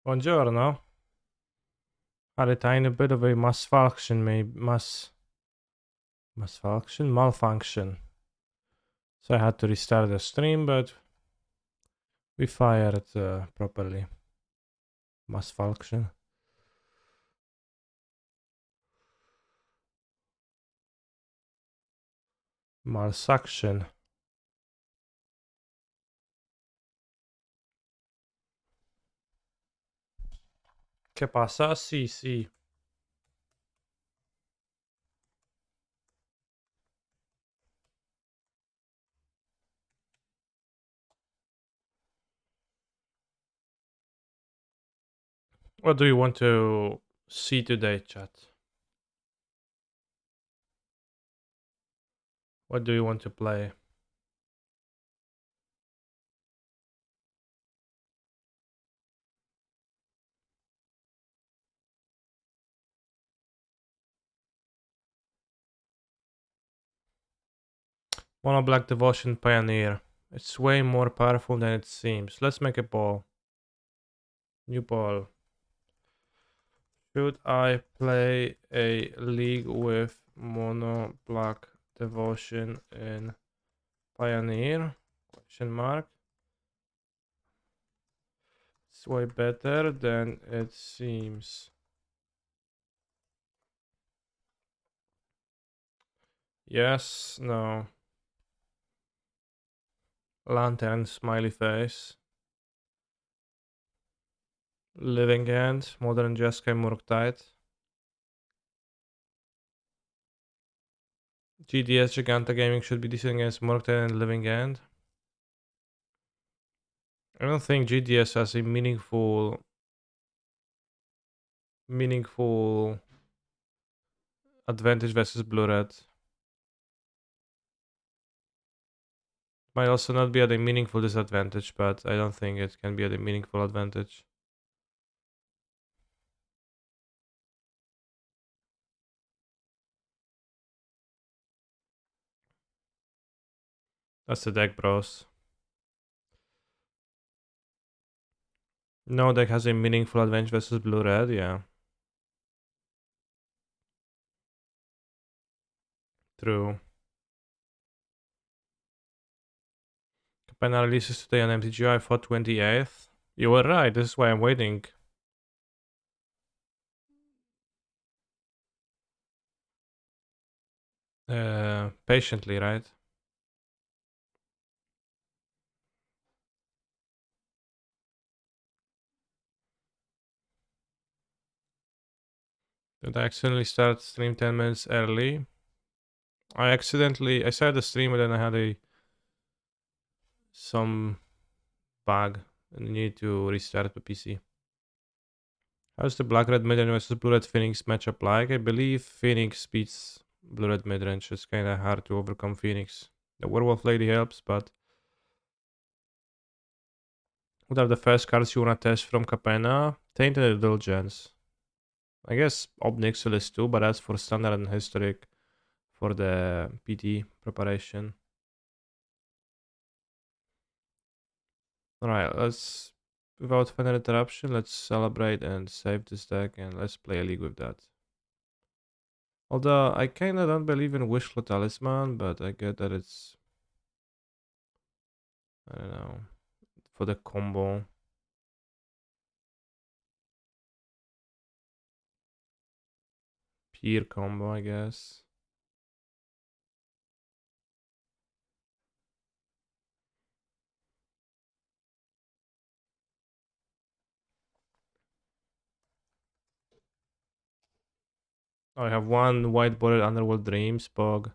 Buongiorno. Had a tiny bit of a malfunction, maybe malfunction. So I had to restart the stream, but we fired properly. Malfunction. Malsuction. ¿Qué pasa? Sí, sí. What do you want to see today, chat? What do you want to play? Mono Black Devotion Pioneer. It's way more powerful than it seems. Let's make a poll. New poll. Should I play a league with Mono Black Devotion in Pioneer? Question mark. It's way better than it seems. Yes, no. Lantern, smiley face. Living End, Modern Jeskai Murktide. GDS Giganta Gaming should be decent against Murktide and Living End. I don't think GDS has a meaningful advantage versus Blue Red. Might also not be at a meaningful disadvantage, but I don't think it can be at a meaningful advantage. That's the deck, bros. No deck has a meaningful advantage versus blue-red, yeah. True. Capenna releases today on MTGI for 28th. You were right, this is why I'm waiting. Patiently, right? Did I accidentally start stream 10 minutes early? I started the stream and then I had some bug and need to restart the PC. How's the Black Red midrange versus Blue Red Phoenix matchup like? I believe Phoenix beats Blue Red midrange. It's kinda hard to overcome Phoenix. The Werewolf Lady helps, but what are the first cards you wanna test from Capenna? Tainted Indulgence. I guess Obnixil is too, but that's for standard and historic for the PT preparation. Alright, let's without further interruption, let's celebrate and save this deck and let's play a league with that. Although I kinda don't believe in Wishful Talisman, but I get that it's, I don't know, for the combo. Peer combo, I guess. I have one white bordered Underworld Dreams, Pog.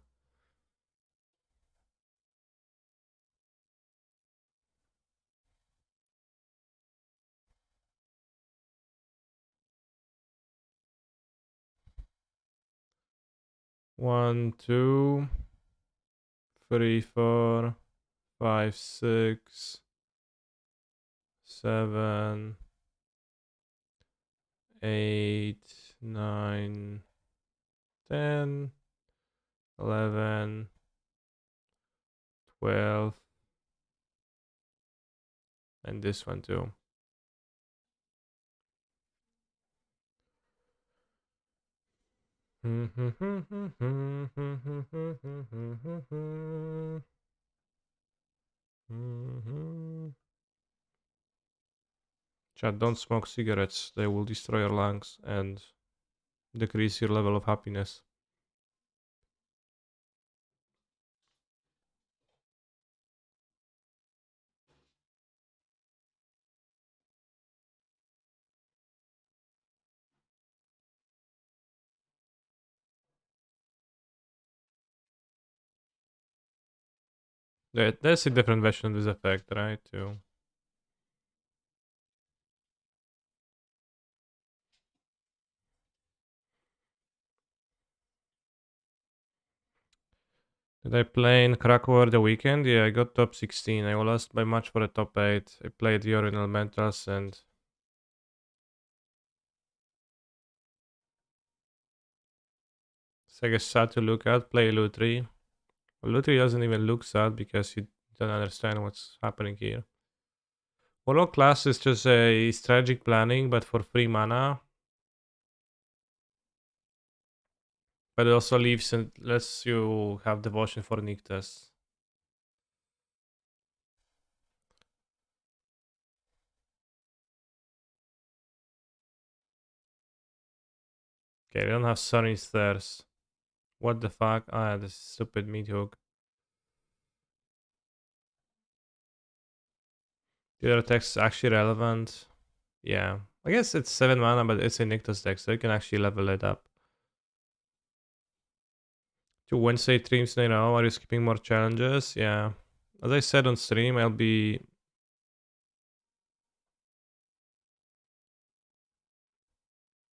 One, two, three, 4, 5, 6, 7, 8, 9, 10, 11, 12, and this one too. Chat, don't smoke cigarettes. They will destroy your lungs and decrease your level of happiness. There's a different version of this effect, right? Too. Did I play in Krakow over the weekend? Yeah, I got top 16. I lost by much for the top 8. I played the Urinal Mentals and it's like a sad to look at. Play Lutri. Lutri doesn't even look sad because you don't understand what's happening here. Follow class is just a strategic planning, but for free mana. But it also leaves and lets you have devotion for Nyctus. Okay, we don't have Sunny Stairs. What the fuck? Ah, this stupid meat hook. The other text is actually relevant. Yeah. I guess it's 7 mana, but it's a Nyctus deck, so you can actually level it up. 2 Wednesday streams in a row. Are you skipping more challenges? Yeah. As I said on stream, I'll be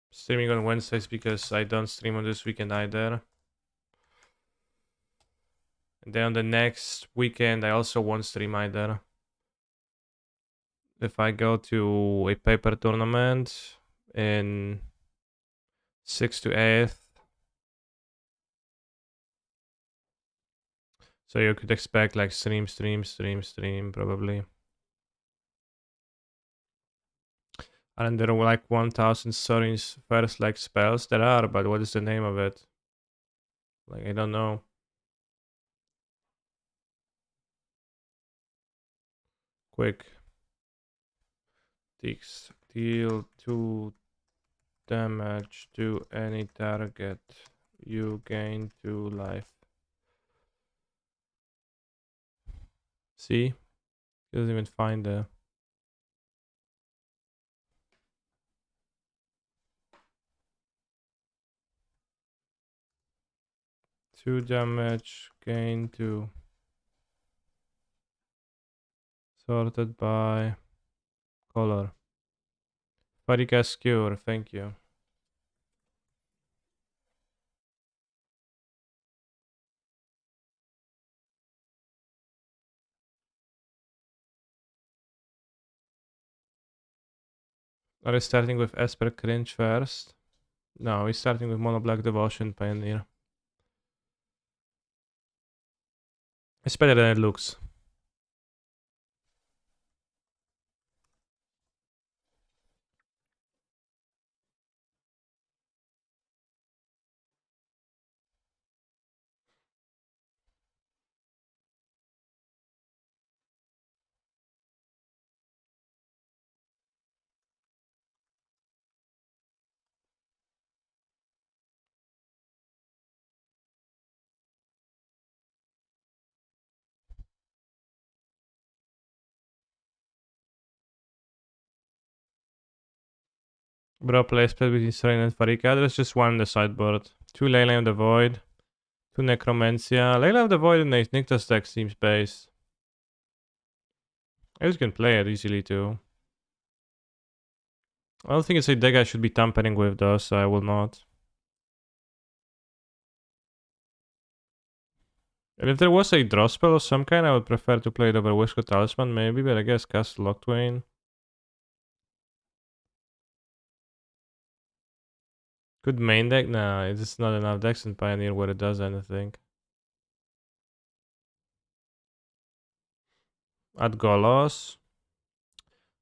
streaming on Wednesdays because I don't stream on this weekend either. And then on the next weekend, I also won't stream either. If I go to a paper tournament in 6th to 8th, so you could expect like stream, probably. And there are like 1000 Sorin's first like spells. There are, but what is the name of it? Like, I don't know. Quick. Deal 2 damage to any target. You gain 2 life. See? He doesn't even find the... 2 damage, gain 2. Sorted by color. Farikas cure, thank you. Are you starting with Esper Cringe first? No, we're starting with Mono Black Devotion Pioneer. It's better than it looks. Bro play split between Serene and Farika. There's just one in the sideboard. 2 Leyline of the Void. 2 Necromancia. Leyline of the Void and Nyctus deck seems base. I just can play it easily too. I don't think it's a deck I should be tampering with though, so I will not. And if there was a draw spell of some kind, I would prefer to play it over Whisper Talisman maybe, but I guess cast Locktwain. Good main deck? Nah, it's just not enough decks in Pioneer where it does anything. Add Golos.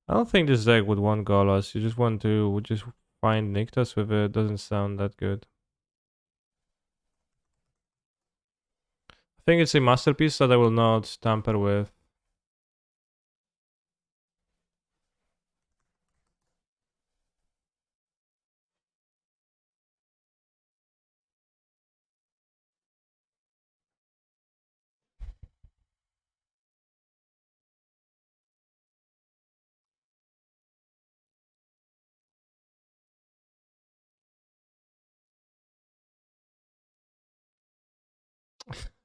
I don't think this deck would want Golos. You just want to just find Nyctus with it. Doesn't sound that good. think it's a masterpiece that I will not tamper with.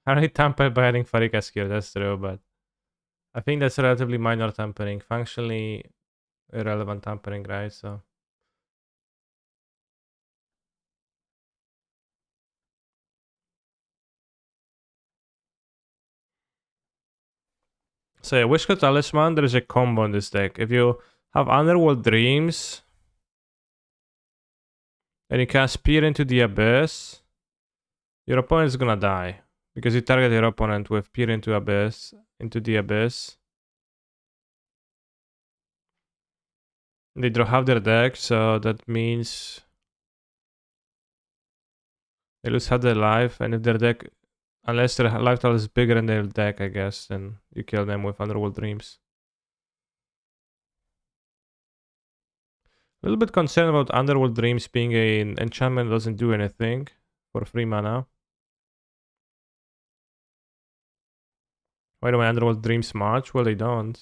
I already tampered by adding Farikas here, that's true, but I think that's relatively minor tampering. Functionally irrelevant tampering, right? So yeah, Wishcott Talisman, there is a combo in this deck. If you have Underworld Dreams and you cast Peer into the Abyss, your opponent is gonna die. Because you target your opponent with Peer into the Abyss. They draw half their deck, so that means they lose half their life, and if their deck, unless their life total is bigger than their deck, I guess, then you kill them with Underworld Dreams. A little bit concerned about Underworld Dreams being an enchantment that doesn't do anything for 3 mana. Why do my Underworld Dreams march? Well, they don't.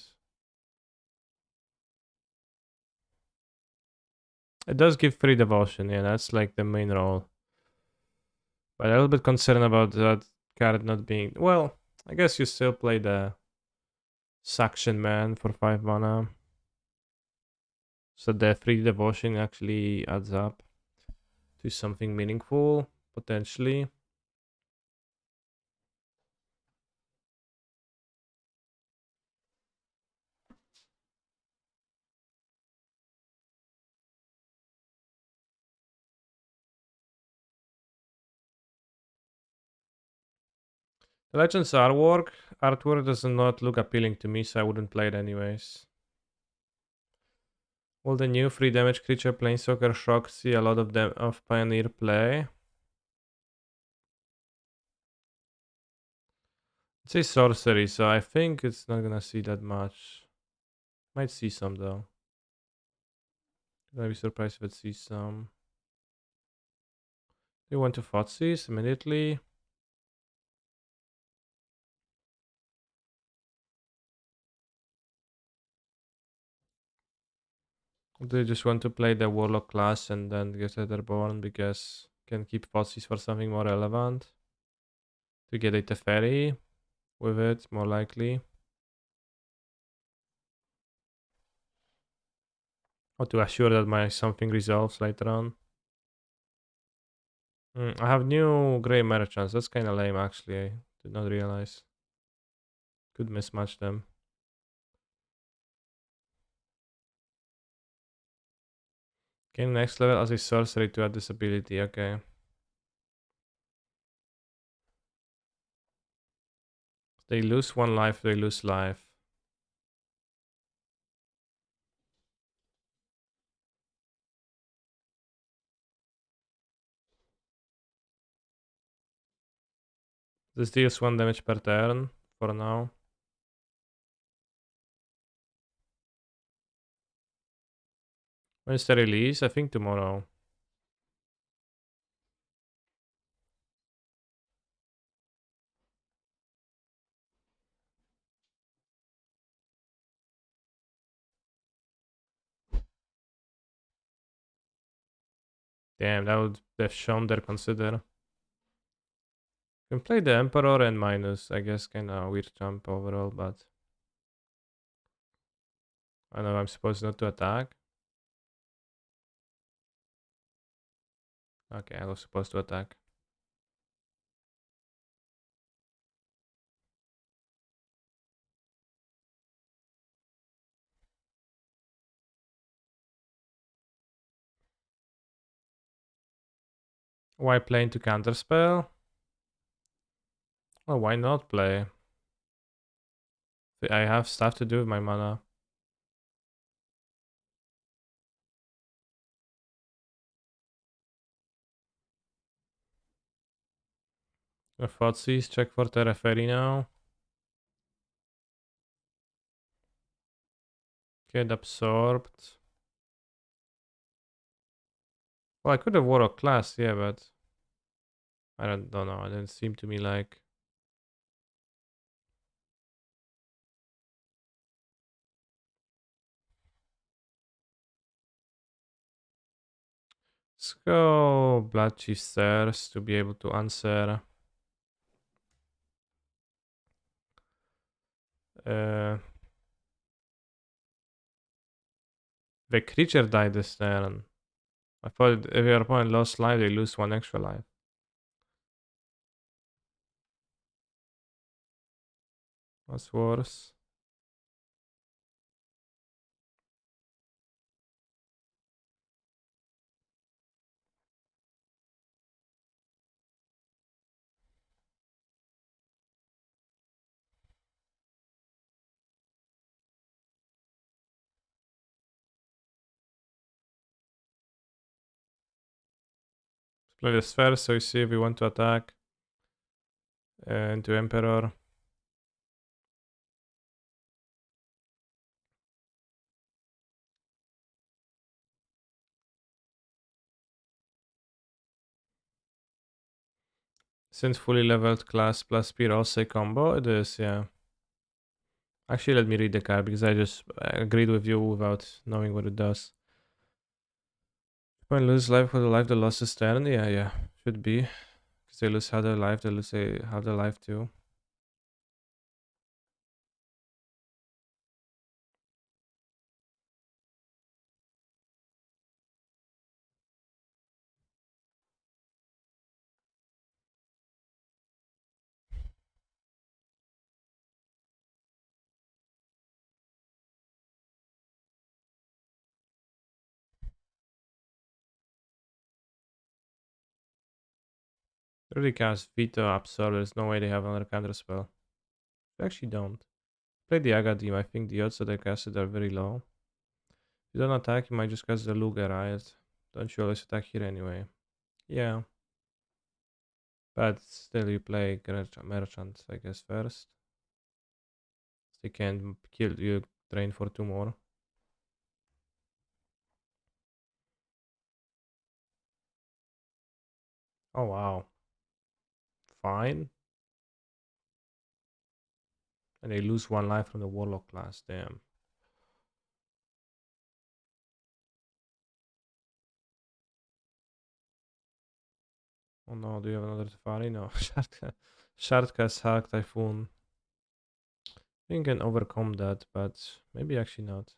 It does give free devotion, yeah, that's like the main role. But a little bit concerned about that card not being... Well, I guess you still play the Suction Man for 5 mana. So the free devotion actually adds up to something meaningful, potentially. The Legends artwork does not look appealing to me, so I wouldn't play it anyways. Will the new 3 damage creature Planeswalker Shock see a lot of them of Pioneer play? It's a sorcery, so I think it's not gonna see that much. Might see some though. I'd be surprised if it sees some. They went to Fotsies immediately. They just want to play the Warlock class and then get Etherborn because can keep Fotsies for something more relevant. To get a Teferi with it, more likely. Or to assure that my something resolves later on. I have new Grey Merchants. That's kind of lame actually. I did not realize. Could mismatch them. Gain next level as a sorcery to add this ability. Okay. They lose 1 life, they lose life. This deals 1 damage per turn for now. When's the release? I think tomorrow. Damn, that would have shown their consider. Can play the Emperor and minus. I guess kinda weird jump overall, but I know I'm supposed not to attack. Okay, I was supposed to attack. Why play into counterspell? Well, why not play? I have stuff to do with my mana. Fotsis, check for Tereferi now. Get absorbed. Well, I could have Warlock class, yeah, but I don't know. It didn't seem to me like. Let's go Blood Chief Stairs to be able to answer. Uh, the creature died this turn. I thought if your opponent lost life, they lose one extra life. What's worse? Let's play this first, so you see if we want to attack. Into Emperor. Since fully leveled class plus speed also combo, it is, yeah. Actually, let me read the card because I just agreed with you without knowing what it does. When lose life for the life the lost is turn, yeah, should be. Because they lose half their life, they lose half their life too. They already cast Veto Absorb, there's no way they have another counter spell. They actually don't. Play the Agadim, I think the odds that they cast it are very low. If you don't attack, you might just cast the Luger, right? Don't you always attack here anyway? Yeah. But still, you play Merchant, I guess, first. They can kill you, train for 2 more. Oh, wow. Fine. And they lose 1 life from the Warlock class, damn. Oh no, do you have another Tefari? No. Shardcast Hark Typhoon. You can overcome that, but maybe actually not.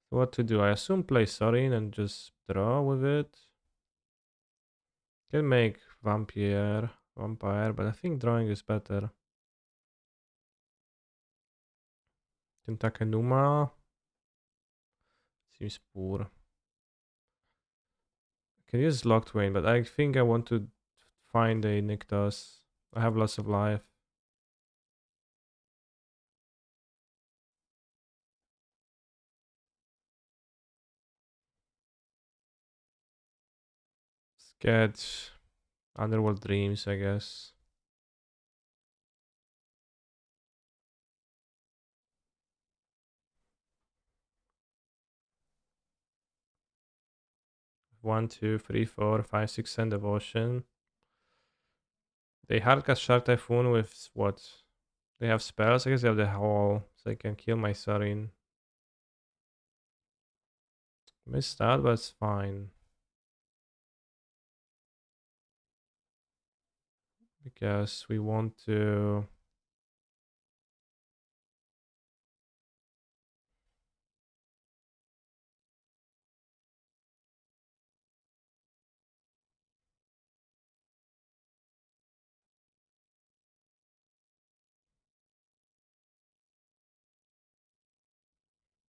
What to do? I assume play Sorin and just draw with it. Can make Vampire, but I think drawing is better. Can Takenuma. Seems poor. Can use Locked but I think I want to find a Nykthos. I have lots of life. Sketch. Underworld Dreams, I guess. One, two, three, four, five, six, and Devotion. They hardcast Shark Typhoon with what? They have spells? I guess they have the Hall, so they can kill my Sarin. Missed out, but it's fine. Because we want to...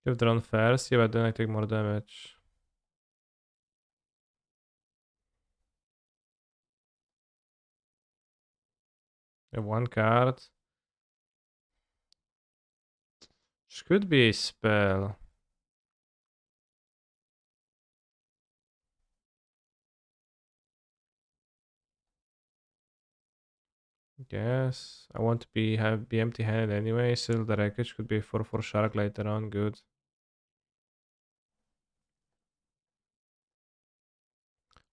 You've drawn first, yeah, but then I take more damage. I have 1 card. Which could be a spell. Guess I want to be empty-handed anyway. Still, the wreckage could be 4/4 shark later on. Good.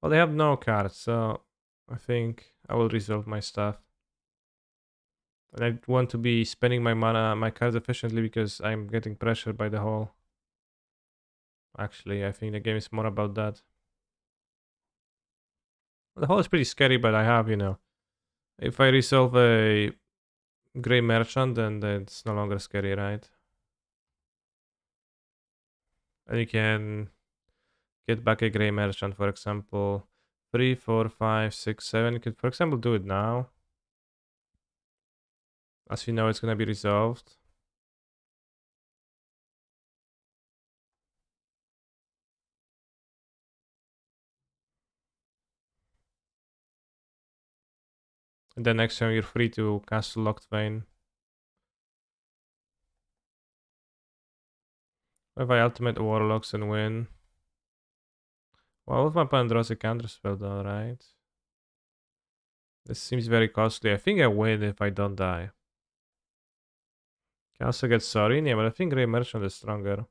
Well, they have no cards, so I think I will resolve my stuff. And I want to be spending my mana, my cards efficiently because I'm getting pressured by the hole. Actually, I think the game is more about that. The hole is pretty scary, but I have, if I resolve a gray merchant, then it's no longer scary, right? And you can get back a gray merchant, for example. 3, 4, 5, 6, 7. You could, for example, do it now. As you know, it's gonna be resolved. And then next turn you're free to castle Locked Vein. If I ultimate Warlocks and win. Well, if my opponent draws a counterspell though, right? This seems very costly. I think I win if I don't die. Can also get Sorin, yeah, but I think Grey Merchant is stronger.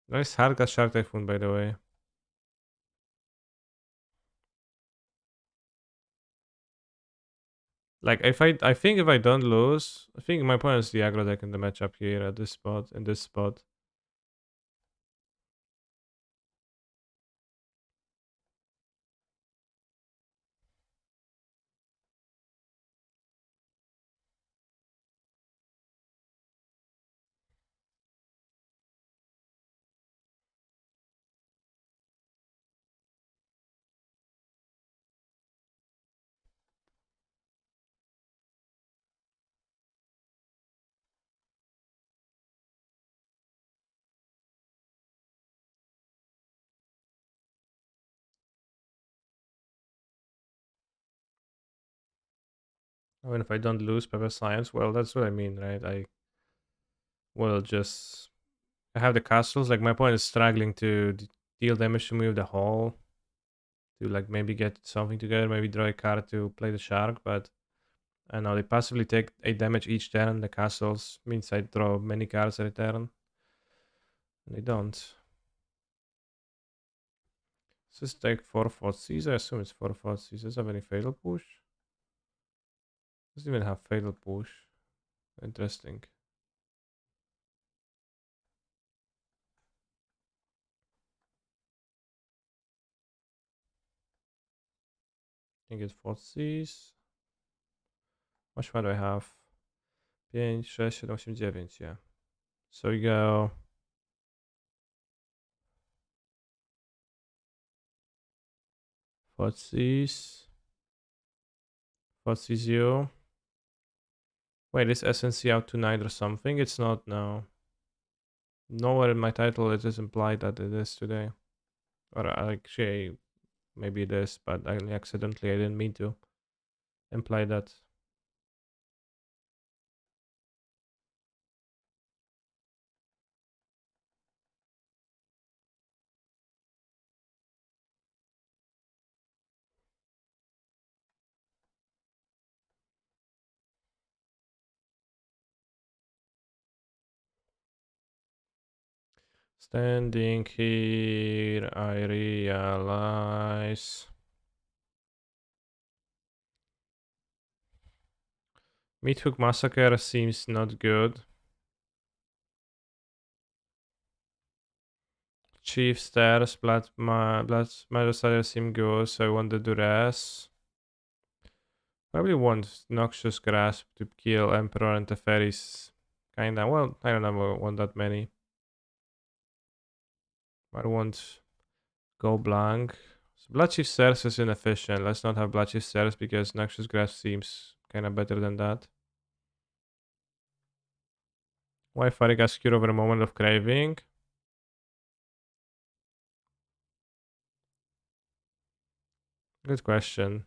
Nice hardcast Shark Typhoon, by the way. Like, I think if I don't lose, I think my opponent's the aggro deck in the matchup here at this spot, in this spot. I mean, if I don't lose Pepper Science, well, that's what I mean, right? I will just I have the castles. Like my opponent is struggling to deal damage to me with the hole. To like maybe get something together, maybe draw a card to play the shark, but I know they passively take 8 damage each turn. The castles means I draw many cards at a turn. And they don't. Does this take 4 Thoughtseize? I assume it's 4 Thoughtseize. Does it have any Fatal Push? Doesn't even have Fatal Push. Interesting. Can get Thoughtseize. Much more do I have? 5, 6, 7, 8, 9, yeah. So we go Thoughtseize. Thoughtseize you. Wait, is SNC out tonight or something? It's not, no. Nowhere in my title it is implied that it is today. Or actually, maybe it is, but I accidentally, I didn't mean to imply that. Standing here, I realize. Meat Hook Massacre seems not good. Chief Stairs, Blood Magister seem good, so I want the Duress. Probably want Noxious Grasp to kill Emperor and Teferis. Kinda, well, I don't know, I want that many. I want Go Blanc. So Blood Chief Stairs is inefficient. Let's not have Blood Chief Stairs because Noxious Grasp seems kinda better than that. Why Farigas Cure over a moment of craving? Good question.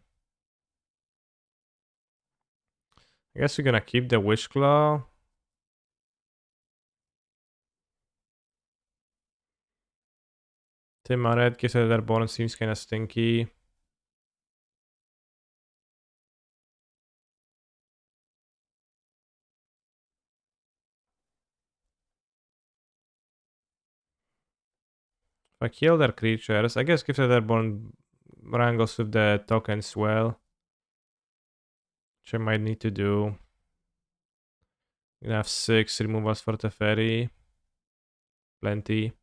I guess we're gonna keep the Wish Claw. Timaret gives it their bonus seems kinda stinky. If I kill their creatures, I guess Gifted Airborne wrangles with the tokens well, which I might need to do. I'm gonna have 6 removals for Teferi. Plenty.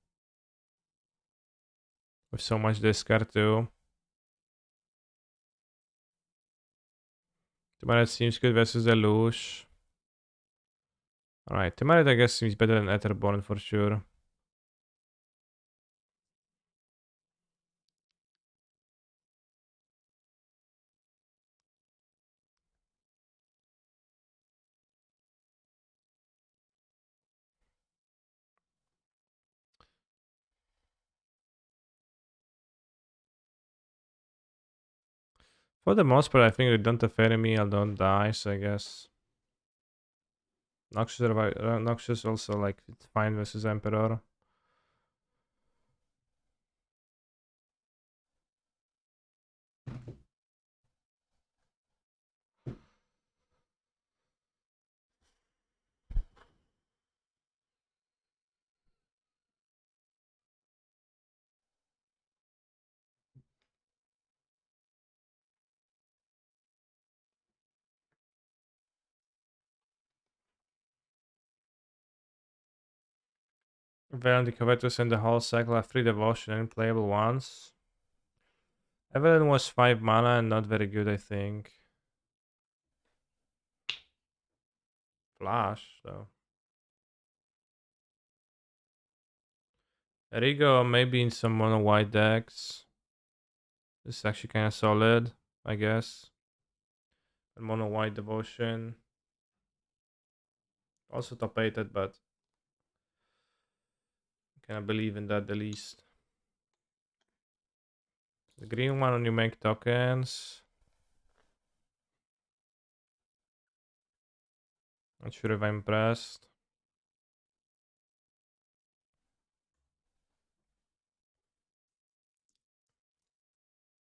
With so much discard too. Timaret seems good versus the Lush. Alright, Timaret I guess seems better than Etherborn for sure. For the most part, I think they don't Teferi me, I don't die, so I guess. Noxious also like it's fine versus Emperor. Valen the Covetous and the whole cycle have 3 devotion and playable ones. Evelyn was 5 mana and not very good, I think. Flash, though. Rigo maybe in some mono white decks. This is actually kind of solid, I guess. And mono white devotion. Also top 8, but I kind of believe in that the least. The green one when you make tokens. Not sure if I'm impressed.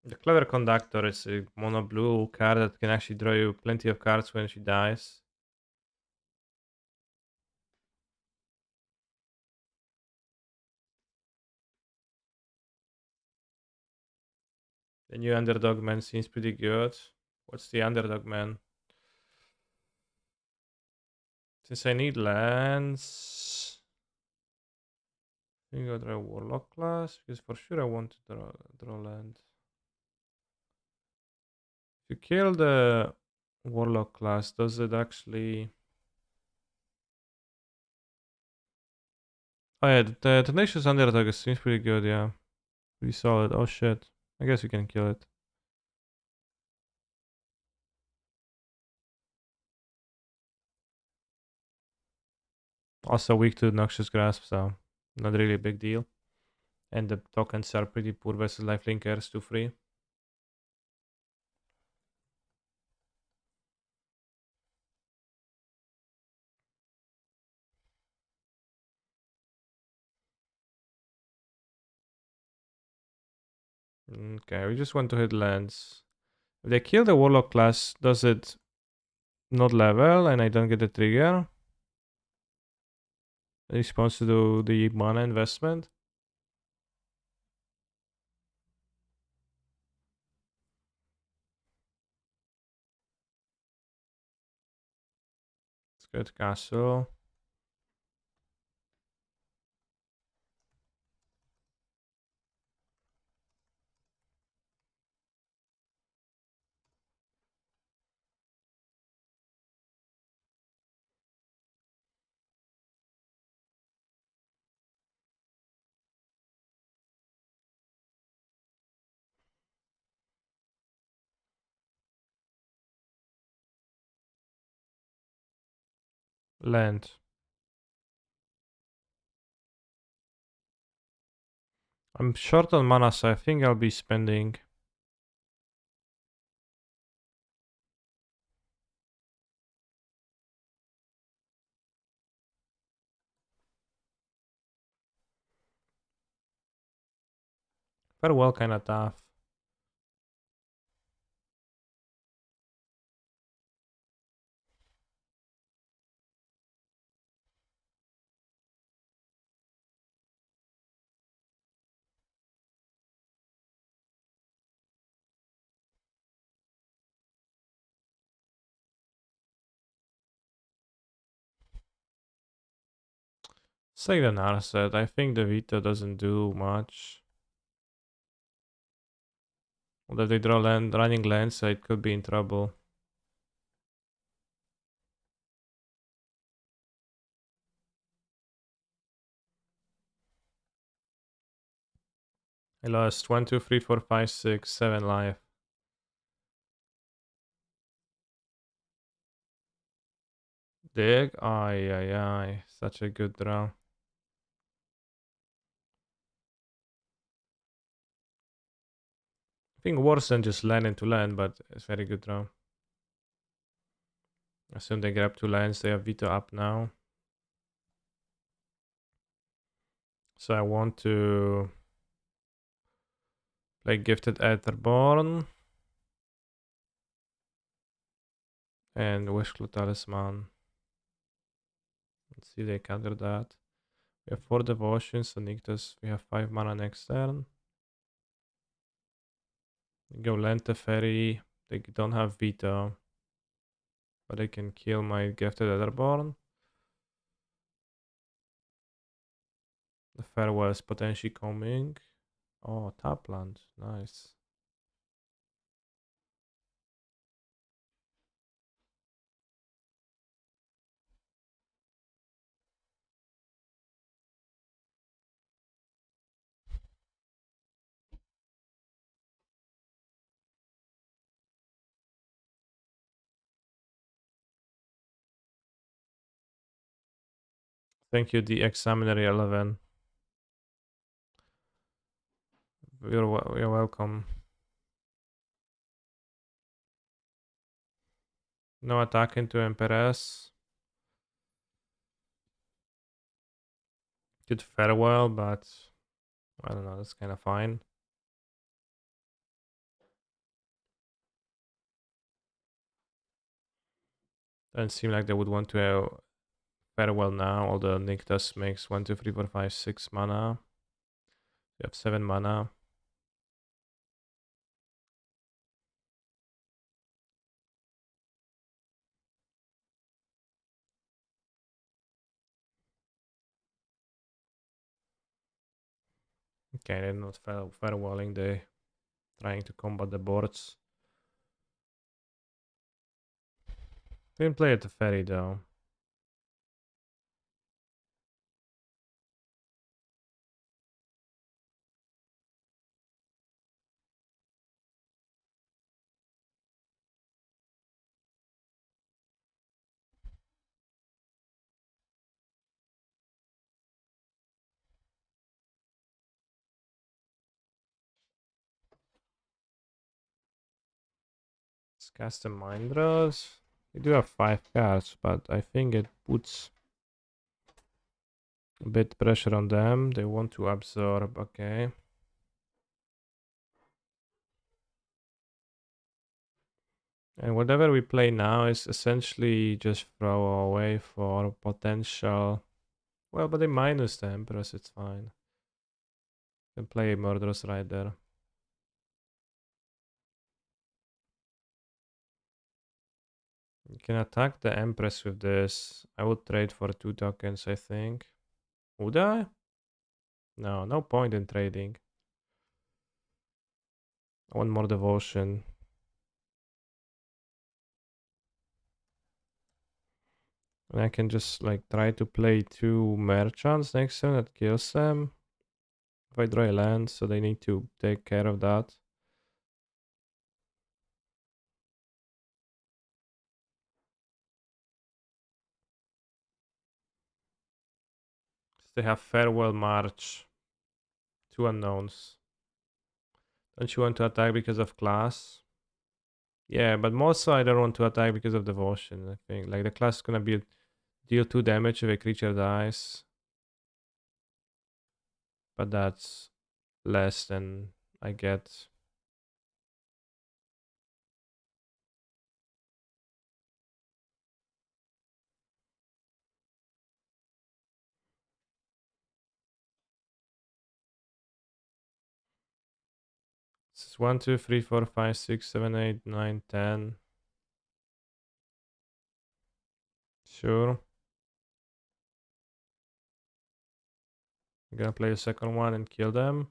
The Clever Conductor is a mono blue card that can actually draw you plenty of cards when she dies. The new Underdog Man seems pretty good. What's the Underdog Man? Since I need lands, I think I'll draw Warlock class because for sure I want to draw land. If you kill the Warlock class, does it actually? Oh yeah, the Tenacious Underdog seems pretty good. Yeah, pretty solid. Oh shit, I guess we can kill it. Also weak to Noxious Grasp, so not really a big deal. And the tokens are pretty poor versus Lifelinkers 2-3. Okay, we just want to hit lands. If they kill the Warlock class, does it not level and I don't get the trigger? In response to the mana investment? Let's get castle. Land. I'm short on mana, so I think I'll be spending. Farewell kinda tough. Say the Narset. I think the veto doesn't do much. Although they draw land, running land, so it could be in trouble. I lost 1, 2, 3, 4, 5, 6, 7 life. Dig? Ay, ay, ay. Such a good draw. I think worse than just land into land, but it's very good draw. Assume they grab 2 lands, they have veto up now. So I want to play Gifted Aetherborn and Wishclaw Talisman. Let's see if they counter that. We have 4 Devotions, so Nyctus, we have 5 mana next turn. We go land Teferi, they don't have veto, but they can kill my Gifted Aetherborn. The Farewell is potentially coming. Oh, tap land, nice. Thank you, the Examiner 11. You're welcome. No attack into Empress. Good Farewell, but I don't know, that's kind of fine. Doesn't seem like they would want to Farewell now, although Nyctus makes 1, 2, 3, 4, 5, 6 mana. You have 7 mana. Okay, they're not farewelling, they're trying to combat the boards. Didn't play at the ferry though. Let's cast the Mind Draws. They do have 5 cards, but I think it puts a bit pressure on them. They want to absorb, okay. And whatever we play now is essentially just throw away for potential. Well, but they minus the Empress, it's fine. Can play Murderous right there. You can attack the Empress with this. I would trade for 2 tokens, I think. Would I? No, no point in trading. I want more devotion. And I can just like try to play 2 merchants next turn that kills them. If I draw a land, so they need to take care of that. They have Farewell March. 2 unknowns. Don't you want to attack because of class? Yeah, but most I don't want to attack because of devotion. I think like the class is gonna be deal 2 damage if a creature dies, but that's less than I get. This is 1, 2, 3, 4, 5, 6, 7, 8, 9, 10. Sure. I'm gonna play a second one and kill them.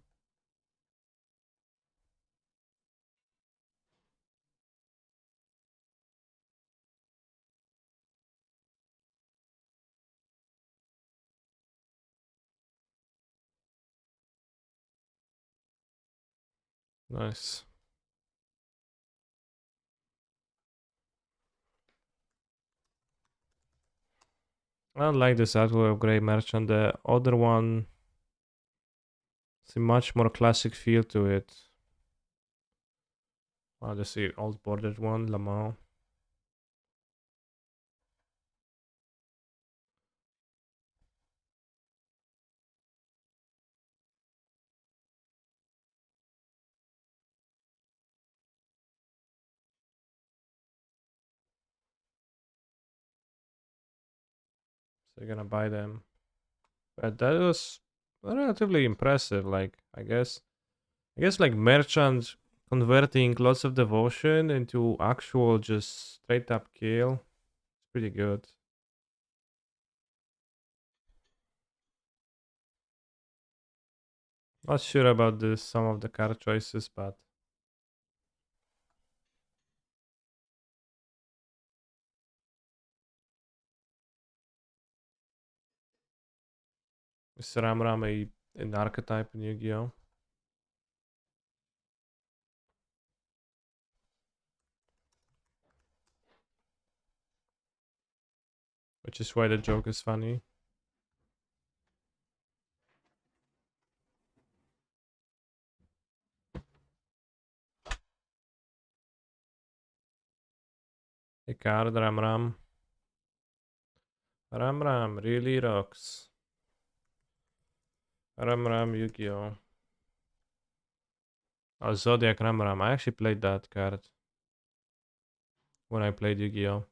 Nice. I don't like this artwork of Grey Merchant. The other one has a much more classic feel to it. Wow, this is old bordered one, Lamau. So you're gonna buy them. But that was relatively impressive, like I guess like merchant converting lots of devotion into actual just straight up kill. It's pretty good. Not sure about this some of the card choices, but is Ram Ram an archetype in Yu-Gi-Oh? Which is why the joke is funny. A card Ram Ram. Ram Ram really rocks. Ram Ram Yu-Gi-Oh! Oh, Zodiac Ram Ram. I actually played that card when I played Yu-Gi-Oh!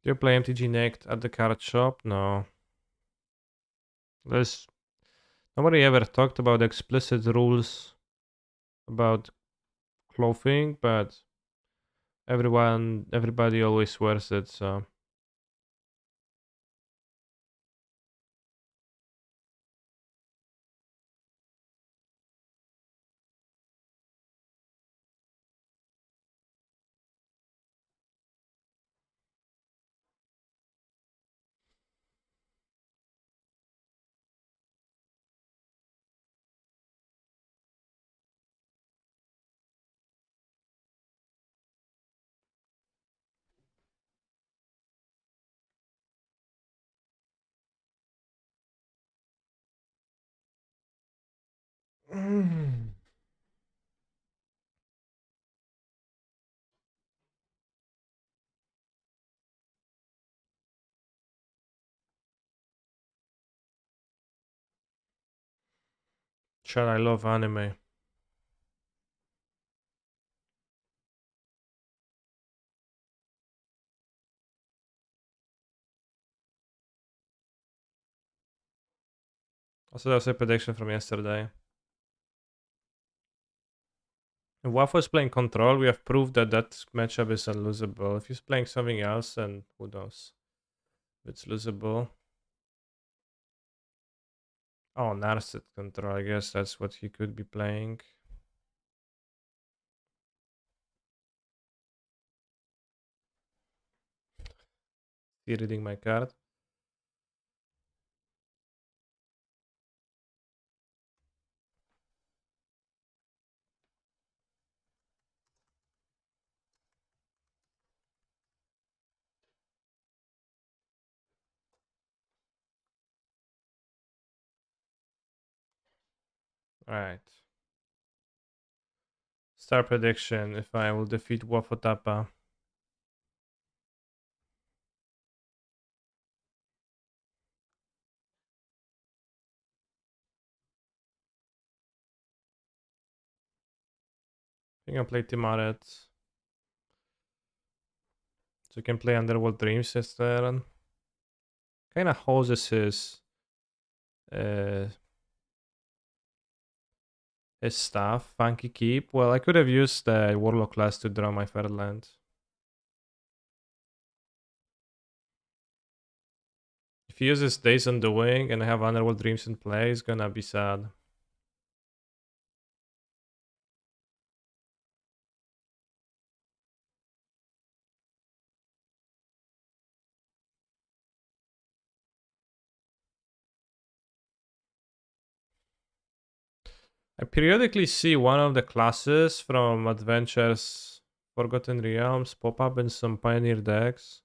Do you play MTG Next at the card shop? No. There's nobody ever talked about explicit rules about clothing, but everybody always wears it, so Shall I love anime? Also, that was a prediction from yesterday. If Waffle is playing Control, we have proved that that matchup is unlosable. If he's playing something else, then who knows if it's losable. Oh, Narset Control, I guess that's what he could be playing. He reading my card. Alright. Star prediction if I will defeat Wafotapa. I think I'll play Timaret. So you can play Underworld Dreams instead. Kinda hoses uh his staff, Funky Keep. Well, I could have used the Warlock class to draw my third land. he uses Days Undoing and I have Underworld Dreams in play, it's gonna be sad. I periodically see one of the classes from Adventures Forgotten Realms pop up in some Pioneer decks.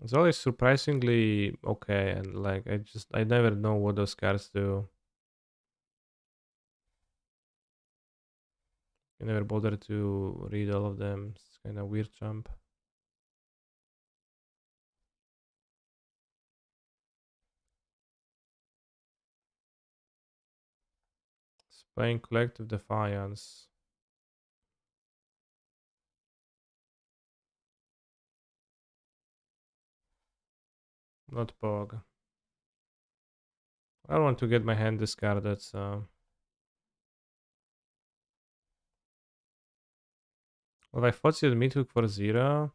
It's always surprisingly okay, and like I never know what those cards do. I never bother to read all of them. It's kind of weird jump. It's playing Collective Defiance. Not Pog. I don't want to get my hand discarded, so. Well, I thought you'd meet hook for 0.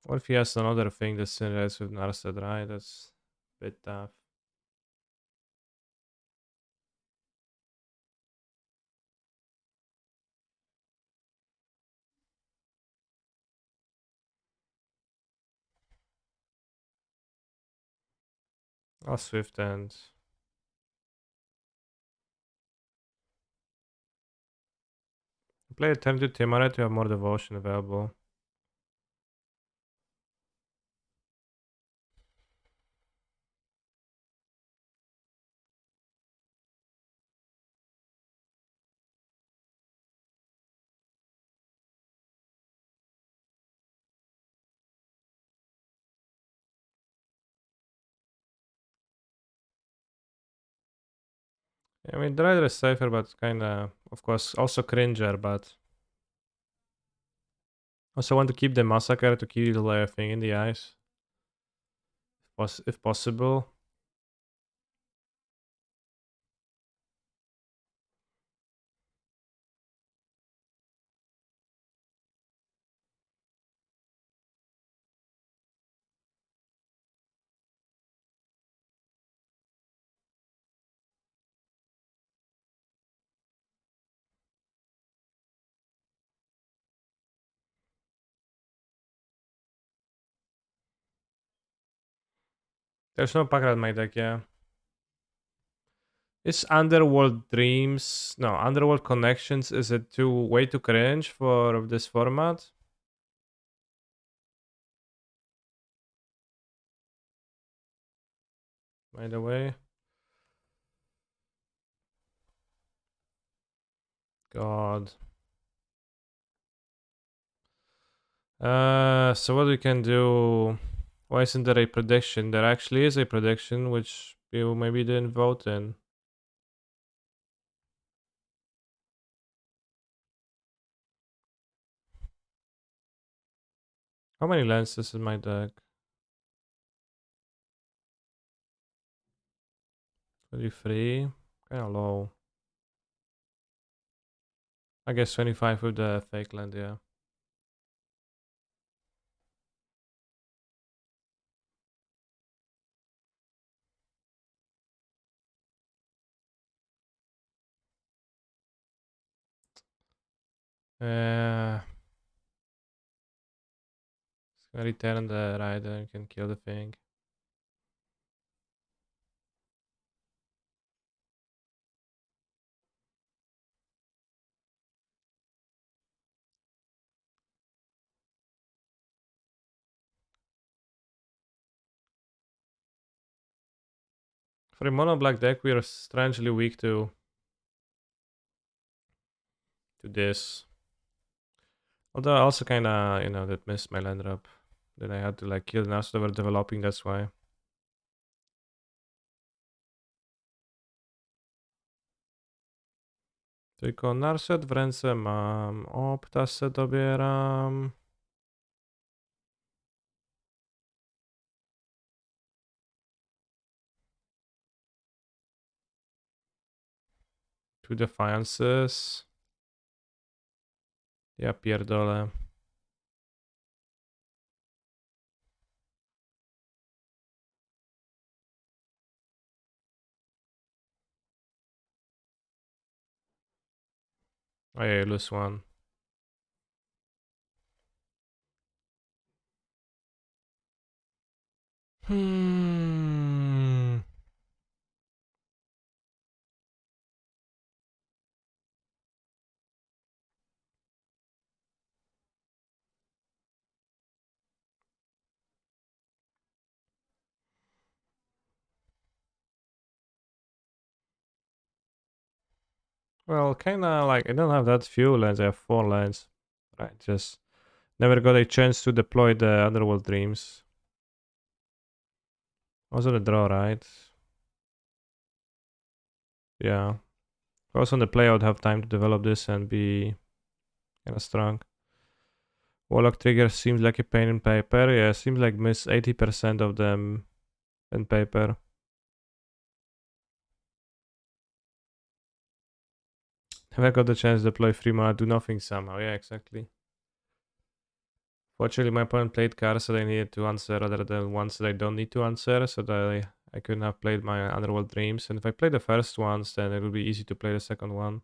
What if he has another thing that synergizes with Narset, right? That's a bit tough. I'll Swift End. Play a turn to Timare to have more devotion available. I mean, the rider is safer, but kinda, of course, also cringer, but. Also want to keep the Massacre to kill everything in the eyes. If possible. There's no Packard in my deck, yeah. Is Underworld Dreams, no, Underworld Connections, is it too way too cringe for this format? By the way. God. So what we can do? Why isn't there a prediction? There actually is a prediction, which you maybe didn't vote in. How many lenses in my deck? 23. Kind of low. I guess 25 with the fake land, yeah. Uh, return the rider and can kill the thing. For a mono black deck, we are strangely weak to this. Although I also kind of, that missed my land drop. Then I had to like kill the nast they were developing, that's why. Tylko Narset w ręce mam. Opta se dobieram. Two Defiances. Ja pierdolę. Oh yeah, you lose one. Hmm. Well, kinda like I don't have that few lands. I have 4 lands. Right, just never got a chance to deploy the Underworld Dreams. I was on the draw, right? Yeah. If I was on the play, I would have time to develop this and be kinda strong. Warlock Trigger seems like a pain in paper. Yeah, seems like miss 80% of them in paper. Have I got the chance to deploy 3 mana, do nothing somehow? Yeah, exactly. Fortunately, my opponent played cards that I needed to answer rather than ones that I don't need to answer, so that I couldn't have played my Underworld Dreams. And if I play the first ones, then it would be easy to play the second one.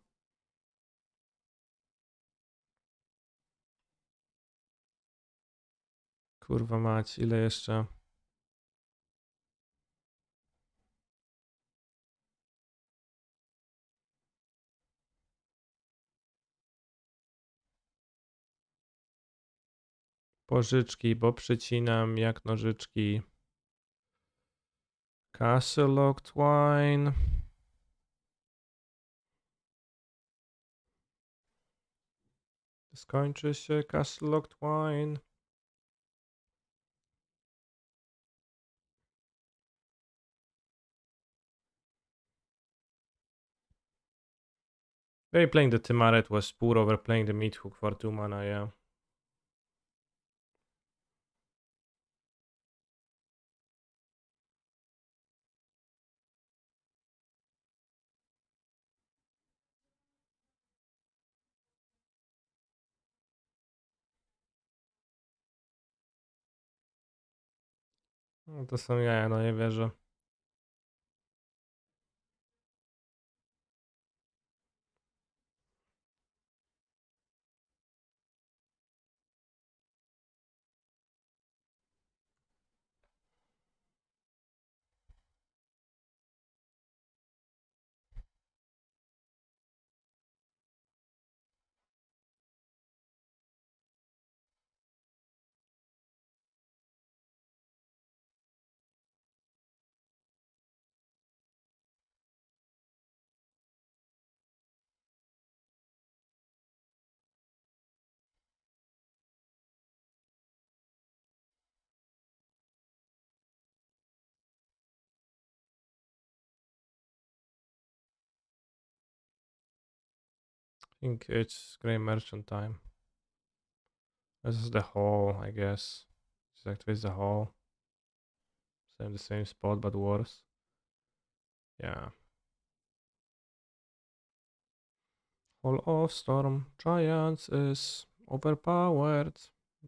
Kurwa mać, ile jeszcze? Pożyczki, bo przycinam jak nożyczki. Castle Locked Wine. Skończy się Castle Locked Wine. Maybe playing the Timaret was poor over playing the Meat Hook for 2 mana, yeah. No to są jaja, no nie wierzę. I think it's Grey Merchant time. This is the hall, I guess. Just activates the hall. Same the same spot, but worse. Yeah. Hall of Storm Giants is overpowered.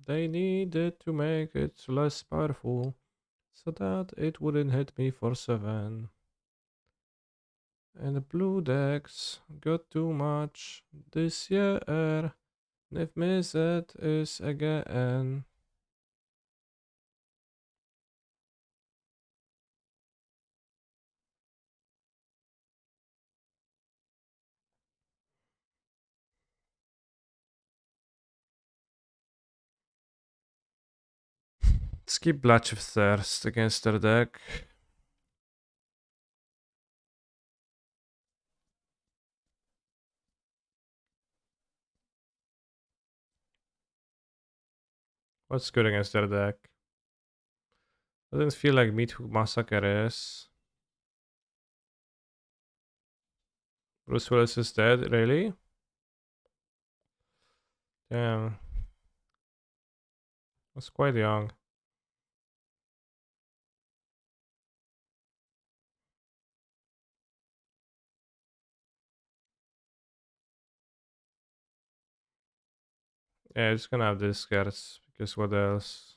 They needed to make it less powerful so that it wouldn't hit me for 7. And the blue decks got too much this year. If miss it is again. Skip Blatch Thirst against their deck. What's good against their deck? Doesn't feel like Meat Hook Massacre is. Bruce Willis is dead, really? Damn. Was quite young. Yeah, it's gonna have this cards because what else?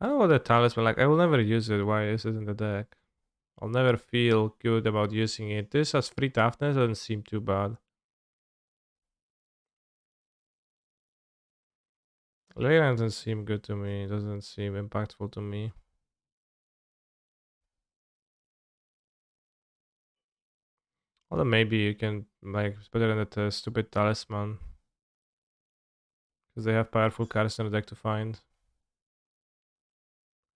I don't know what the talisman like. I will never use it. Why is it in the deck? I'll never feel good about using it. This has free toughness, doesn't seem too bad. Leyline doesn't seem good to me. It doesn't seem impactful to me. Although maybe you can like it's better than that stupid talisman. Because they have powerful cards in the deck to find.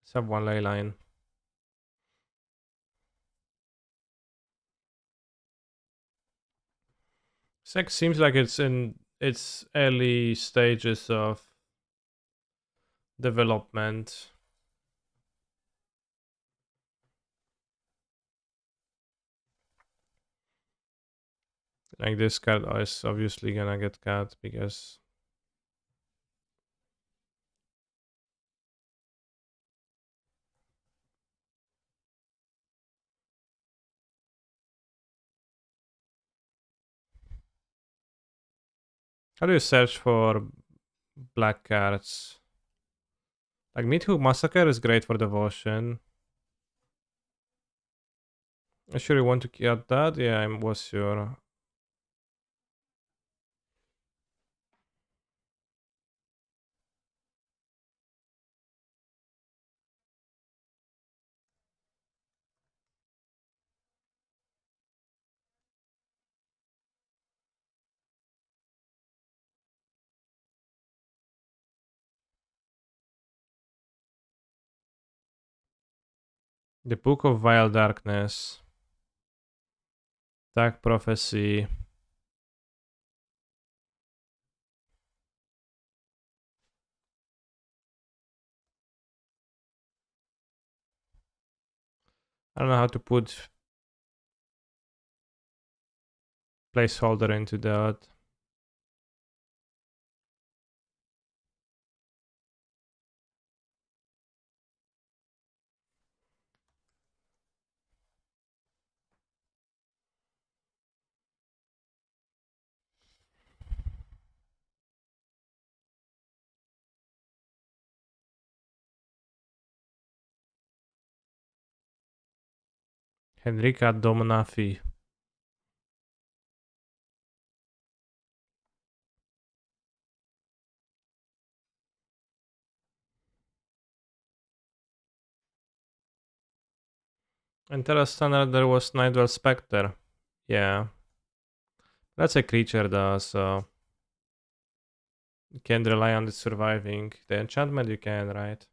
Let's have one leyline. Sex seems like it's in its early stages of development. Like this card is obviously gonna get cut because how do you search for black cards? Like Meathook Massacre is great for devotion. I sure you want to cut that? Yeah, I was sure. The Book of Vile Darkness. Dark Prophecy. I don't know how to put placeholder into that. Henrika Domnafi. In Terra Standard there was Nightwell Spectre. Yeah. That's a creature though, so you can't rely on it surviving. The enchantment you can, right?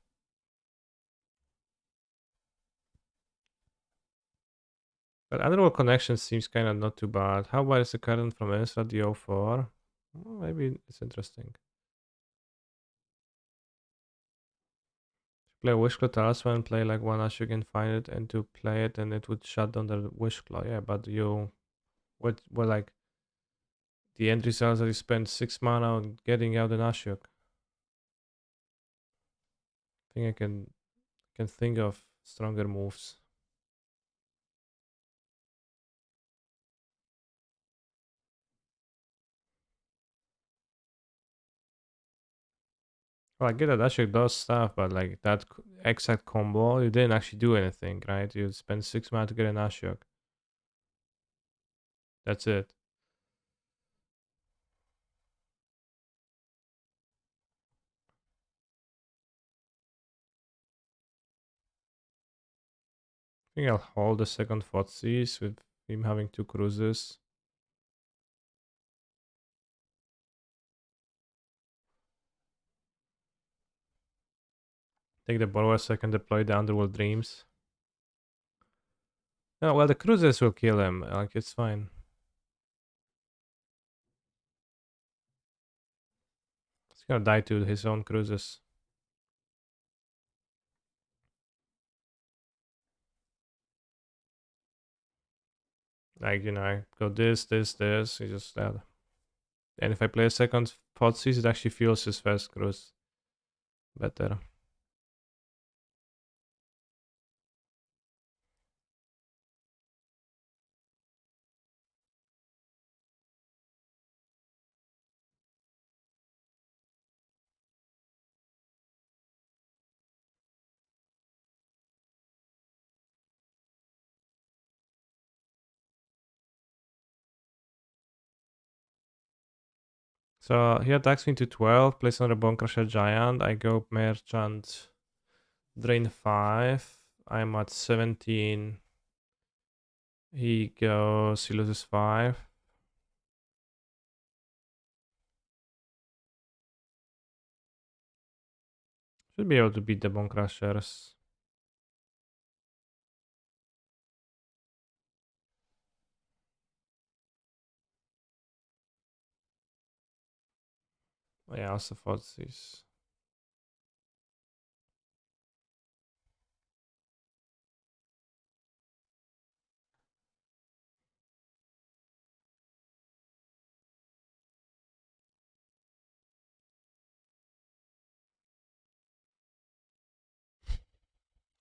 But Underworld Connection seems kind of not too bad. How about is the current from Innistrad the 04? Well, maybe it's interesting. Play Wishclaw Talisman, play like one as you can find it, and to play it, and it would shut down the Wishclaw. Yeah, but you, what like the end result is that you spend 6 mana on getting out an Ashok. I think I can think of stronger moves. Well, I get that Ashok does stuff, but like that exact combo, you didn't actually do anything, right? You spend 6 mana to get an Ashok. That's it. I think I'll hold the second Thoughtseize with him having 2 cruises. Take the borrower so I can deploy the Underworld Dreams. No, well, the cruises will kill him. Like, it's fine. He's gonna die to his own cruises. Like, I go this, this, this. He just dead. And if I play a second Thoughtseize, it actually feels his first cruise better. So he attacks me to 12, place another Bone Crusher Giant. I go Merchant, drain 5. I'm at 17. He loses 5. Should be able to beat the Bone Crushers. Oh, yeah, I also thought this.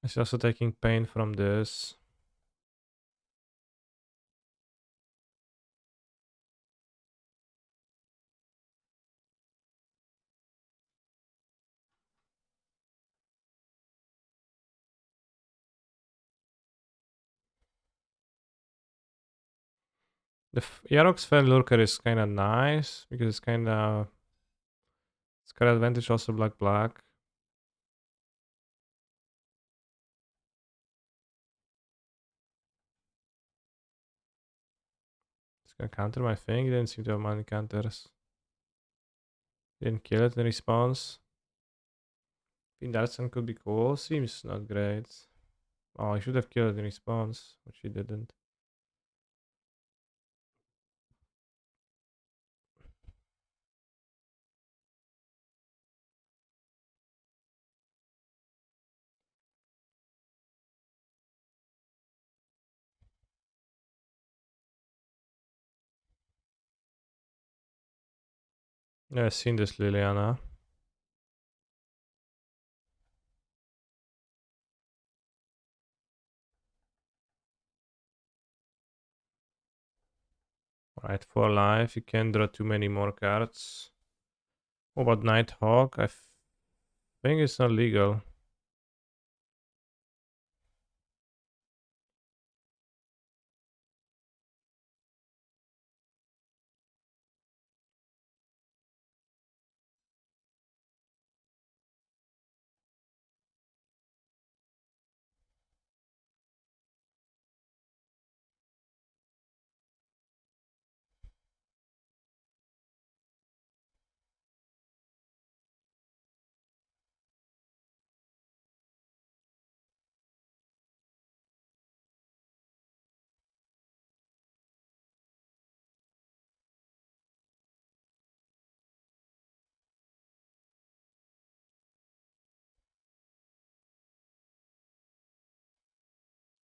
He's also taking pain from this. The Yarok's Fell Lurker is kind of nice because it's kind of it's got advantage also black. It's gonna counter my thing. He didn't seem to have many counters. Didn't kill it in response. Pindarson could be cool. Seems not great. Oh, I should have killed it in response, which he didn't. Yeah, I've seen this Liliana. Alright, 4 life. You can't draw too many more cards. What about Nighthawk? I think it's not legal.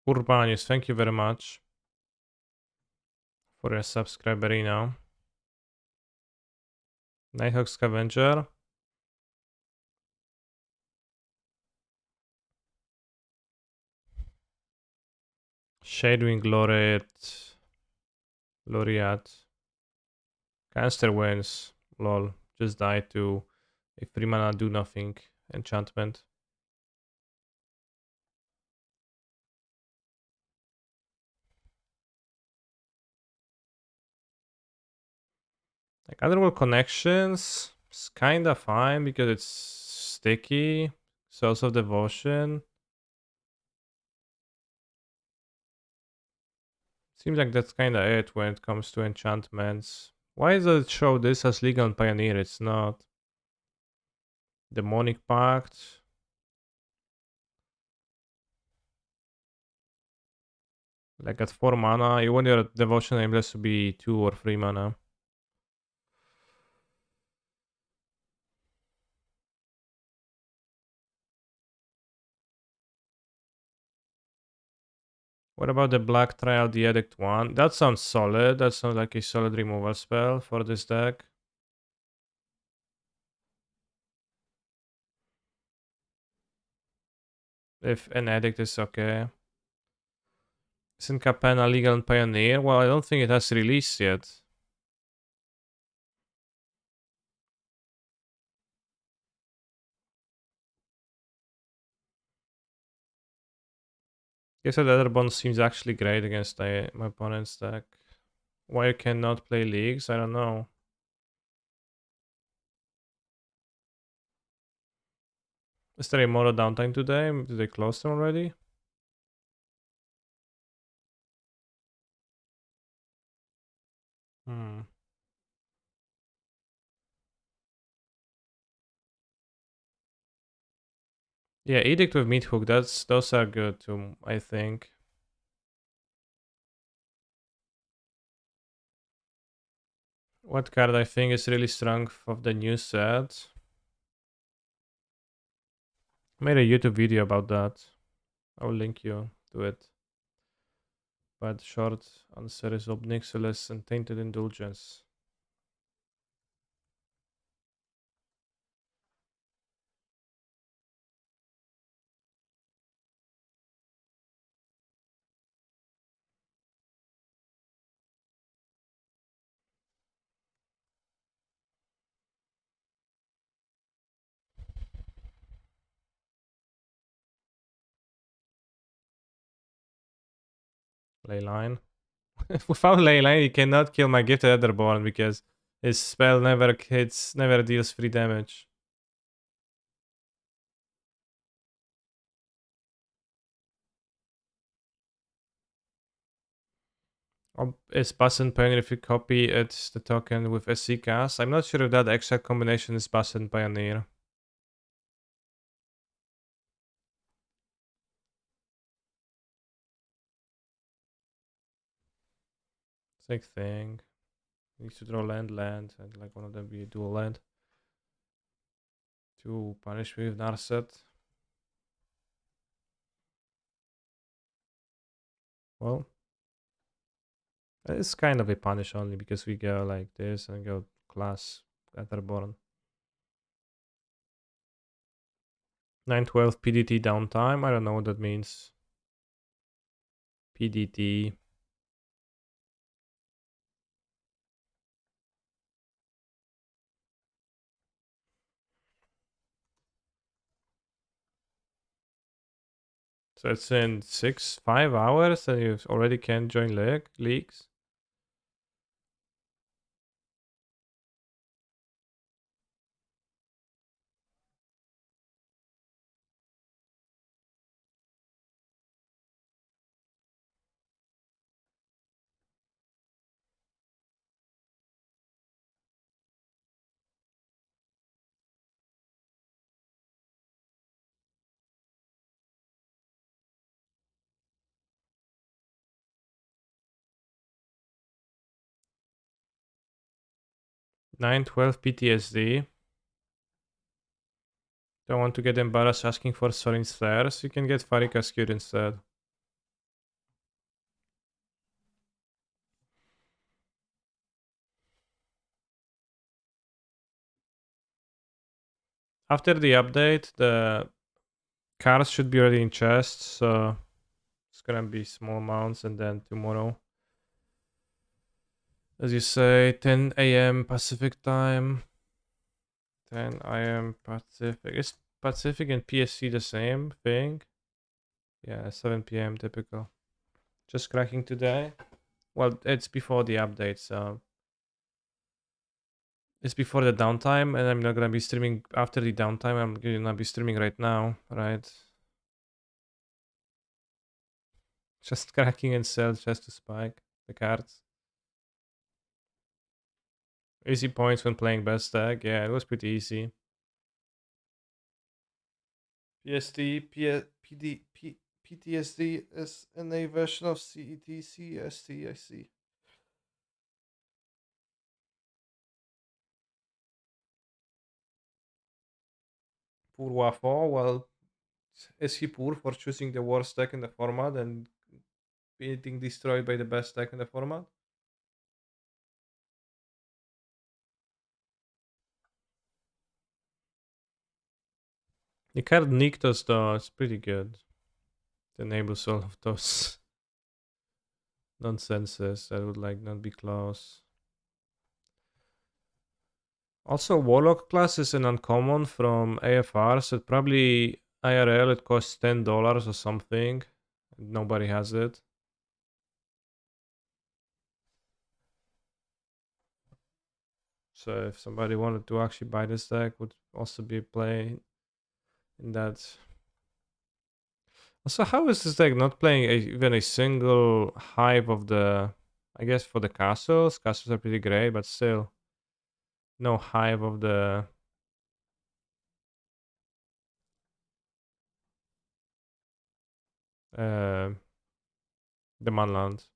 Urbanus, thank you very much for your subscriber now. Nighthawk Scavenger. Shadewing Laureate. Cancer wins. Lol. Just die to a 3 mana do nothing enchantment. Like Otherworld Connections is kinda fine because it's sticky. Souls of Devotion. Seems like that's kinda it when it comes to enchantments. Why does it show this as Legal and Pioneer? It's not. Demonic Pact. Like at 4 mana, you want your Devotion Aimless to be 2 or 3 mana. What about the Black Trial, the Edict one? That sounds solid. That sounds like a solid removal spell for this deck. If an Edict is okay. Isn't Capenna Legal and Pioneer? Well, I don't think it has released yet. Guess that other bond seems actually great against my opponent's deck. Why you cannot play leagues? I don't know. Is there a mono downtime today? Did they close them already? Hmm. Yeah, Edict with Meat Hook, those are good too, I think. What card I think is really strong of the new set? Made a YouTube video about that. I'll link you to it. But short answer is Obnixilis and Tainted Indulgence. Leyline. Without Leyline, you cannot kill my Gifted Etherborn because his spell never hits, never deals free damage. Is Bus and Pioneer if you copy it, the token with SC cast? I'm not sure if that exact combination is Bus and Pioneer. Same thing. Needs to draw land, and like one of them be a dual land. To punish me with Narset. Well, it's kind of a punish only because we go like this and go class Etherborn. 912 PDT downtime. I don't know what that means. PDT. So it's in 5 hours and you already can join leagues. Nine twelve PTSD. Don't want to get embarrassed asking for Sorin Flares. You can get Farika Skewer instead. After the update, the cards should be already in chests, so it's gonna be small amounts, and then tomorrow, as you say, 10 a.m. Pacific time. 10 a.m. Pacific. Is Pacific and PSC the same thing? Yeah, 7 p.m. typical. Just cracking today. Well, it's before the update, so it's before the downtime, and I'm not gonna be streaming after the downtime. I'm gonna be streaming right now, right? Just cracking and sell just to spike the cards. Easy points when playing best deck. Yeah, it was pretty easy. PST, PTSD is a version of CET, I see. Poor Wafo, well, is he poor for choosing the worst deck in the format and being destroyed by the best deck in the format? The card Nyctos though, it's pretty good. It enables all of those nonsenses that would like not be close. Also, Warlock class is an uncommon from AFR, so probably IRL it costs $10 or something. Nobody has it. So if somebody wanted to actually buy this deck, would also be play in that. So how is this deck not playing even a single hive of the? I guess for the castles, castles are pretty great, but still no hive of uh the manland.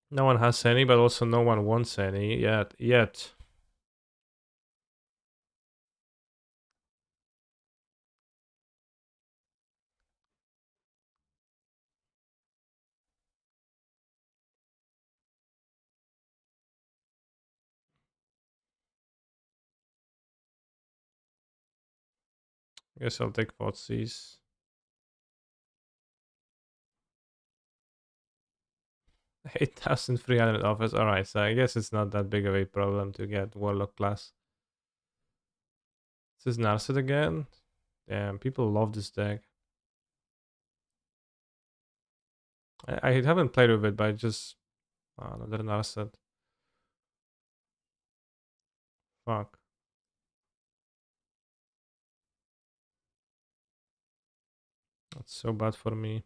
No one has any, but also no one wants any yet. Yet. I guess I'll take Fotsis. 8,300 offers. Alright, so I guess it's not that big of a problem to get Warlock class. This is Narset again. Damn, people love this deck. I haven't played with it, but I just. Oh, another Narset. Fuck. That's so bad for me.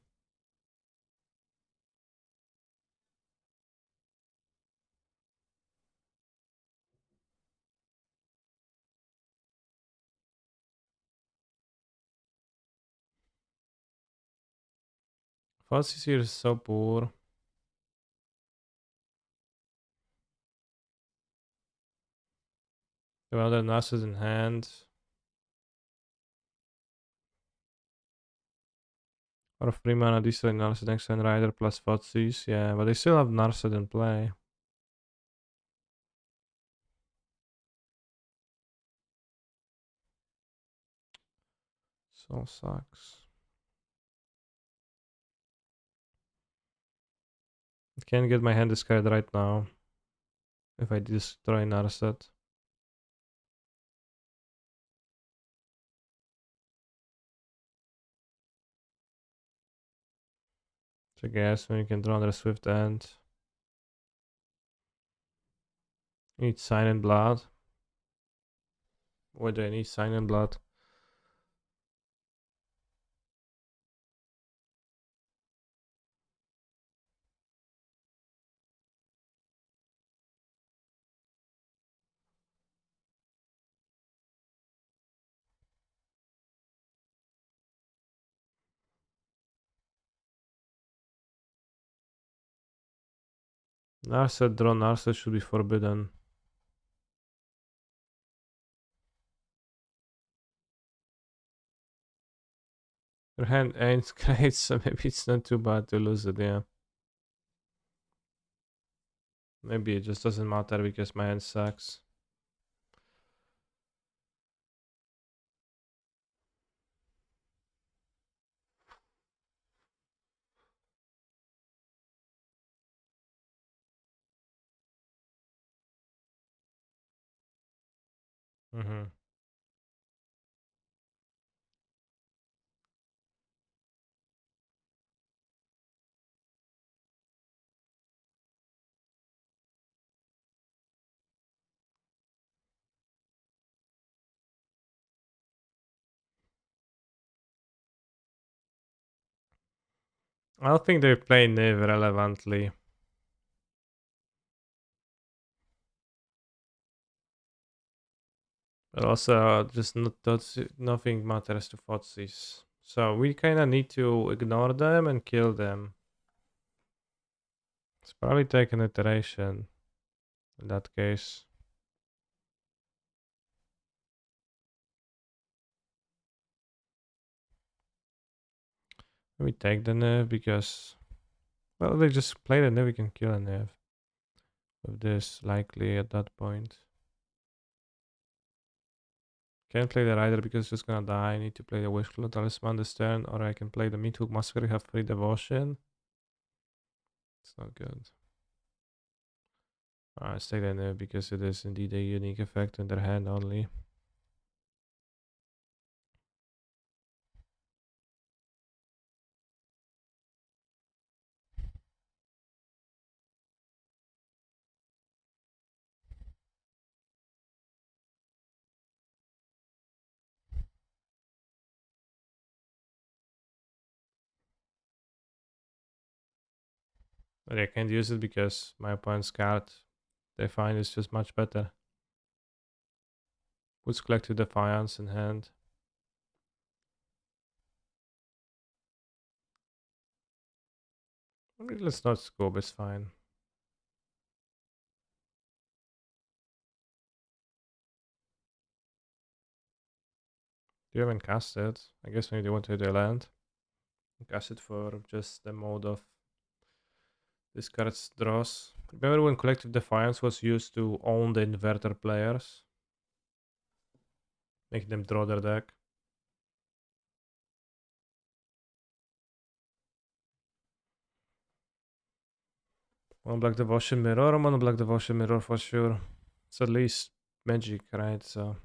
Fuzzy's here is so poor. The other Narset in hand. Or 3 mana destroy Narset next turn Rider plus Fuzzy's. Yeah, but they still have Narset in play. So sucks. I can't get my hand discarded right now. If I destroy Narset. So I guess when you can draw another Swift End. You need Sign in Blood. Why do I need Sign in Blood? Narset, draw Narset should be forbidden. Your hand ain't great, so maybe it's not too bad to lose it, yeah. Maybe it just doesn't matter because my hand sucks. Mm-hmm. I don't think they play Niv relevantly. But also, just nothing matters to Fotsis. So we kinda need to ignore them and kill them. It's probably take an iteration in that case. We take the Niv because, well, they just play the Niv, we can kill a Niv. With this, likely at that point. Can't play the Rider because it's just gonna die. I need to play the Wishclaw Talisman this turn, or I can play the Meathook Massacre, have free Devotion. It's not good. Let's take that Niv because it is indeed a unique effect in their hand only. But I can't use it because my opponent's card they find is just much better. Puts Collective Defiance in hand. Let's not scope, it's fine. You haven't cast it. I guess when you want to hit the land, cast it for just the mode of this card's draws. Remember when Collective Defiance was used to own the inverter players? Make them draw their deck. One Black Devotion Mirror, one Black Devotion Mirror for sure. It's at least magic, right? So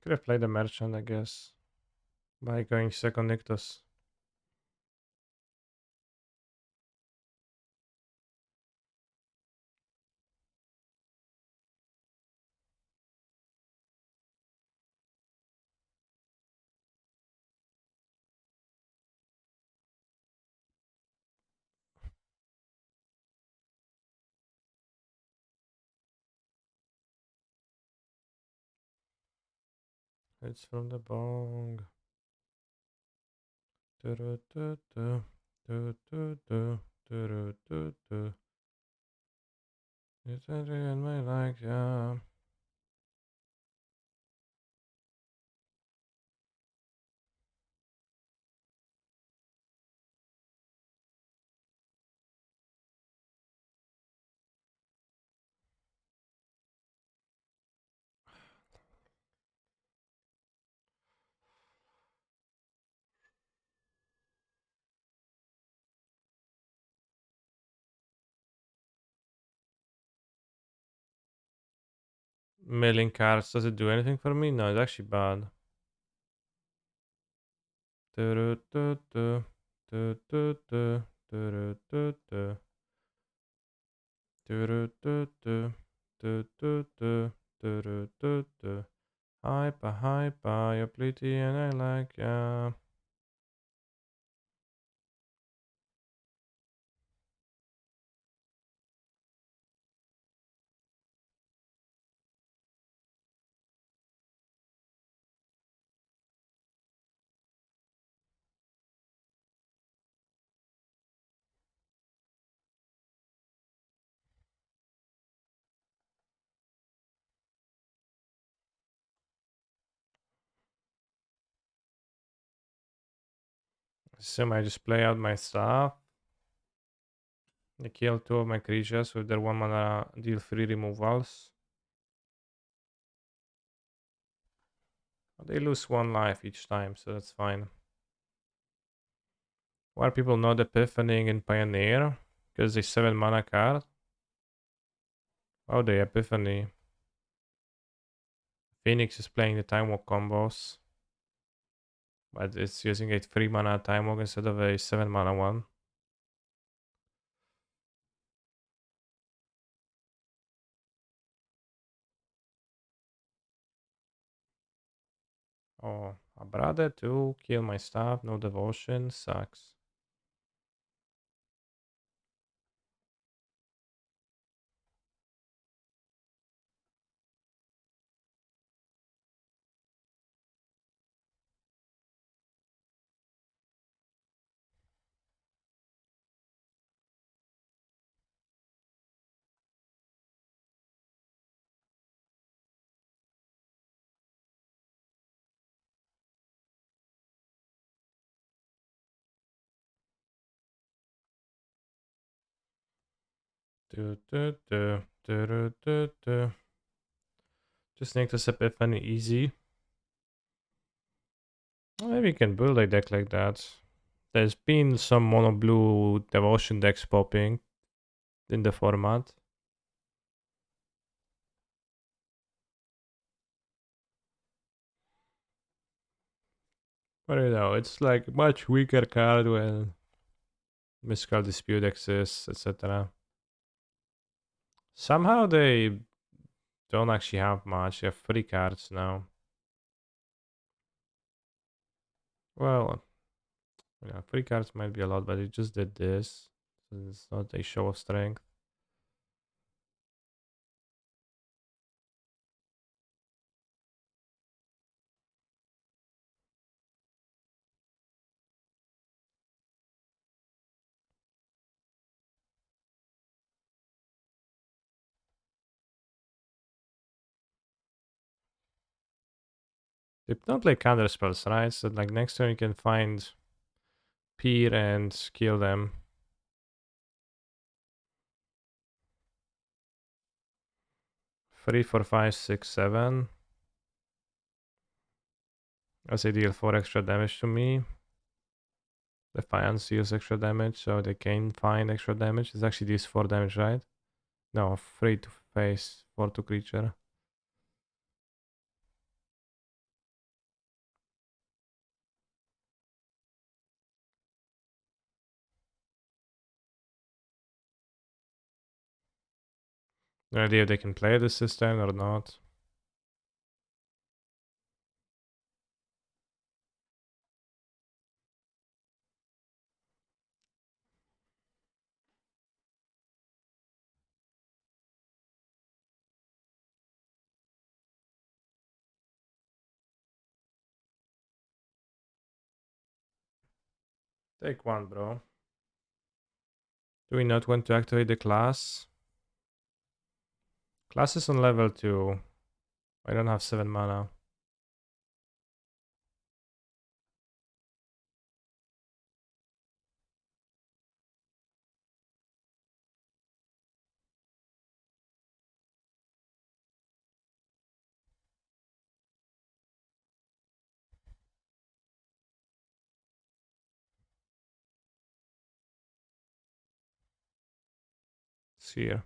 could have played the merchant, I guess, by going second Nyctus. It's from the bong. It's in my like, yeah. Milling cards, does it do anything for me? No, it's actually bad. Hyper, hyper, you're pretty and I like ya. So I just play out my stuff. I kill two of my creatures with their 1 mana deal 3 removals. They lose 1 life each time, so that's fine. Why are people not Epiphany in Pioneer? Because they 7 mana card? Oh, they Epiphany. Phoenix is playing the Time Walk combos. But it's using a 3 mana Time Walk instead of a 7 mana one. Oh, a brother too. Kill my stuff. No devotion. Sucks. Do, do, do, do, do, do, do. Just make this Epiphany easy. Maybe you can build a deck like that. There's been some mono blue devotion decks popping in the format. But you know, it's like much weaker card when Mystical Dispute exists, etc. Somehow they don't actually have much. They have 3 cards now. Well, 3 cards might be a lot, but it just did this. So it's not a show of strength. They don't play counter spells, right? So like next turn you can find Peer and kill them. 3, 4, 5, 6, 7. As they deal 4 extra damage to me. Defiance deals extra damage, so they can find extra damage. It's actually this 4 damage, right? No, 3 to face, 4 to creature. No idea if they can play this system or not. Take 1, bro. Do we not want to activate the class? Class is on level 2. I don't have 7 mana. It's here.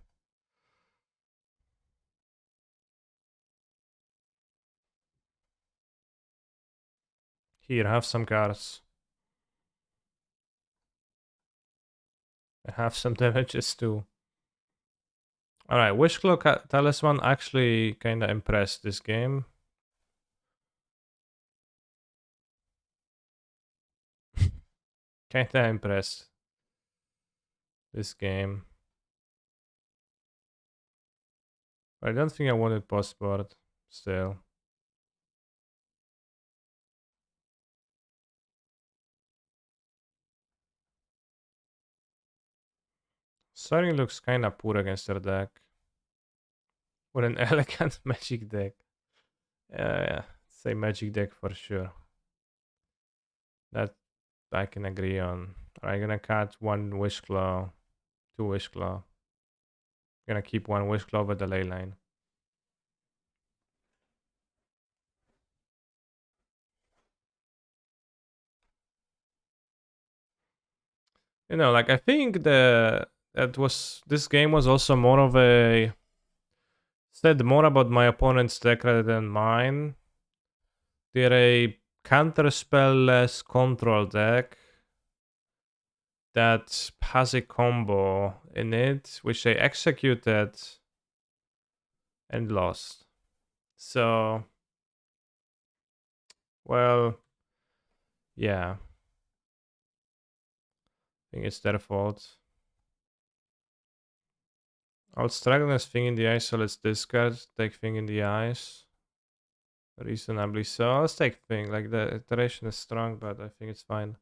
Here, have some cards. I have some damages too. Alright, Wishclaw Talisman actually kinda impressed this game. Kinda impressed this game. I don't think I wanted postboard still. Starting looks kinda poor against their deck. What an elegant magic deck. Yeah, it's a magic deck for sure. That I can agree on. I'm gonna cut 1 Wishclaw, 2 Wishclaw. Gonna keep 1 Wishclaw with the ley line. You know, like I think this game was also more of a said more about my opponent's deck rather than mine. They're a counterspell-less control deck that has a combo in it, which they executed and lost. So, well, yeah. I think it's their fault. I'll struggle this thing in the eyes, so let's discard, take thing in the eyes. Reasonably so. Let's take thing. Like the iteration is strong, but I think it's fine.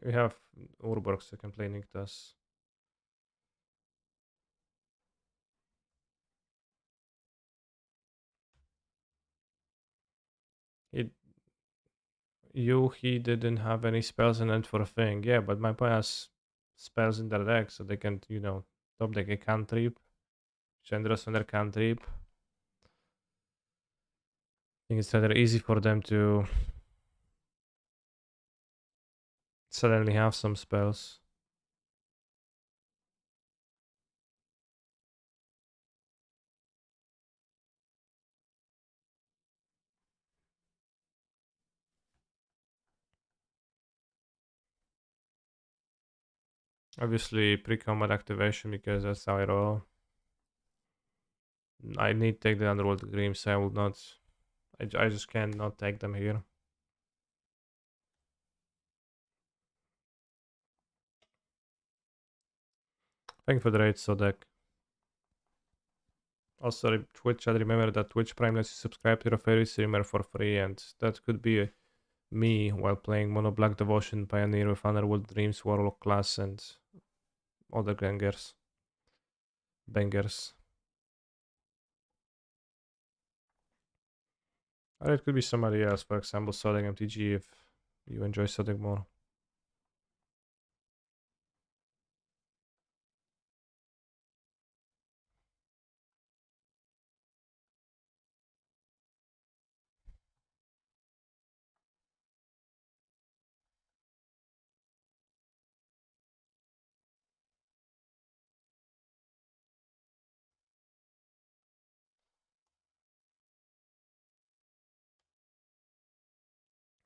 We have Urborg, so I can play Nictus. He didn't have any spells in it for a thing. Yeah, but my opponent has spells in their deck, so they can, top deck a cantrip. Chandras on their cantrip. I think it's rather easy for them to suddenly have some spells. Obviously, pre-combat activation because that's how I roll. I need to take the Underworld Dreams. I will not. I just can't not take them here. Thank you for the raid, Sodek. Also, Twitch, I remember that Twitch Prime lets you subscribe to your favorite streamer for free, and that could be me while playing Mono Black Devotion Pioneer with Underworld Dreams, Warlock class, and other gangers. Bangers. Or it could be somebody else, for example, Sodek MTG if you enjoy Sodek more.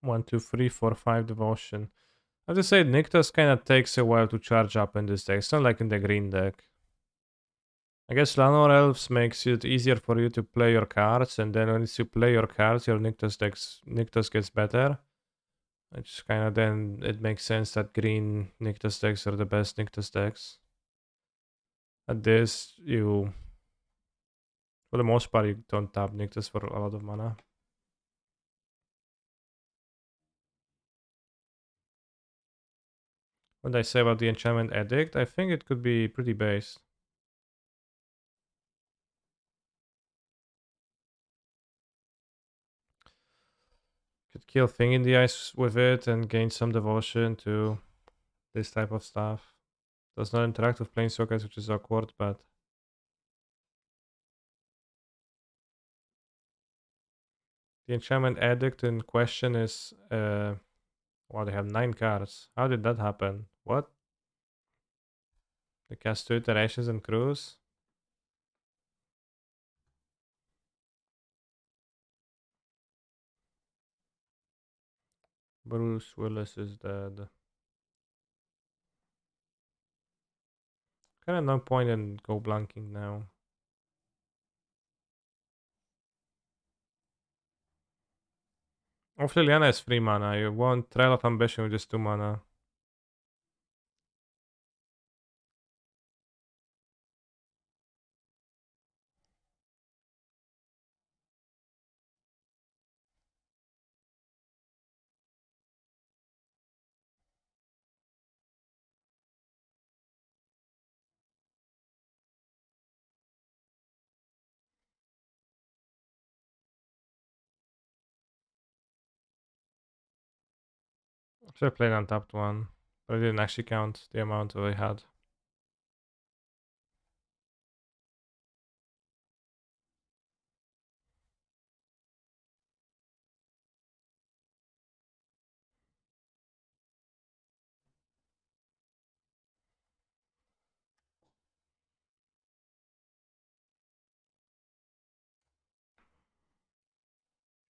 One, two, three, four, five Devotion. I have to say, Nyctos kind of takes a while to charge up in this deck. It's not like in the green deck. I guess Lanor Elves makes it easier for you to play your cards, and then once you play your cards, your Nyctos gets better. Which kind of then it makes sense that green Nyctos decks are the best Nyctos decks. At this, you, for the most part, you don't tap Nyctos for a lot of mana. What did I say about the Enchantment Edict? I think it could be pretty based. Could kill Thing in the Ice with it and gain some devotion to this type of stuff. Does not interact with Planeswalkers, which is awkward, but the Enchantment Edict in question is wow, they have 9 cards. How did that happen? What? They cast 2 iterations and cruise? Bruce Willis is dead. Kinda no point in go blanking now. Hopefully Liliana is 3 mana. You want Trail of Ambition with just 2 mana. Should have played untapped one. But I didn't actually count the amount that I had.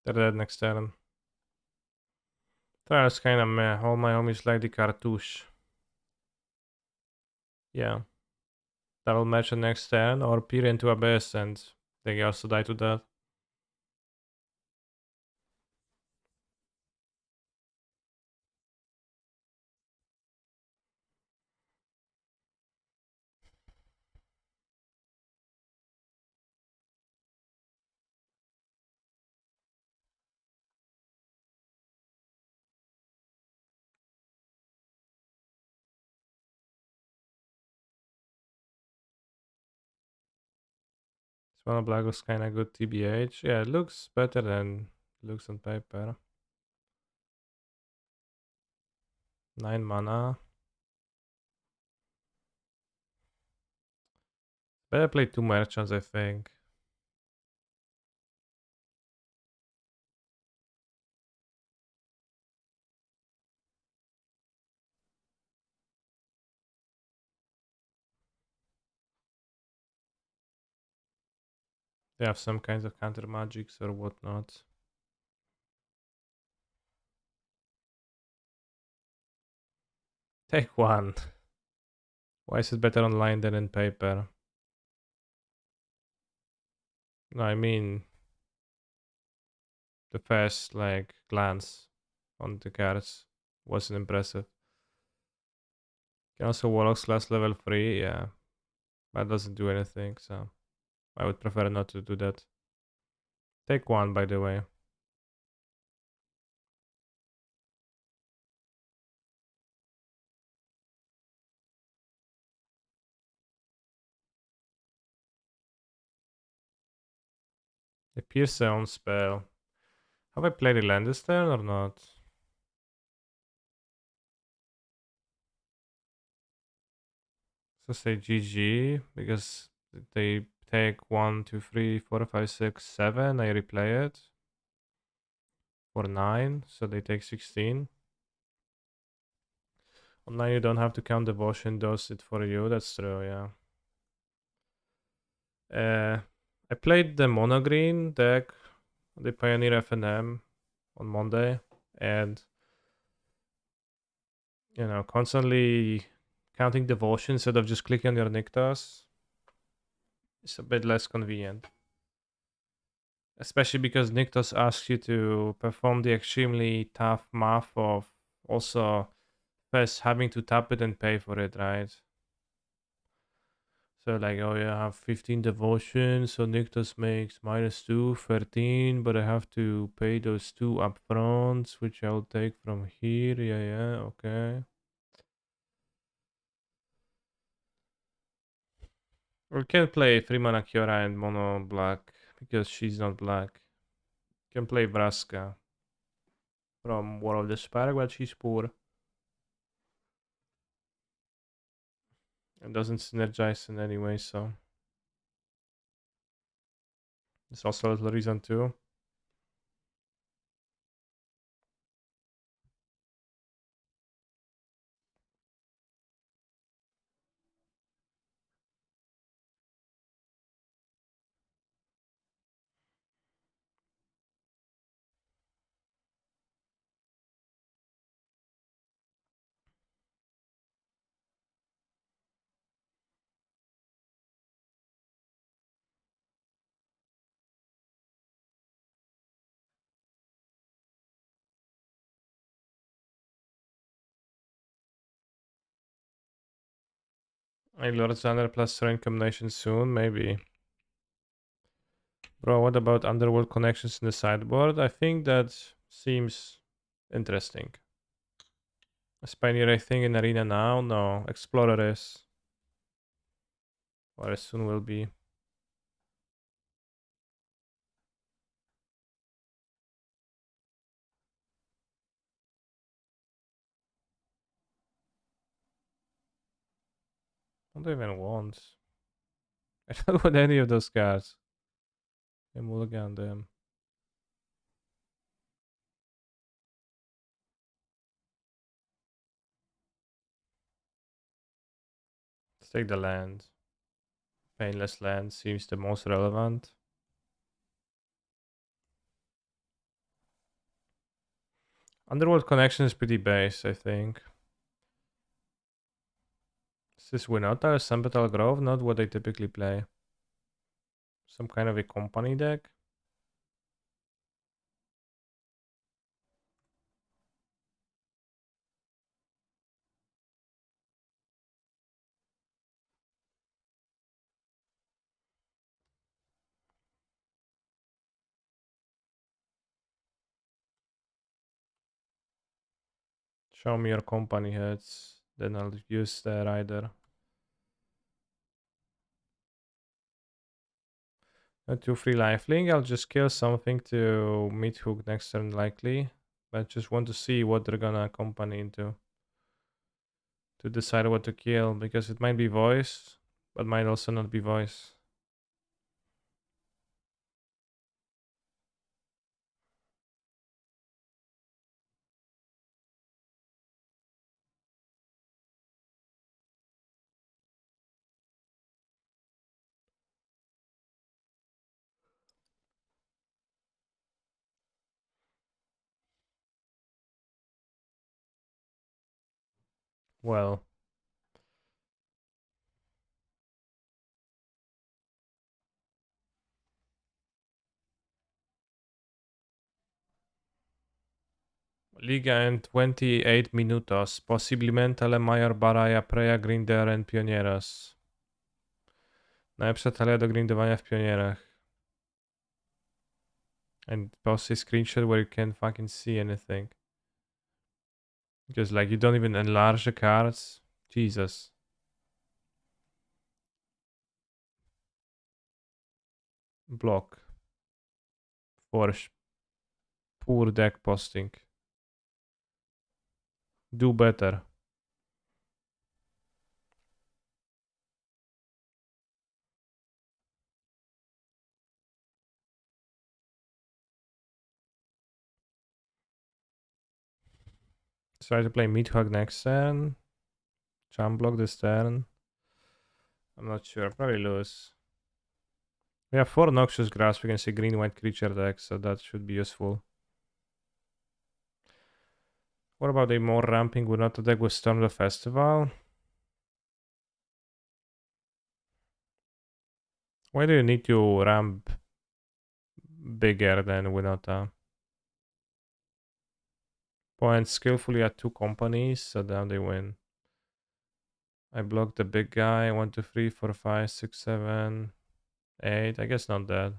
They're dead next turn. That's kinda meh. All my homies like the cartouche. Yeah. That'll match the next turn or peer into Abyss and they also die to that. Swan Black was kinda good TBH. Yeah, it looks better than it looks on paper. 9 mana. Better play two merchants, I think. They have some kinds of counter magics or whatnot. Take one. Why is it better online than in paper? No, I mean the first like glance on the cards wasn't impressive. Can also Warlock's class level 3, yeah. That doesn't do anything, so I would prefer not to do that. Take one, by the way. The Pierce on spell. Have I played a land this turn or not? So say GG because they take 1, 2, 3, 4, 5, 6, 7. I replay it for 9, so they take 16. Online you don't have to count devotion, does it for you. That's true, yeah. I played the mono green deck, the Pioneer FNM on Monday, and constantly counting devotion instead of just clicking on your Nyctas is a bit less convenient. Especially because Nyctas asks you to perform the extremely tough math of also first having to tap it and pay for it, right? So like, oh yeah, I have 15 devotion, so Nyctas makes -2, 13, but I have to pay those two upfronts, which I'll take from here. Yeah, okay. We can play 3 mana Kiora and mono black because she's not black. Can play Vraska from War of the Spark, but she's poor and doesn't synergize in any way, so it's also a little reason too. A Lord Xander plus Terrain combination soon, maybe. Bro, what about Underworld connections in the sideboard? I think that seems interesting. Is Pioneer a thing in Arena now? No. Explorer is. Or soon will be. I don't even want. I don't want any of those cards. I mulligan them. Let's take the land. Painless land seems the most relevant. Underworld connection is pretty base, I think. Is this Winota or Sambetal Grove? Not what I typically play. Some kind of a company deck? Show me your company heads, then I'll use the rider. A 2-3 lifelink, I'll just kill something to meet hook next turn likely. But just want to see what they're gonna accompany into. To decide what to kill, because it might be voice. but might also not be voice. Well, Liga en 28 minutos. Possiblemente la mayor batalla pre grinder en pionieros. Najlepsza talia do grindowania w pionierach. And post a screenshot where you can't fucking see anything. Because like you don't even enlarge the cards. Jesus. Block. For poor deck posting. Do better. Try to play Meathog next turn. Jump block this turn. I'm not sure. Probably lose. We have 4 Noxious Grass. We can see green-white creature deck, so that should be useful. What about a more ramping would not deck with Storm the Festival? Why do you need to ramp bigger than Winota? Point skillfully at 2 companies, so then they win. I blocked the big guy. 1, 2, 3, 4, 5, 6, 7, 8. I guess not that.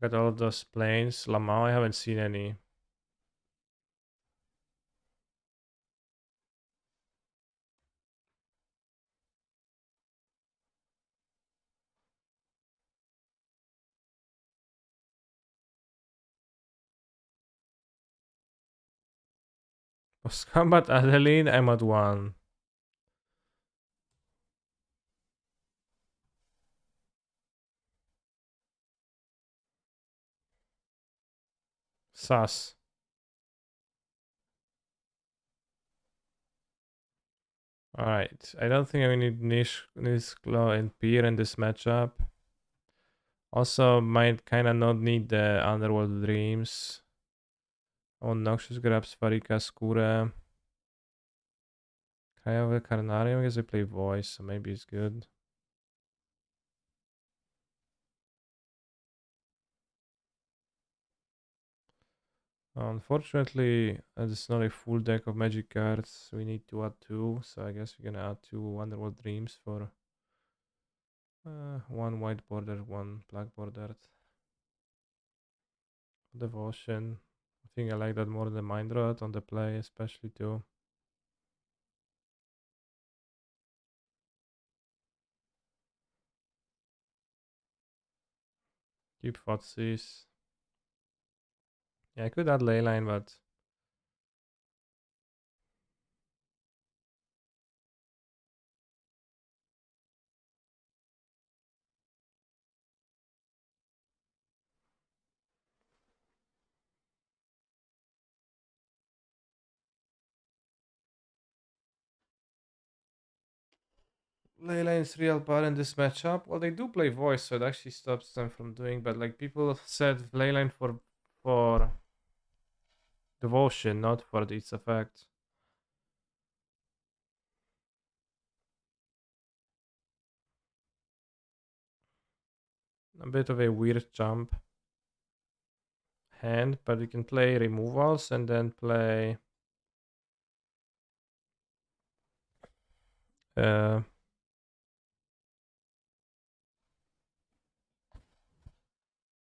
Got all of those planes. Lamau, I haven't seen any. Post combat Adeline, I'm at 1. Sus. Alright, I don't think I need Nishklo and Pier in this matchup. Also, might kinda not need the Underworld Dreams. I want Noxious Grabs, Farika, Skura. I have a Carnarium, I guess I play Voice, so maybe it's good. Unfortunately, it's not a full deck of magic cards. We need to add 2, so I guess we're gonna add 2 Underworld Dreams for 1 white border, 1 black bordered. Devotion. I think I like that more than Mind Rot on the play, especially too. Keep Thoughtseize. Yeah, I could add Leyline, but Leyline's real bad in this matchup. Well, they do play Voice, so it actually stops them from doing. But like people said, Leyline for Devotion, not for its effect. A bit of a weird jump hand, but you can play removals and then play uh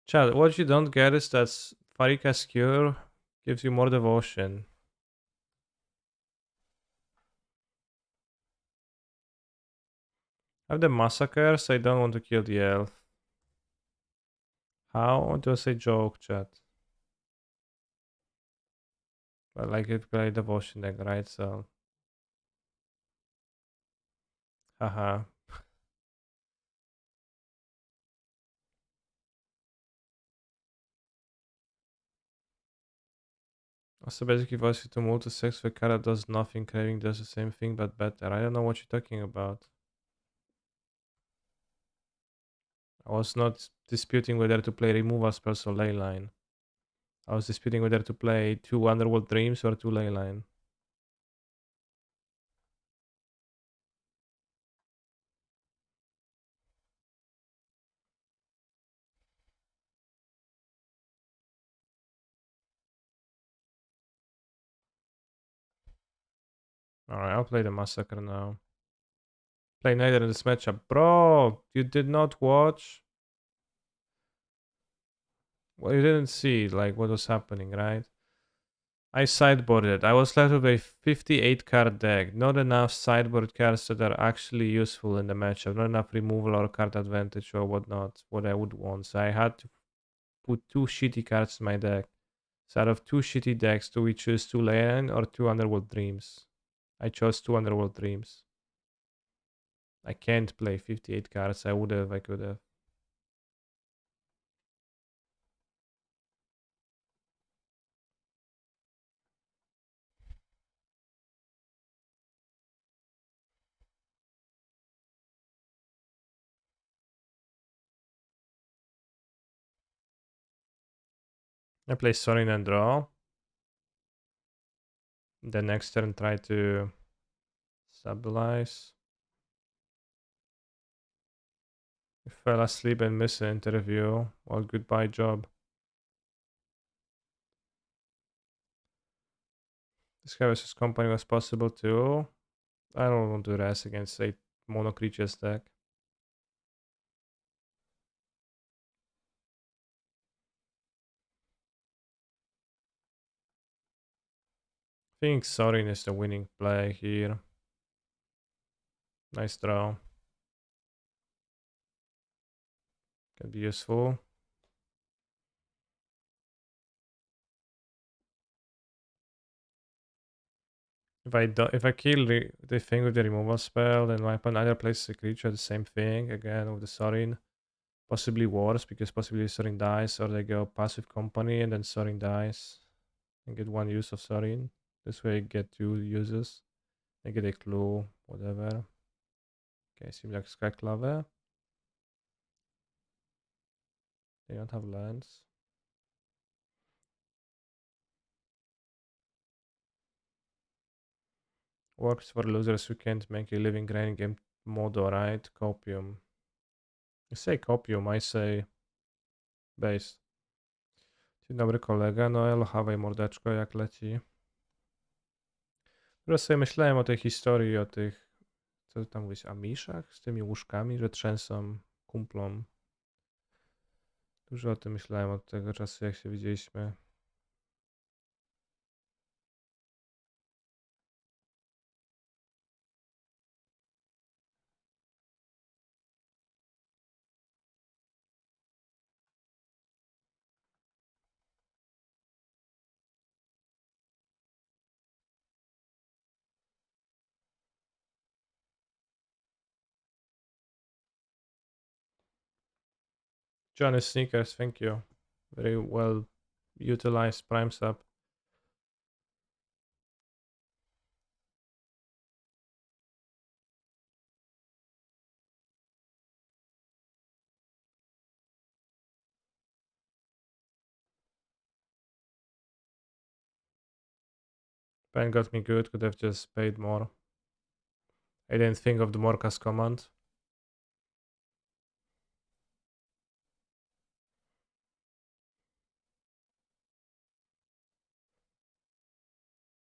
Chad, what you don't get is that Farika's Cure gives you more devotion. I have the Massacre, so I don't want to kill the elf. How does a joke chat? I like it play devotion deck, right? So haha. So basically force you to move to 6 with card that does nothing, craving does the same thing but better. I don't know what you're talking about. I was not disputing whether to play removal spells or leyline. I was disputing whether to play 2 Underworld Dreams or 2 leyline. Alright, I'll play the Massacre now. Play neither in this matchup. Bro, you did not watch? Well, you didn't see like what was happening, right? I sideboarded. I was left with a 58 card deck. Not enough sideboard cards that are actually useful in the matchup. Not enough removal or card advantage or whatnot. What I would want. So I had to put 2 shitty cards in my deck. So out of 2 shitty decks, do we choose 2 Leyline or 2 Underworld Dreams? I chose 2 Underworld Dreams. I can't play 58 cards. I would have, I could have. I play Sorin and draw. The next turn try to stabilize. You fell asleep and missed an interview. Well, goodbye job. This guy versus company was possible too. I don't want to rest against a mono creatures deck. I think Sorin is the winning play here. Nice draw. Can be useful. If I kill the thing with the removal spell, then my opponent either places a creature, the same thing again with the Sorin. Possibly worse because possibly Sorin dies, or they go passive company and then Sorin dies. And get 1 use of Sorin. This way I get 2 uses. I get a clue, whatever. Okay, seems like Skyclave. They don't have lands. Works for losers who can't make a living grinding game mode, right? Copium. You say copium, I say base. Dzień dobry kolega, no elo, hawaj mordeczko, jak leci. Teraz sobie myślałem o tej historii, o tych, co tam mówisz, amiszach z tymi łóżkami, że trzęsą kumplom. Dużo o tym myślałem od tego czasu, jak się widzieliśmy. Johnny Sneakers, thank you. Very well utilized Prime sub. Ben got me good, could have just paid more. I didn't think of the Morcas command.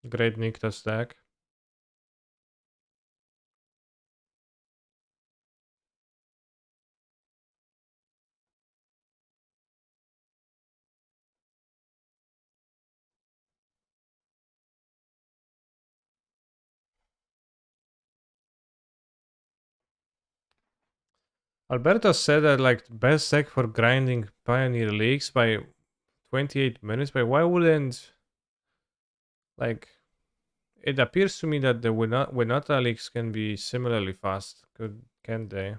Great Nikta deck. Alberto said that like the best deck for grinding Pioneer Leagues by 28 minutes, but why wouldn't like it appears to me that the Winota leagues can be similarly fast, can't they?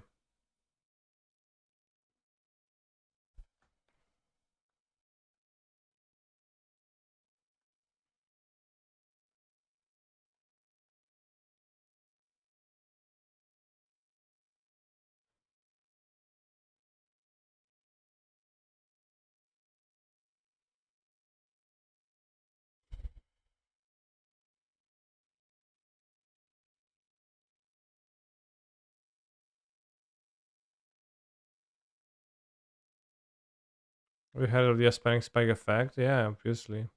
We heard of the aspiring spike effect, yeah, obviously.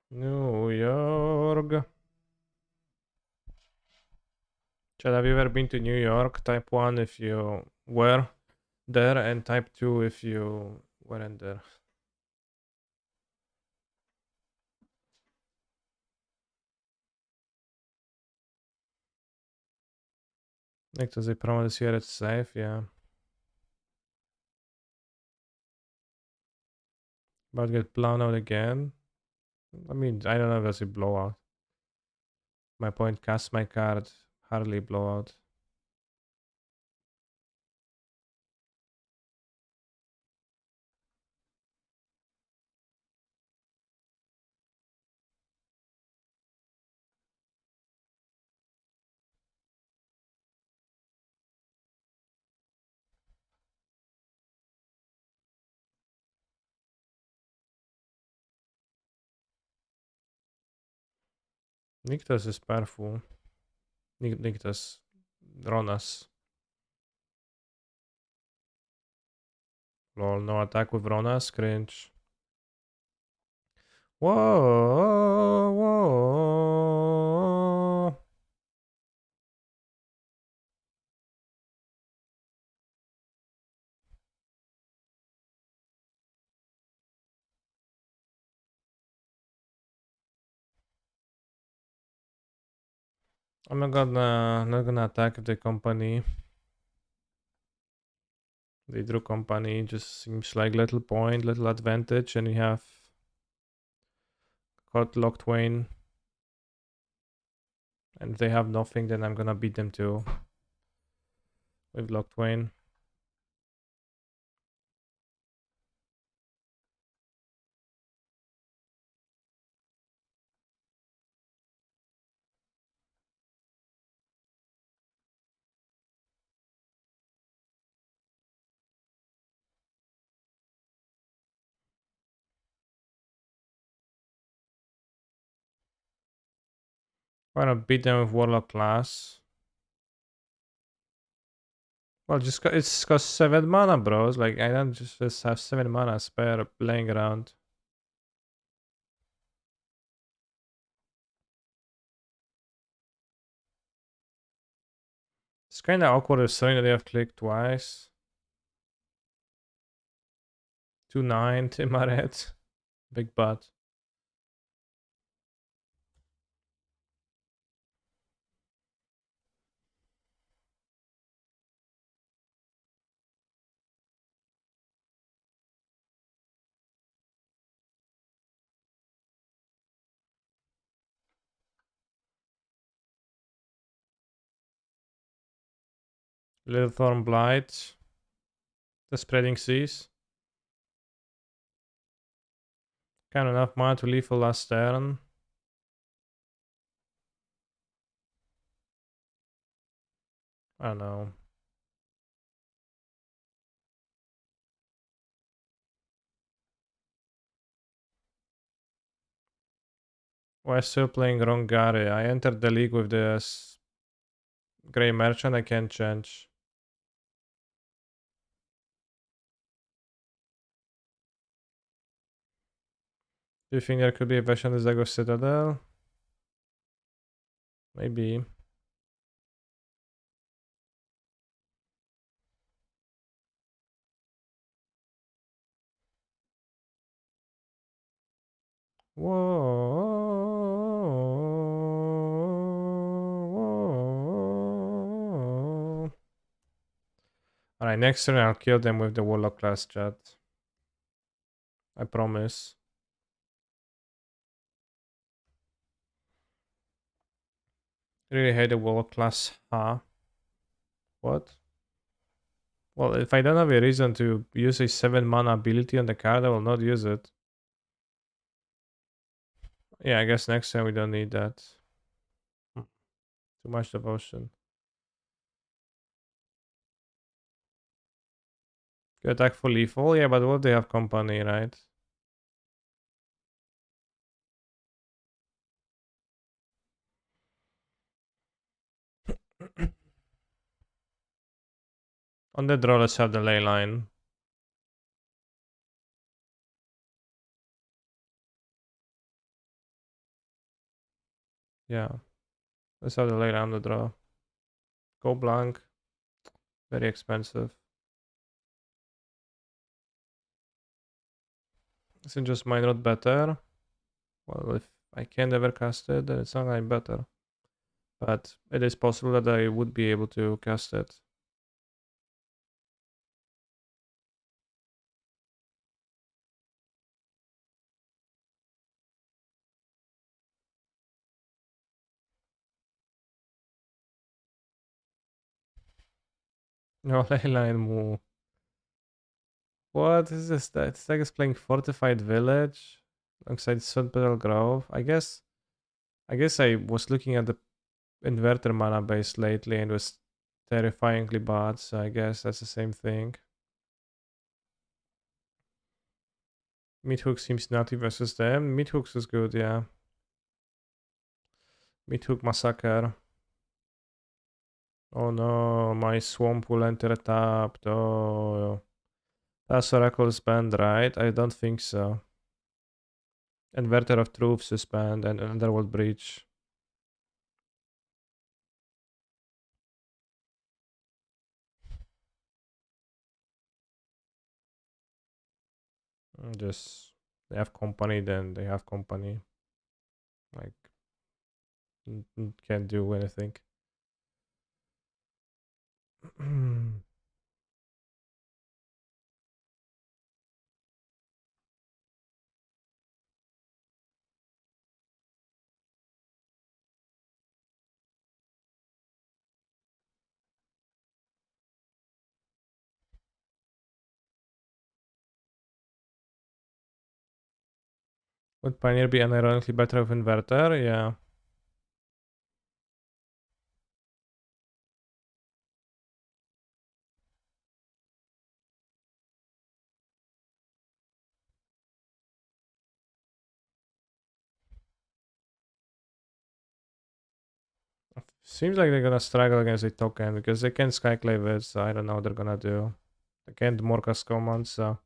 New York. Chad, have you ever been to New York? Type 1 if you were there, and type 2 if you weren't there. Jak to they promote this year, it's safe, yeah. But get blown out again. I mean, I don't know if that's a blowout. My point, cast my card, hardly blowout. Niktas is powerful. Niktas. Ronas. Lol, no attack with Ronas, cringe. Whoa, whoa. I'm not gonna attack the company. The drew company just seems like little point, little advantage, and we have got Lock Twain. And if they have nothing, then I'm gonna beat them too. With Lock Twain. Why not beat them with Warlock class? Well, it's cost 7 mana, bros. Like, I don't just have 7 mana spare playing around. It's kinda awkward if saying that they have clicked twice. 2-9, Timaret. Big butt. Little Thorn Blight. The Spreading Seas. Kind of enough mana to leave for last turn. I don't know. Why still playing Rongari? I entered the league with the Grey Merchant. I can't change. Do you think there could be a version of Zago Citadel? Maybe. Whoa. Alright, next turn I'll kill them with the Warlock class chat. I promise. Really hate the Warlock class, huh? What? Well, if I don't have a reason to use a 7 mana ability on the card, I will not use it. Yeah, I guess next time we don't need that. Too much devotion. Good attack for lethal, yeah, but what they have company, right? On the draw, let's have the ley line. Yeah, let's have the ley line on the draw. Go blank. Very expensive. Isn't just mine not better? Well, if I can't ever cast it, then it's not any better. But it is possible that I would be able to cast it. No, leyline move. What is this? It's like it's playing Fortified Village alongside Sunpetal Grove. I guess I was looking at the inverter mana base lately and was terrifyingly bad, so I guess that's the same thing. Meathook seems nutty versus them. Meathooks is good, yeah. Meathook Massacre. Oh no, my swamp will enter tapped. Oh, that's Oracle's banned, right? I don't think so. Inverter of Truth suspend and Underworld Breach. Just they have company, then they have company. Like can't do anything. Would Pioneer be unironically better with Inverter? Yeah. Seems like they're gonna struggle against a token because they can Skyclave it, so I don't know what they're gonna do. They can't Morcast command, so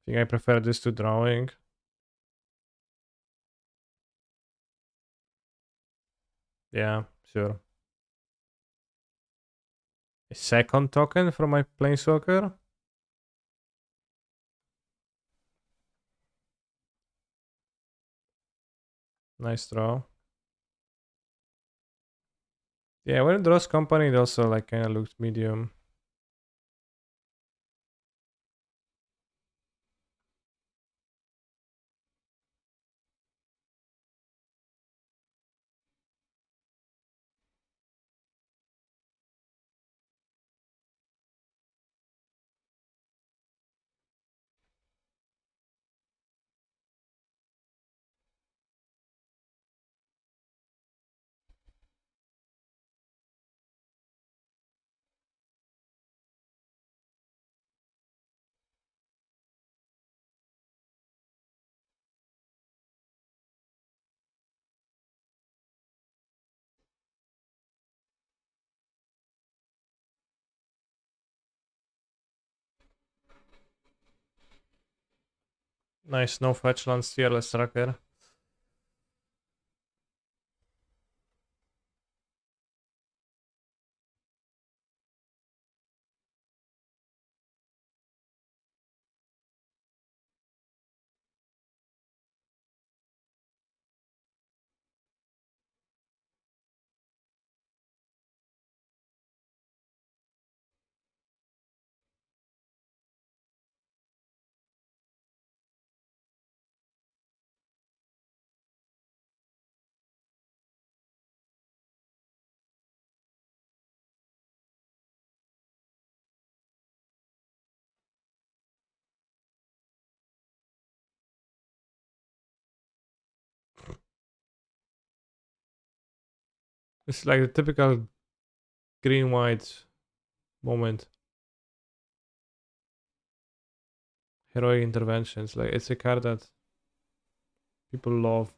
I think I prefer this to drawing. Yeah, sure. A second token for my Planeswalker? Nice draw. Yeah, when it draws company, it also like kinda looks medium. Nice, no fetch lands, fearless tracker. It's like the typical green-white moment. Heroic interventions. Like, it's a card that people love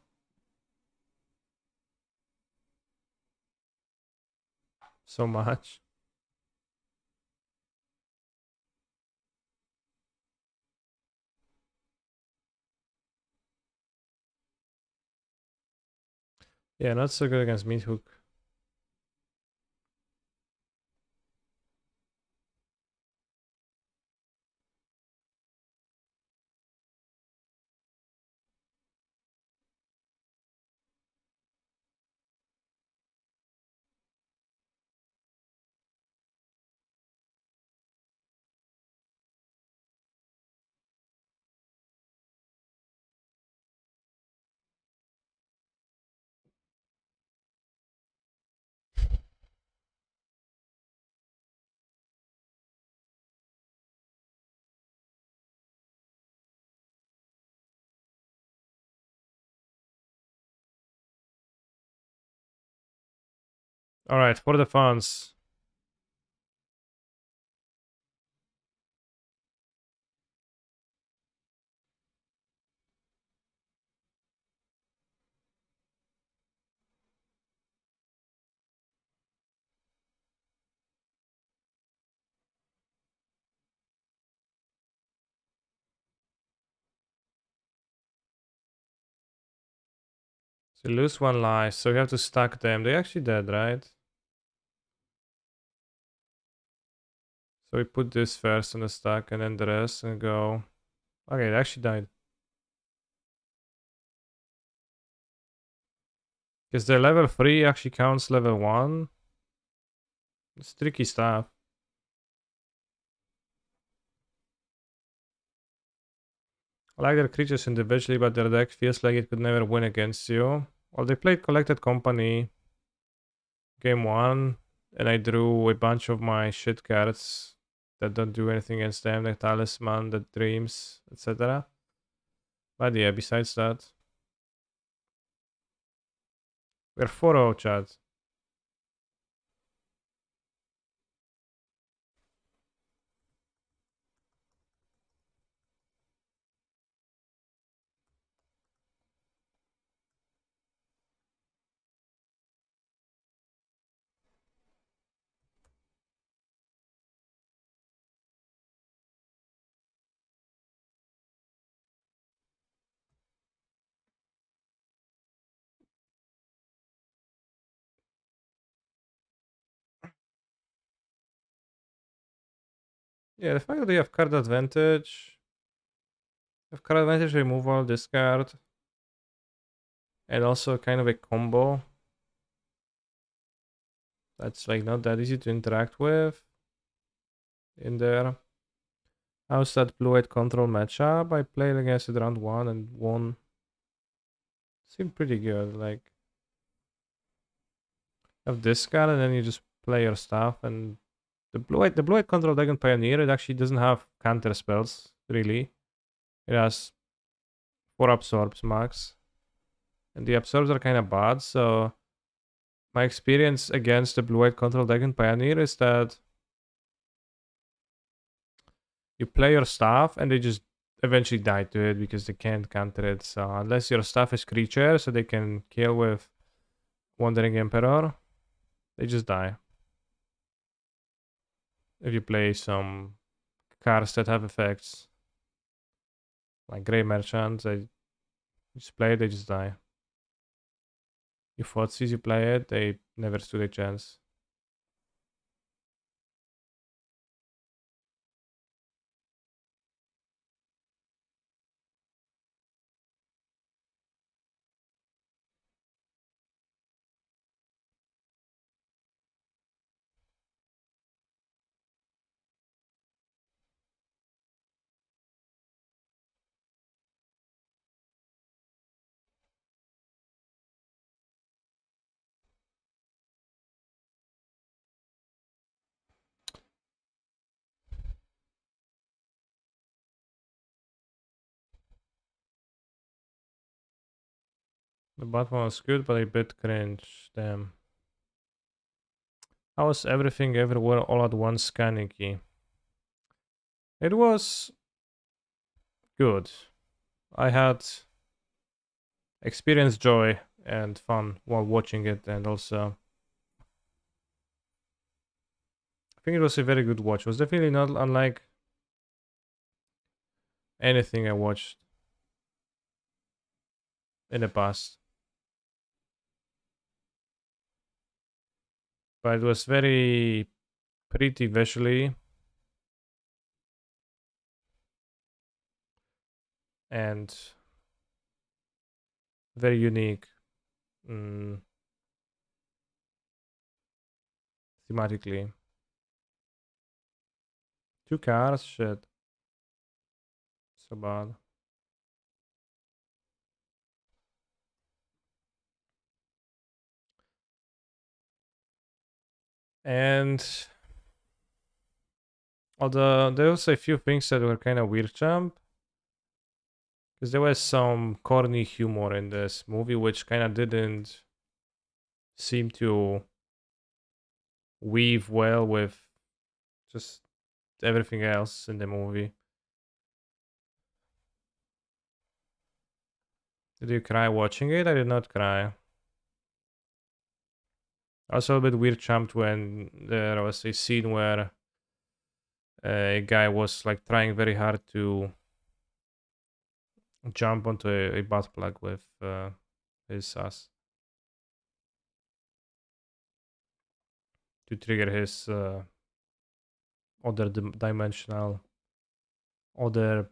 so much. Yeah, not so good against Meat Hook. Alright, for the fans. So you lose one life, so you have to stack them. They actually dead, right? So we put this first on the stack and then the rest and go. Okay, they actually died. Because their level 3 actually counts level 1. It's tricky stuff. I like their creatures individually, but their deck feels like it could never win against you. Well, they played Collected Company game 1, and I drew a bunch of my shit cards that don't do anything against them, like Talisman, the Dreams, etc. But yeah, besides that, we're 4-0, chat. Yeah, the fact that they have card advantage, removal, discard, and also kind of a combo that's like not that easy to interact with in there. How's that blue-white control matchup? I played against it round 1 and won. Seemed pretty good. Like, have this card and then you just play your stuff. And the blue-white control deck in Pioneer, it actually doesn't have counter spells really. It has 4 absorbs max, and the absorbs are kind of bad. So my experience against the blue-white control deck in Pioneer is that you play your stuff and they just eventually die to it because they can't counter it. So unless your stuff is creature, so they can kill with Wandering Emperor, they just die. If you play some cards that have effects. Like Grey Merchant, they just play it, they just die. You fought sees you play it, they never stood a chance. The Batman was good, but a bit cringe. Damn. How was everything everywhere all at once Kaneki? It was good. I had experienced joy and fun while watching it, and also I think it was a very good watch. It was definitely not unlike anything I watched in the past. But it was very pretty visually and very unique thematically. Two cars, shit, so bad. And although there was a few things that were kind of weird jump, because there was some corny humor in this movie, which kind of didn't seem to weave well with just everything else in the movie. Did you cry watching it? I did not cry. Also a bit weird jumped when there was a scene where a guy was like trying very hard to jump onto a butt plug with his ass to trigger his other dimensional, other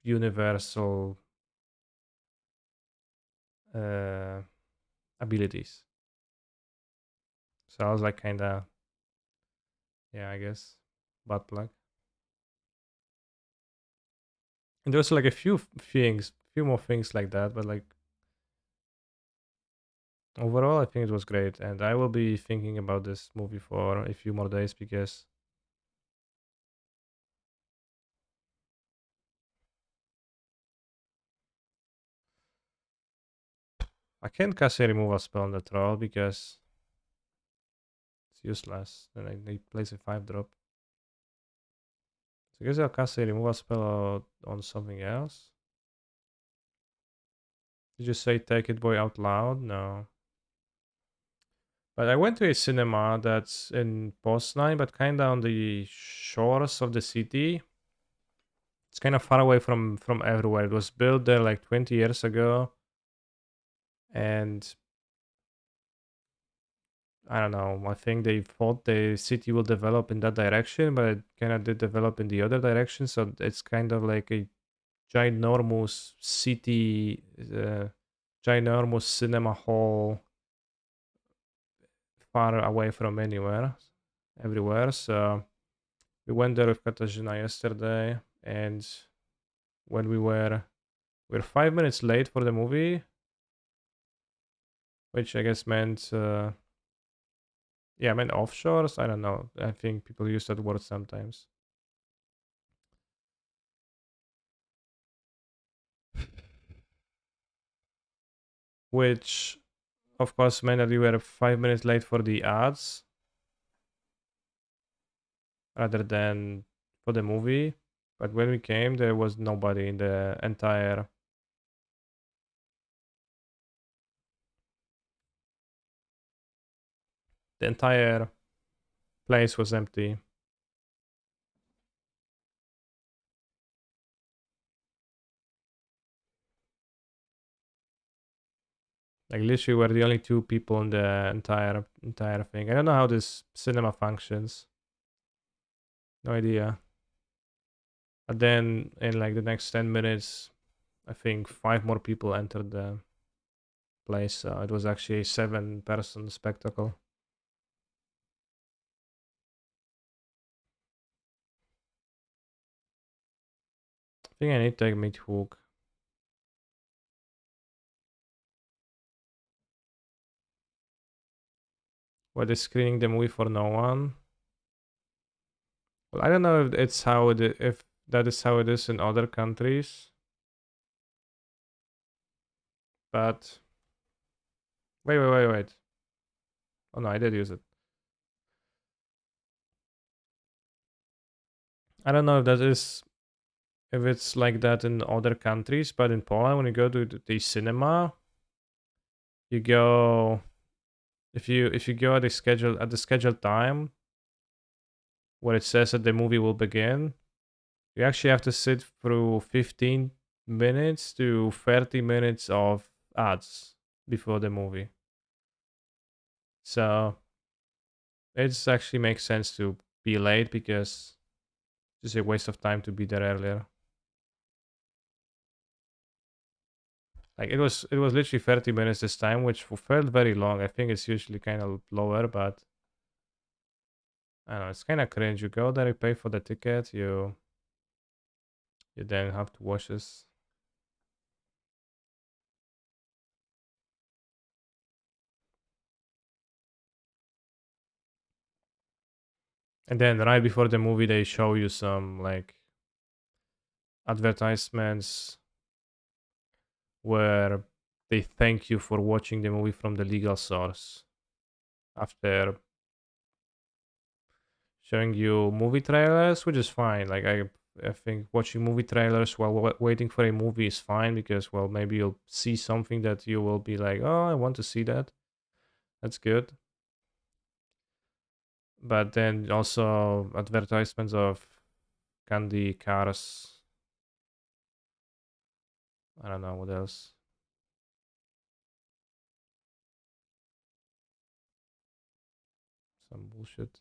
universal uh, abilities. So I was like, kind of, yeah, I guess, butt plug. And there's like a few more things like that, but like overall, I think it was great, and I will be thinking about this movie for a few more days because I can't cast a removal spell on the troll because it's useless. Then I place a 5 drop. So I guess I'll cast a removal spell on something else. Did you say take it boy out loud? No. But I went to a cinema that's in Poznan, but kind of on the shores of the city. It's kind of far away from everywhere. It was built there like 20 years ago, and I don't know. I think they thought the city will develop in that direction, but it kind of did develop in the other direction. So it's kind of like a ginormous city, ginormous cinema hall, far away from everywhere. So we went there with Katarzyna yesterday, and when we were 5 minutes late for the movie, which I guess meant yeah, I meant offshores. I don't know. I think people use that word sometimes. Which of course meant that we were 5 minutes late for the ads rather than for the movie. But when we came, there was nobody in the entire place was empty. Like literally, we're the only two people in the entire thing. I don't know how this cinema functions. No idea. But then in like the next 10 minutes, I think five more people entered the place. So it was actually a seven-person spectacle. I think I need to take meat hook. What is screening the movie for no one? Well, I don't know if it's how if that is how it is in other countries, but wait. Oh no, I did use it. I don't know if it's like that in other countries, but in Poland, when you go to the cinema, you go if you go at the scheduled time where it says that the movie will begin, you actually have to sit through 15 minutes to 30 minutes of ads before the movie. So it actually makes sense to be late because it's a waste of time to be there earlier. Like it was literally 30 minutes this time, which felt very long. I think it's usually kind of lower, but I don't know, it's kind of cringe. You go there, you pay for the ticket, you then have to watch this. And then right before the movie, they show you some like advertisements where they thank you for watching the movie from the legal source after showing you movie trailers, which is fine. Like I think watching movie trailers while waiting for a movie is fine because well maybe you'll see something that you will be like, oh, I want to see that. That's good. But then also advertisements of candy, cars. I don't know what else. Some bullshit.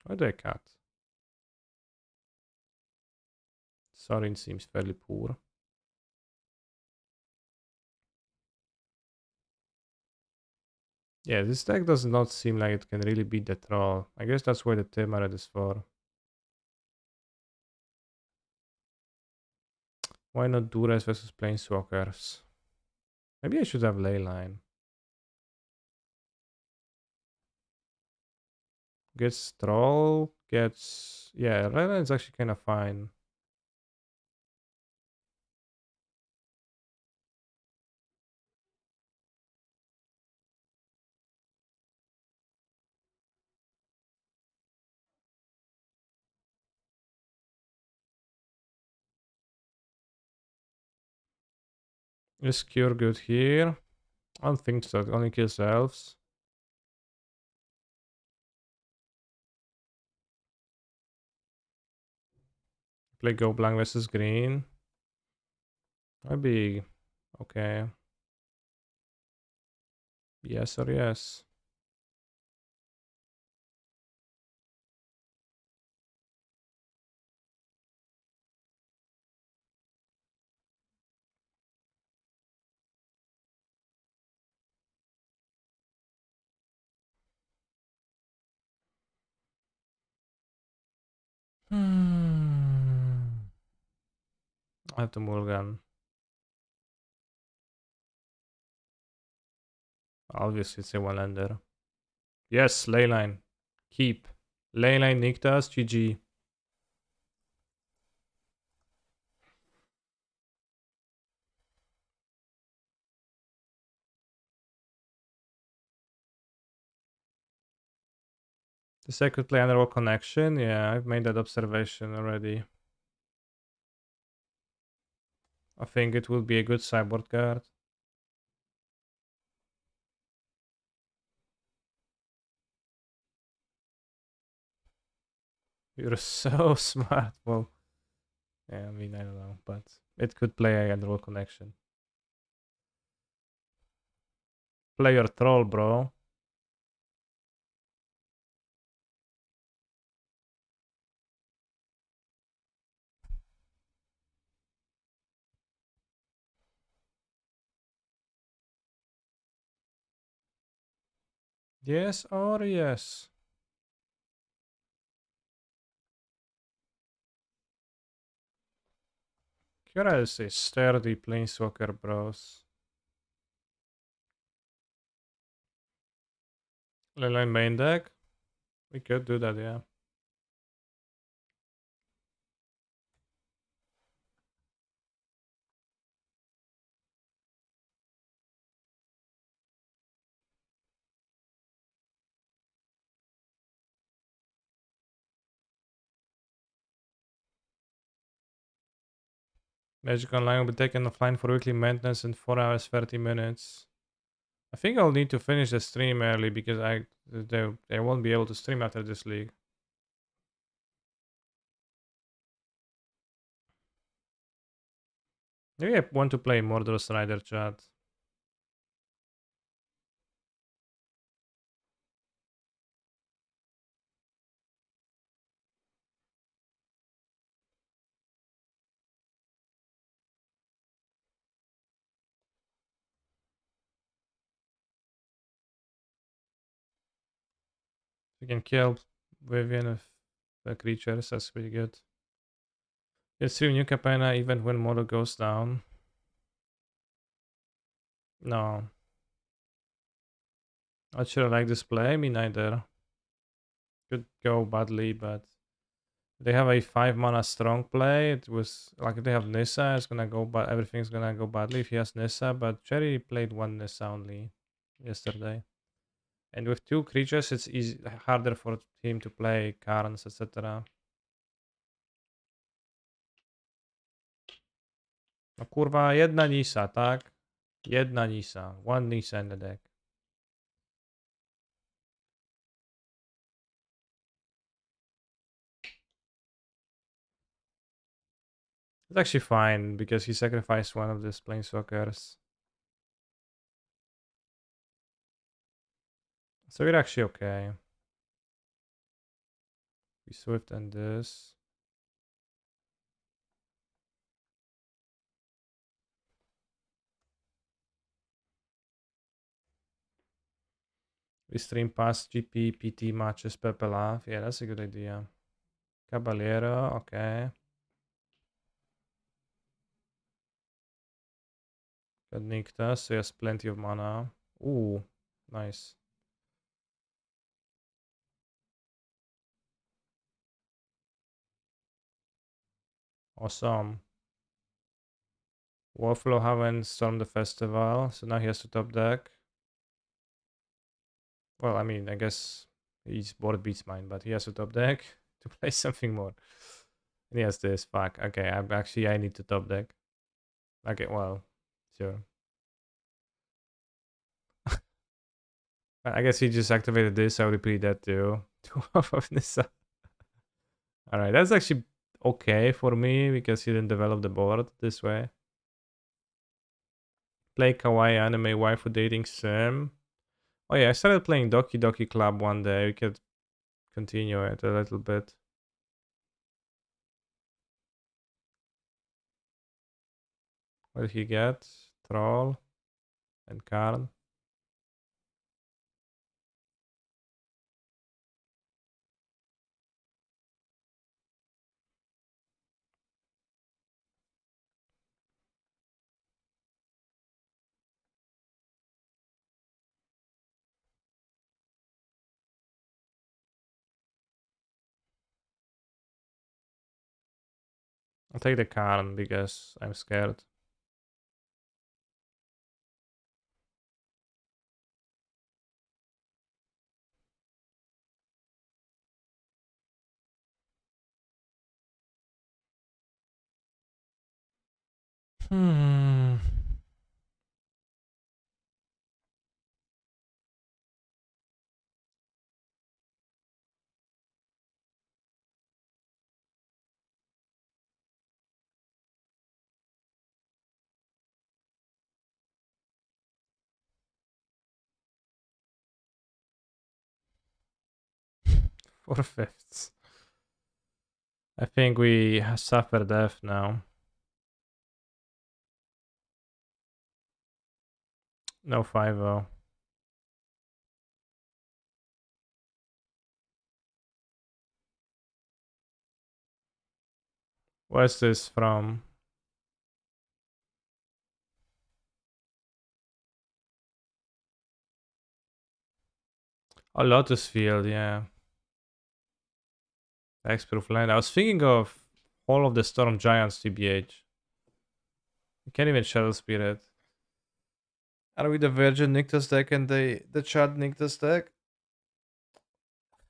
Why do I cut? Sorin seems fairly poor. Yeah, this deck does not seem like it can really beat the troll. I guess that's why the Timaret is for. Why not Dures versus Planeswalkers? Maybe I should have Leyline. Gets Troll, gets... Yeah, Leyline is actually kind of fine. Is Cure good here? I don't think so, it only kills elves. Play Go Blank versus Green. Maybe... Okay. Yes or yes. I have to Mulligan. Obviously, it's a one-lander. Yes, Leyline. Keep. Leyline Niktas, GG. The second play Underworld Connection. Yeah, I've made that observation already. I think it will be a good sideboard card. You're so smart. Well, Yeah, I mean, I don't know, but it could play a roll connection. Play your troll, bro. Yes or yes? Kira is a sturdy planeswalker, bros. Leyline main deck? We could do that, yeah. Magic Online will be taken offline for weekly maintenance in 4 hours 30 minutes. I think I'll need to finish the stream early because they won't be able to stream after this league. Maybe I want to play Mordor's Rider chat. We can kill Vivian of the creatures, that's pretty good. Let's see new Capena even when Mordor goes down. No. Not sure I like this play, me neither. Could go badly, but they have a 5 mana strong play. It was like they have Nissa, it's gonna go but everything's gonna go badly if he has Nissa, but Cherry played one Nissa only yesterday. And with 2 creatures it's harder for him to play Karns, etc. No kurwa, jedna Nissa, tak? Jedna Nissa. One Nissa in the deck. It's actually fine because he sacrificed one of these planeswalkers. So we're actually okay. We Swift and this. We stream past GP, PT matches Purple Off. Yeah, that's a good idea. Caballero, okay. Got Nictus, so he has plenty of mana. Ooh, nice. Awesome. Warflow haven't stormed the festival, so now he has to top deck. Well, I mean, I guess his board beats mine, but he has to top deck to play something more. And he has this. Fuck. Okay, I need to top deck. Okay, well, sure. I guess he just activated this. I'll repeat that too. Two of this. Alright, that's actually okay for me because he didn't develop the board this way. Play kawaii anime waifu dating sim. Oh yeah, I started playing Doki Club one day. We could continue it a little bit. What did he get? Troll and Karn. I'll take the Karn because I'm scared. Hmm. 4/5. I think we suffer death now. No 5-0. Where's this from? Oh, Lotus Field, yeah. Hexproof land. I was thinking of Hall of the Storm Giants, TBH. You can't even Shadow Spirit. Are we the Virgin Nyctos deck and the Chad Nyctos deck?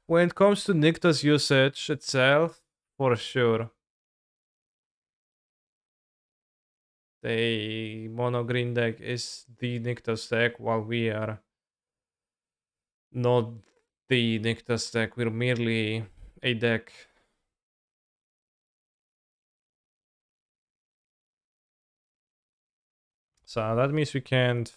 When it comes to Nyctos usage itself, for sure. The mono green deck is the Nyctos deck, while we are not the Nyctos deck. We're merely a deck. So that means we can't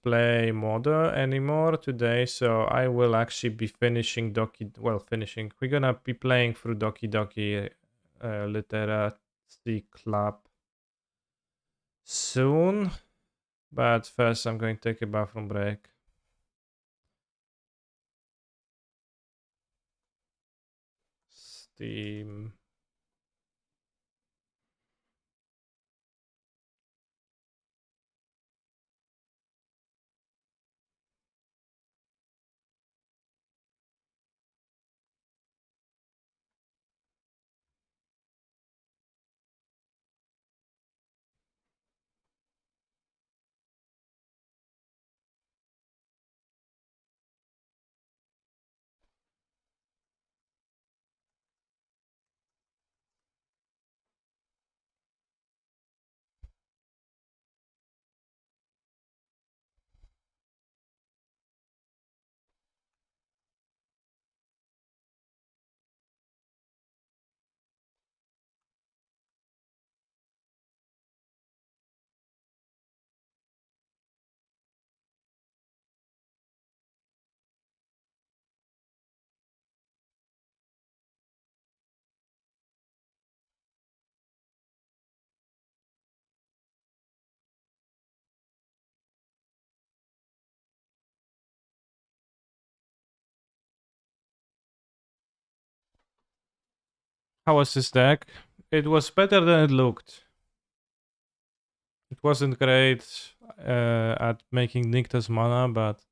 play Moda anymore today, so I will actually be finishing Doki. Well, finishing. We're gonna be playing through Doki Literacy Club soon, but first I'm going to take a bathroom break. Steam. How was this deck? It was better than it looked. It wasn't great at making Nyctos mana, but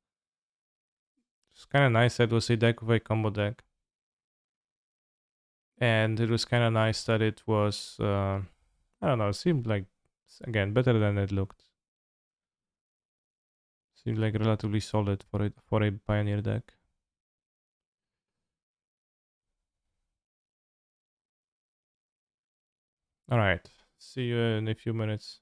it's kind of nice that it was a deck with a combo deck. And it was kind of nice that it was, I don't know, it seemed like, again, better than it looked. Seemed like relatively solid for a Pioneer deck. Alright, see you in a few minutes.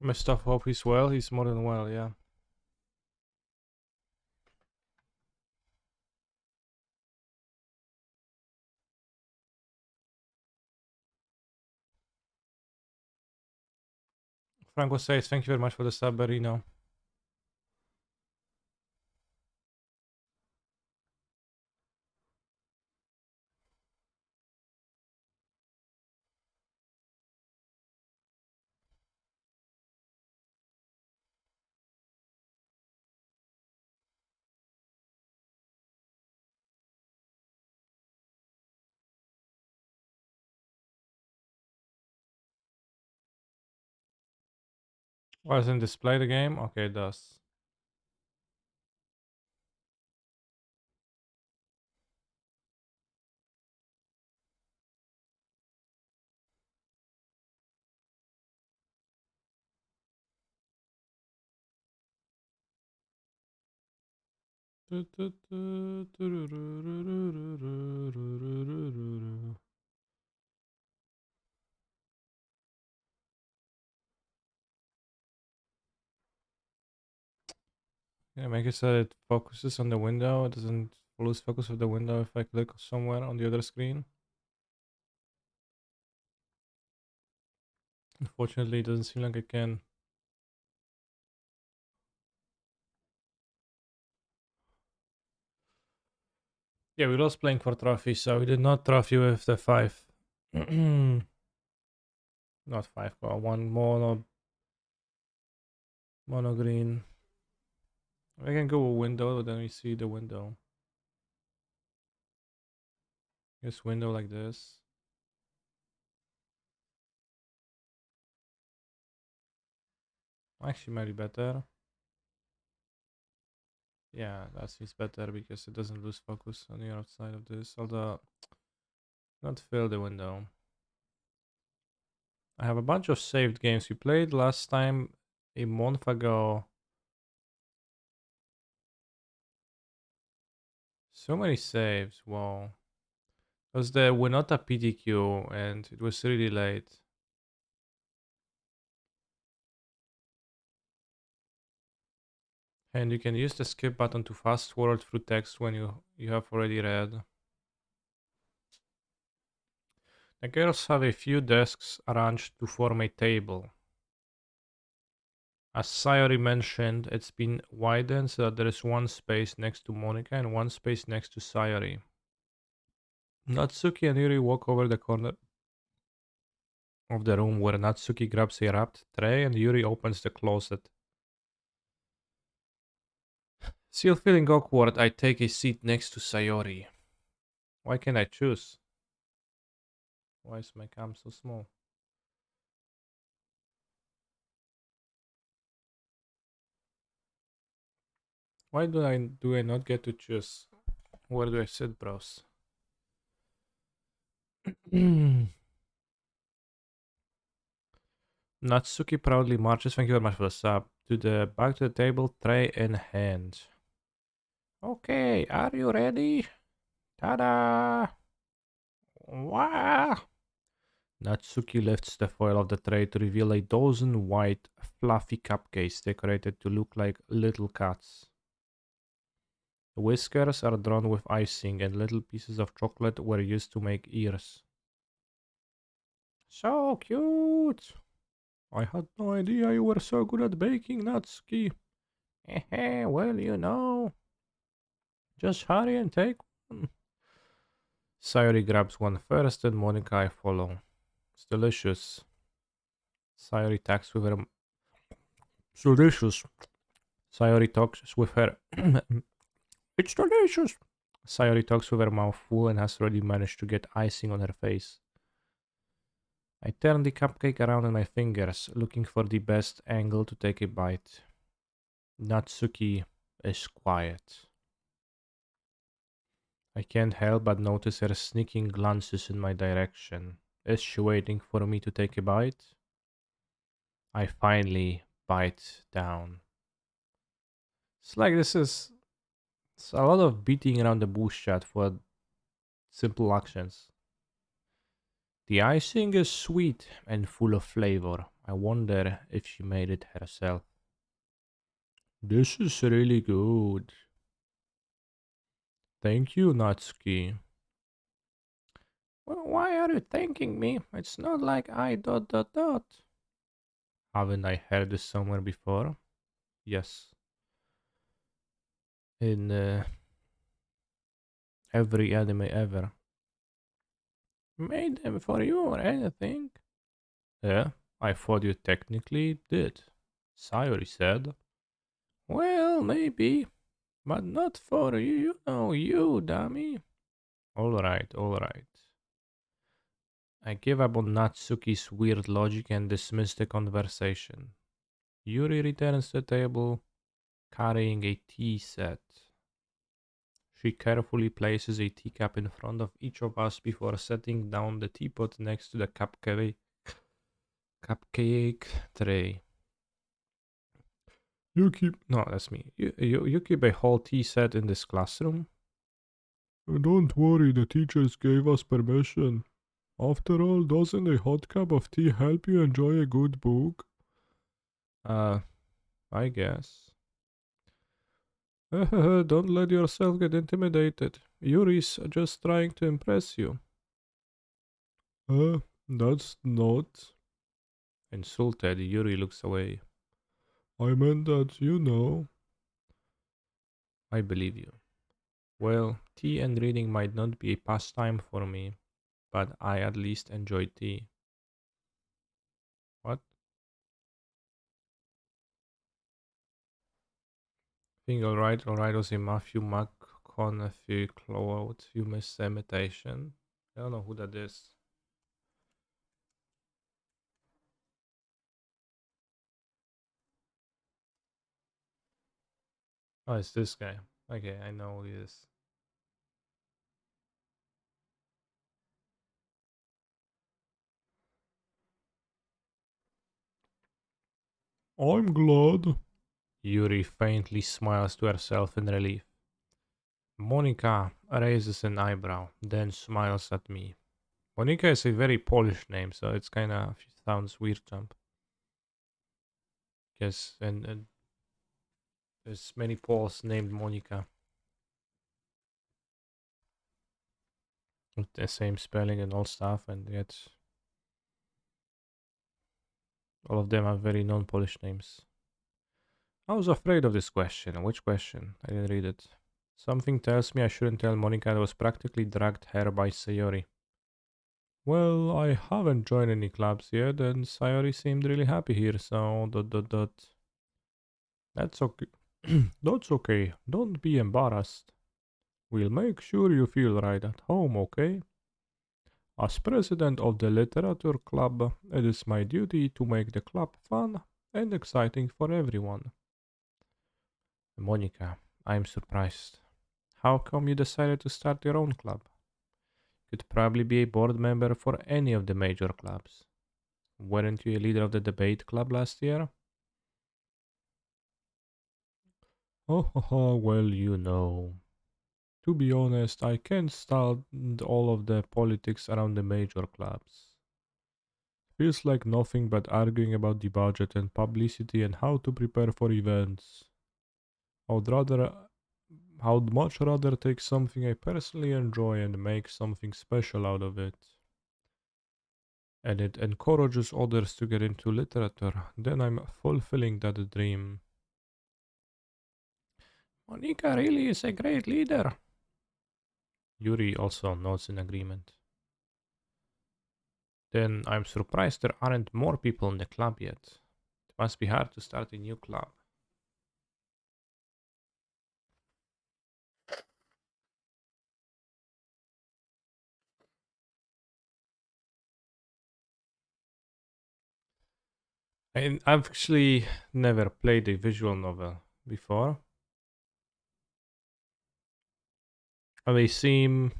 Mr. Hope he's well. He's more than well, yeah. Franco says, thank you very much for the sub, Berino. Why doesn't display the game? Okay, it does. Yeah, make it so it focuses on the window. It doesn't lose focus of the window if I click somewhere on the other screen. Unfortunately, it doesn't seem like I can. Yeah, we lost playing for trophy, so we did not trophy with the 5. Not 5, but one mono green. I can go a window, but then we see the window. This window like this. Actually, might be better. Yeah, that seems better because it doesn't lose focus on the outside of this. Although, not fill the window. I have a bunch of saved games we played last time a month ago. So many saves, wow. It was the Winota PDQ and it was really late. And you can use the skip button to fast forward through text when you have already read. The girls have a few desks arranged to form a table. As Sayori mentioned, it's been widened so that there is one space next to Monica and one space next to Sayori. Natsuki and Yuri walk over the corner of the room where Natsuki grabs a wrapped tray and Yuri opens the closet. Still feeling awkward, I take a seat next to Sayori. Why can't I choose? Why is my cam so small? Why do I not get to choose? Where do I sit, bros? Natsuki proudly marches, thank you very much for the sub, to the back to the table, tray in hand. Okay, are you ready? Ta-da! Wow! Natsuki lifts the foil of the tray to reveal a dozen white, fluffy cupcakes decorated to look like little cats. The whiskers are drawn with icing, and little pieces of chocolate were used to make ears. So cute! I had no idea you were so good at baking, Natsuki. Heh, well, just hurry and take one. Sayori grabs one first, and Monica I follow. It's delicious. Sayori talks with her. It's delicious. Sayori talks with her. It's delicious. Sayori talks with her mouth full and has already managed to get icing on her face. I turn the cupcake around in my fingers, looking for the best angle to take a bite. Natsuki is quiet. I can't help but notice her sneaking glances in my direction. Is she waiting for me to take a bite? I finally bite down. It's like it's a lot of beating around the bush chat for simple actions. The icing is sweet and full of flavor. I wonder if she made it herself. This is really good. Thank you, Natsuki. Well, why are you thanking me? It's not like I dot dot dot. Haven't I heard this somewhere before? Yes. In every anime ever. Made them for you or anything? Yeah, I thought you technically did. Sayori said. Well, maybe, but not for you, you know, you dummy. Alright, alright. I give up on Natsuki's weird logic and dismiss the conversation. Yuri returns to the table, carrying a tea set. She carefully places a teacup in front of each of us before setting down the teapot next to the cupcake tray. You keep. No, that's me. You keep a whole tea set in this classroom? Don't worry, the teachers gave us permission. After all, doesn't a hot cup of tea help you enjoy a good book? Uh, I guess. Don't let yourself get intimidated. Yuri's just trying to impress you. That's not. Insulted, Yuri looks away. I meant that, you know. I believe you. Well, tea and reading might not be a pastime for me, but I at least enjoy tea. What? Being alright was a Matthew McConaughey quote. You missed the imitation. I don't know who that is. Oh, it's this guy. Okay, I know who he is. I'm glad. Yuri faintly smiles to herself in relief. Monica raises an eyebrow, then smiles at me. Monica is a very Polish name, so it's kind of sounds weird, jump. Yes, and there's many Poles named Monica with the same spelling and all stuff, and yet all of them are very non-Polish names. I was afraid of this question. Which question? I didn't read it. Something tells me I shouldn't tell Monica I was practically dragged here by Sayori. Well, I haven't joined any clubs yet, and Sayori seemed really happy here, so dot dot dot. That's okay. That's okay. Don't be embarrassed. We'll make sure you feel right at home, okay? As president of the literature club, it is my duty to make the club fun and exciting for everyone. Monica, I'm surprised. How come you decided to start your own club? You'd probably be a board member for any of the major clubs. Weren't you a leader of the debate club last year? Oh, well, you know. To be honest, I can't stand all of the politics around the major clubs. Feels like nothing but arguing about the budget and publicity and how to prepare for events. I would rather I would much rather take something I personally enjoy and make something special out of it. And it encourages others to get into literature. Then I'm fulfilling that dream. Monica really is a great leader. Yuri also nods in agreement. Then I'm surprised there aren't more people in the club yet. It must be hard to start a new club. And I've actually never played a visual novel before. And they seem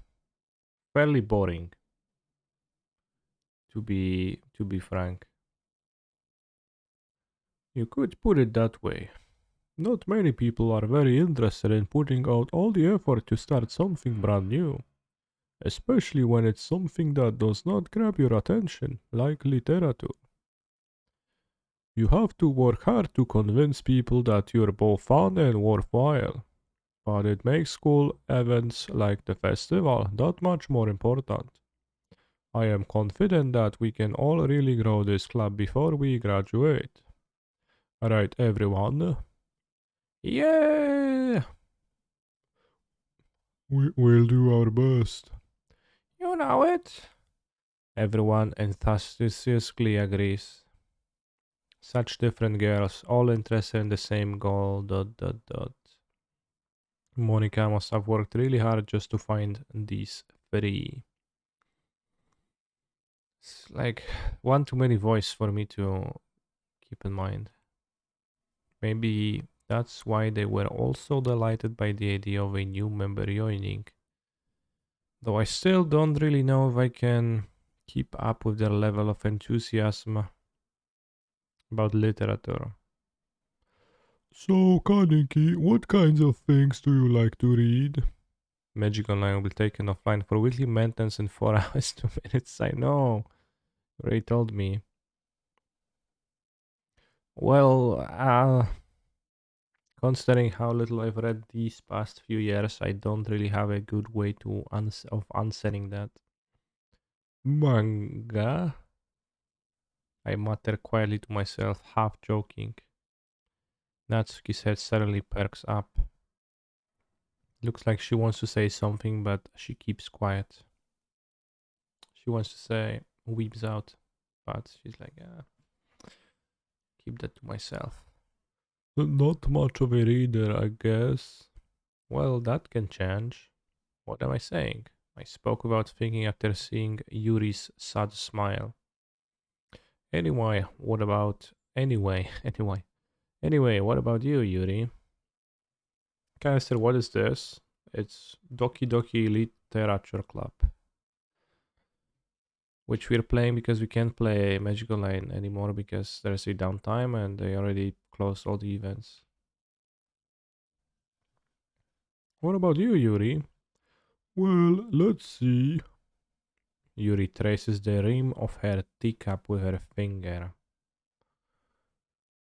fairly boring, to be frank. You could put it that way. Not many people are very interested in putting out all the effort to start something brand new, especially when it's something that does not grab your attention, like literature. You have to work hard to convince people that you're both fun and worthwhile. But it makes school events like the festival that much more important. I am confident that we can all really grow this club before we graduate. Alright, everyone. Yeah! We'll do our best. You know it. Everyone enthusiastically agrees. Such different girls, all interested in the same goal. Dot dot dot. Monica must have worked really hard just to find these three. It's like one too many voice for me to keep in mind. Maybe that's why they were also delighted by the idea of a new member joining. Though I still don't really know if I can keep up with their level of enthusiasm about literature. So, Kaneki, what kinds of things do you like to read? Magic Online will be taken offline for weekly maintenance in 4 hours, 2 minutes. I know. You already told me. Well, considering how little I've read these past few years, I don't really have a good way to of answering that. Manga? I mutter quietly to myself, half joking. Natsuki's head suddenly perks up. Looks like she wants to say something, but she keeps quiet. She wants to say, weeps out, but she's like, keep that to myself. Not much of a reader, I guess. Well, that can change. What am I saying? I spoke without thinking after seeing Yuri's sad smile. Anyway, what about. Anyway, what about you, Yuri? Canister, what is this? It's Doki Doki Literature Club, which we're playing because we can't play Magical Line anymore because there's a downtime and they already closed all the events. What about you, Yuri? Well, let's see. Yuri traces the rim of her teacup with her finger.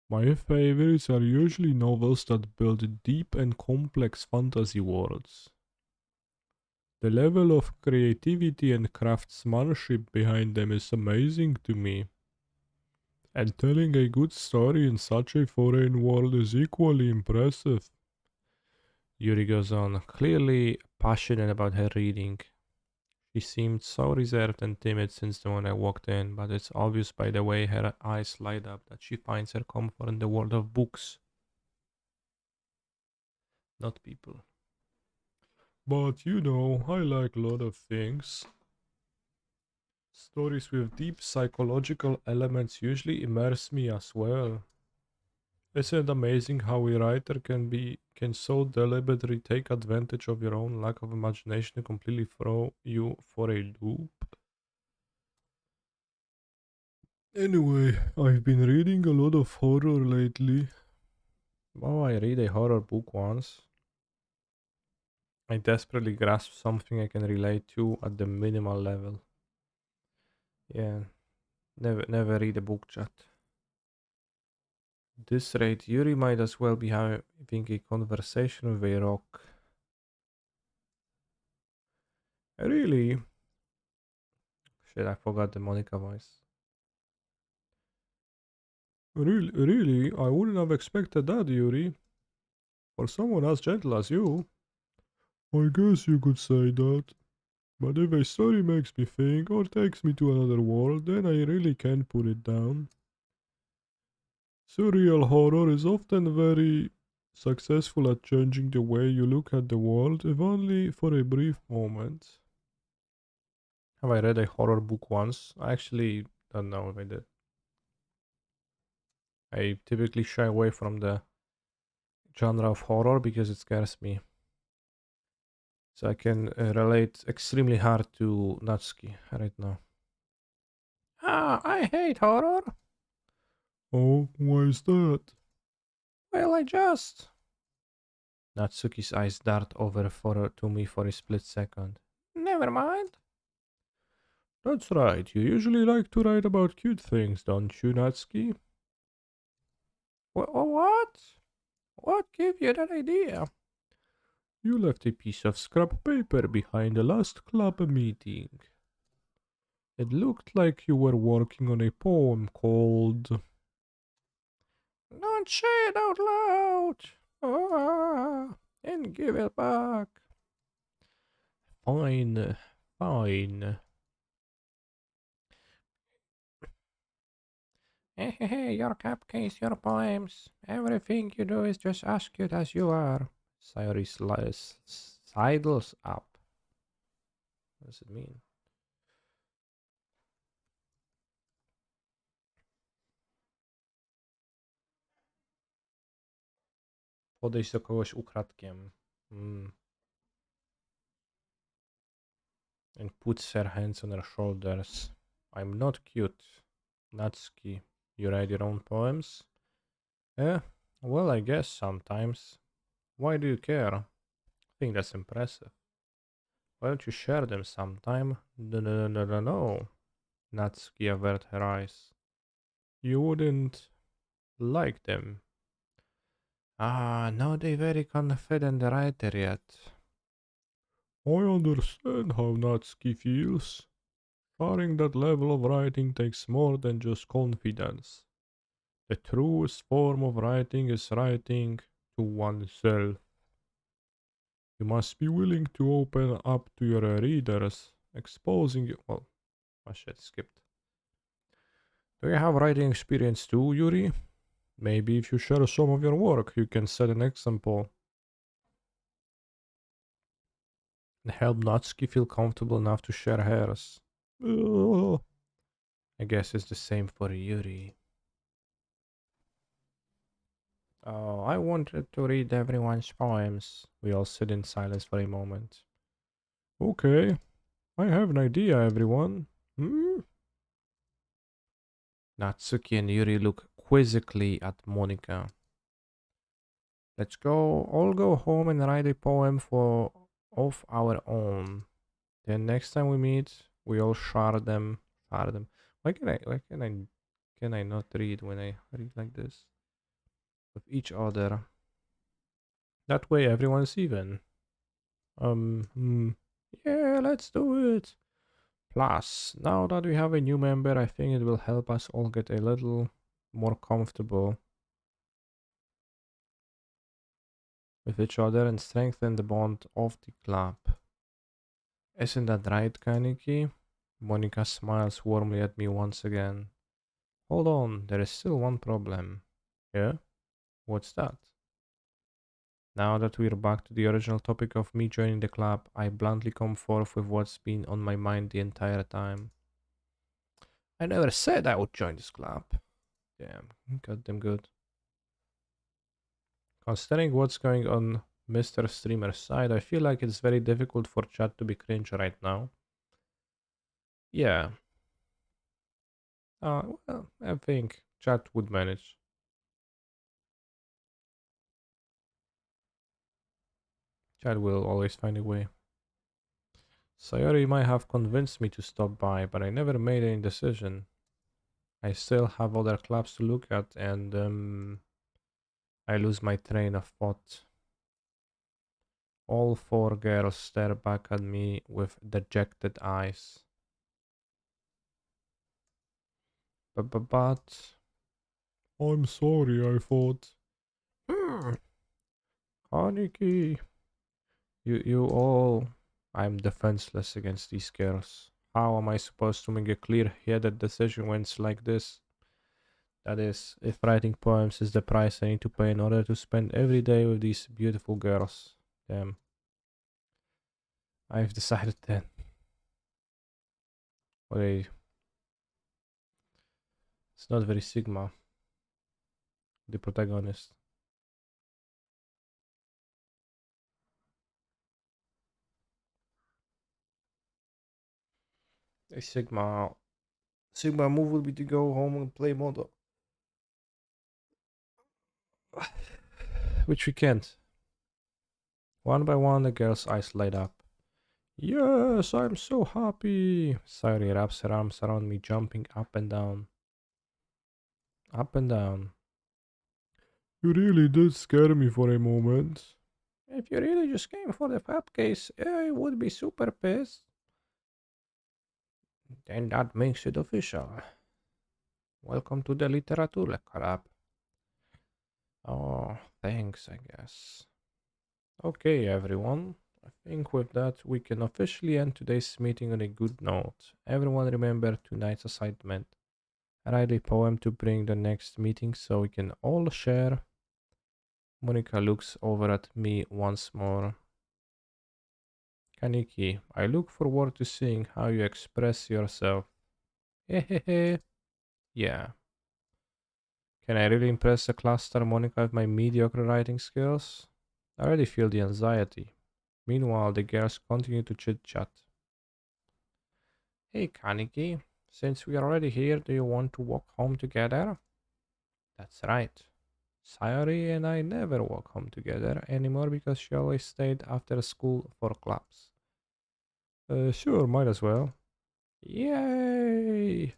My favorites are usually novels that build deep and complex fantasy worlds. The level of creativity and craftsmanship behind them is amazing to me. And telling a good story in such a foreign world is equally impressive. Yuri goes on, clearly passionate about her reading. She seemed so reserved and timid since the moment I walked in, but it's obvious by the way her eyes light up that she finds her comfort in the world of books, not people. But you know, I like a lot of things. Stories with deep psychological elements usually immerse me as well. Isn't it amazing how a writer can so deliberately take advantage of your own lack of imagination and completely throw you for a loop? Anyway, I've been reading a lot of horror lately. Oh, I read a horror book once. I desperately grasp something I can relate to at the minimal level. Yeah, never read a book chat. This rate, Yuri might as well be having a conversation with a rock. Really? Shit, I forgot the Monica voice. Really? I wouldn't have expected that, Yuri. For someone as gentle as you. I guess you could say that. But if a story makes me think or takes me to another world, then I really can't put it down. Surreal horror is often very successful at changing the way you look at the world, if only for a brief moment. Have I read a horror book once? I actually don't know if I did. I typically shy away from the genre of horror because it scares me. So I can relate extremely hard to Natsuki right now. Ah, I hate horror. Oh, why is that? Well, I just. Natsuki's eyes dart over to me for a split second. Never mind. That's right. You usually like to write about cute things, don't you, Natsuki? What? What gave you that idea? You left a piece of scrap paper behind the last club meeting. It looked like you were working on a poem called. Don't say it out loud! And give it back. Fine, fine. Hey, your cupcakes, your poems. Everything you do is just as cute as you are. Sayori sidles up. What does it mean? Podejść do kogoś ukradkiem. And puts her hands on her shoulders. I'm not cute. Natsuki, you write your own poems? Eh, well, I guess sometimes. Why do you care? I think that's impressive. Why don't you share them sometime? No. Natsuki averted her eyes. You wouldn't like them. Ah, no, they very confident writer yet. I understand how Natsuki feels. Sharing that level of writing takes more than just confidence. The truest form of writing is writing to oneself. You must be willing to open up to your readers, exposing you. Well, oh shit, skipped. Do you have writing experience too, Yuri? Maybe if you share some of your work, you can set an example and help Natsuki feel comfortable enough to share hers. I guess it's the same for Yuri. Oh, I wanted to read everyone's poems. We all sit in silence for a moment. Okay, I have an idea, everyone. Natsuki and Yuri look quizzically at Monika. Let's all go home and write a poem for of our own. Then next time we meet, we all share them. Why can I not read when I read like this? With each other. That way everyone's even. Yeah, let's do it. Plus, now that we have a new member, I think it will help us all get a little more comfortable with each other and strengthen the bond of the club. Isn't that right, Kaneki? Monica smiles warmly at me once again. Hold on, there is still one problem. Yeah? What's that? Now that we're back to the original topic of me joining the club, I bluntly come forth with what's been on my mind the entire time. I never said I would join this club. Damn, goddamn good. Considering what's going on Mr. Streamer's side, I feel like it's very difficult for chat to be cringe right now. Yeah. Well, I think chat would manage. Chat will always find a way. Sayori might have convinced me to stop by, but I never made any decision. I still have other clubs to look at, and I lose my train of thought. All four girls stare back at me with dejected eyes. But I'm sorry, I thought. Aniki, you all. I'm defenseless against these girls. How am I supposed to make a clear-headed decision when it's like this? That is, if writing poems is the price I need to pay in order to spend every day with these beautiful girls. Damn. I've decided then. Okay. It's not very Sigma, the protagonist. A Sigma move would be to go home and play Modo. Which we can't. One by one, the girl's eyes light up. Yes, I'm so happy. Sayori wraps her arms around me, jumping up and down. Up and down. You really did scare me for a moment. If you really just came for the pap case, I would be super pissed. Then that makes it official. Welcome to the Literature Club. Oh, thanks, I guess. Okay, everyone. I think with that we can officially end today's meeting on a good note. Everyone remember tonight's assignment. Write a poem to bring the next meeting so we can all share. Monica looks over at me once more. Kaniki, I look forward to seeing how you express yourself. Hehehe. Yeah. Can I really impress the cluster Monica with my mediocre writing skills? I already feel the anxiety. Meanwhile, the girls continue to chit chat. Hey, Kaneki, since we are already here, do you want to walk home together? That's right. Sayori and I never walk home together anymore because she always stayed after school for clubs. Sure, might as well. Yay!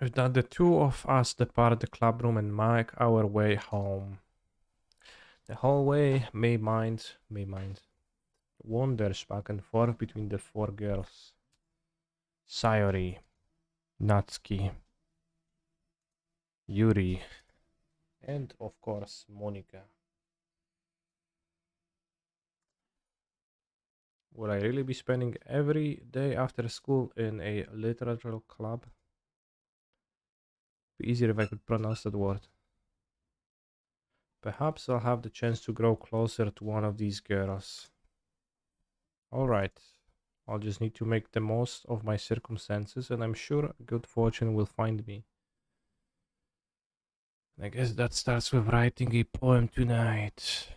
With that, the two of us depart the clubroom and make our way home. The hallway may mind, wanders back and forth between the four girls. Sayori, Natsuki, Yuri, and of course Monica. Would I really be spending every day after school in a literature club? Be easier if I could pronounce that word. Perhaps I'll have the chance to grow closer to one of these girls. Alright, I'll just need to make the most of my circumstances, and I'm sure good fortune will find me. I guess that starts with writing a poem tonight.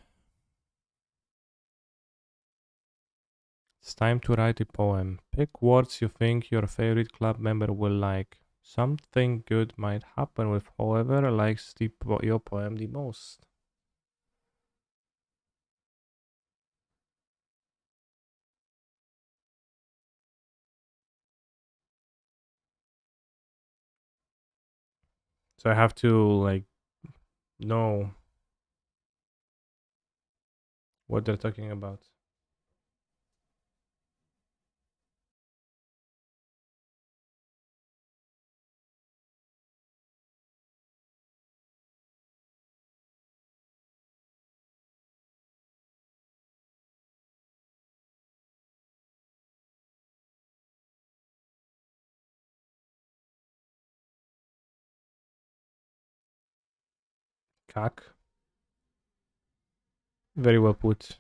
It's time to write a poem. Pick words you think your favorite club member will like. Something good might happen with whoever likes your poem the most. So I have to like know what they're talking about. Kak. Very well put.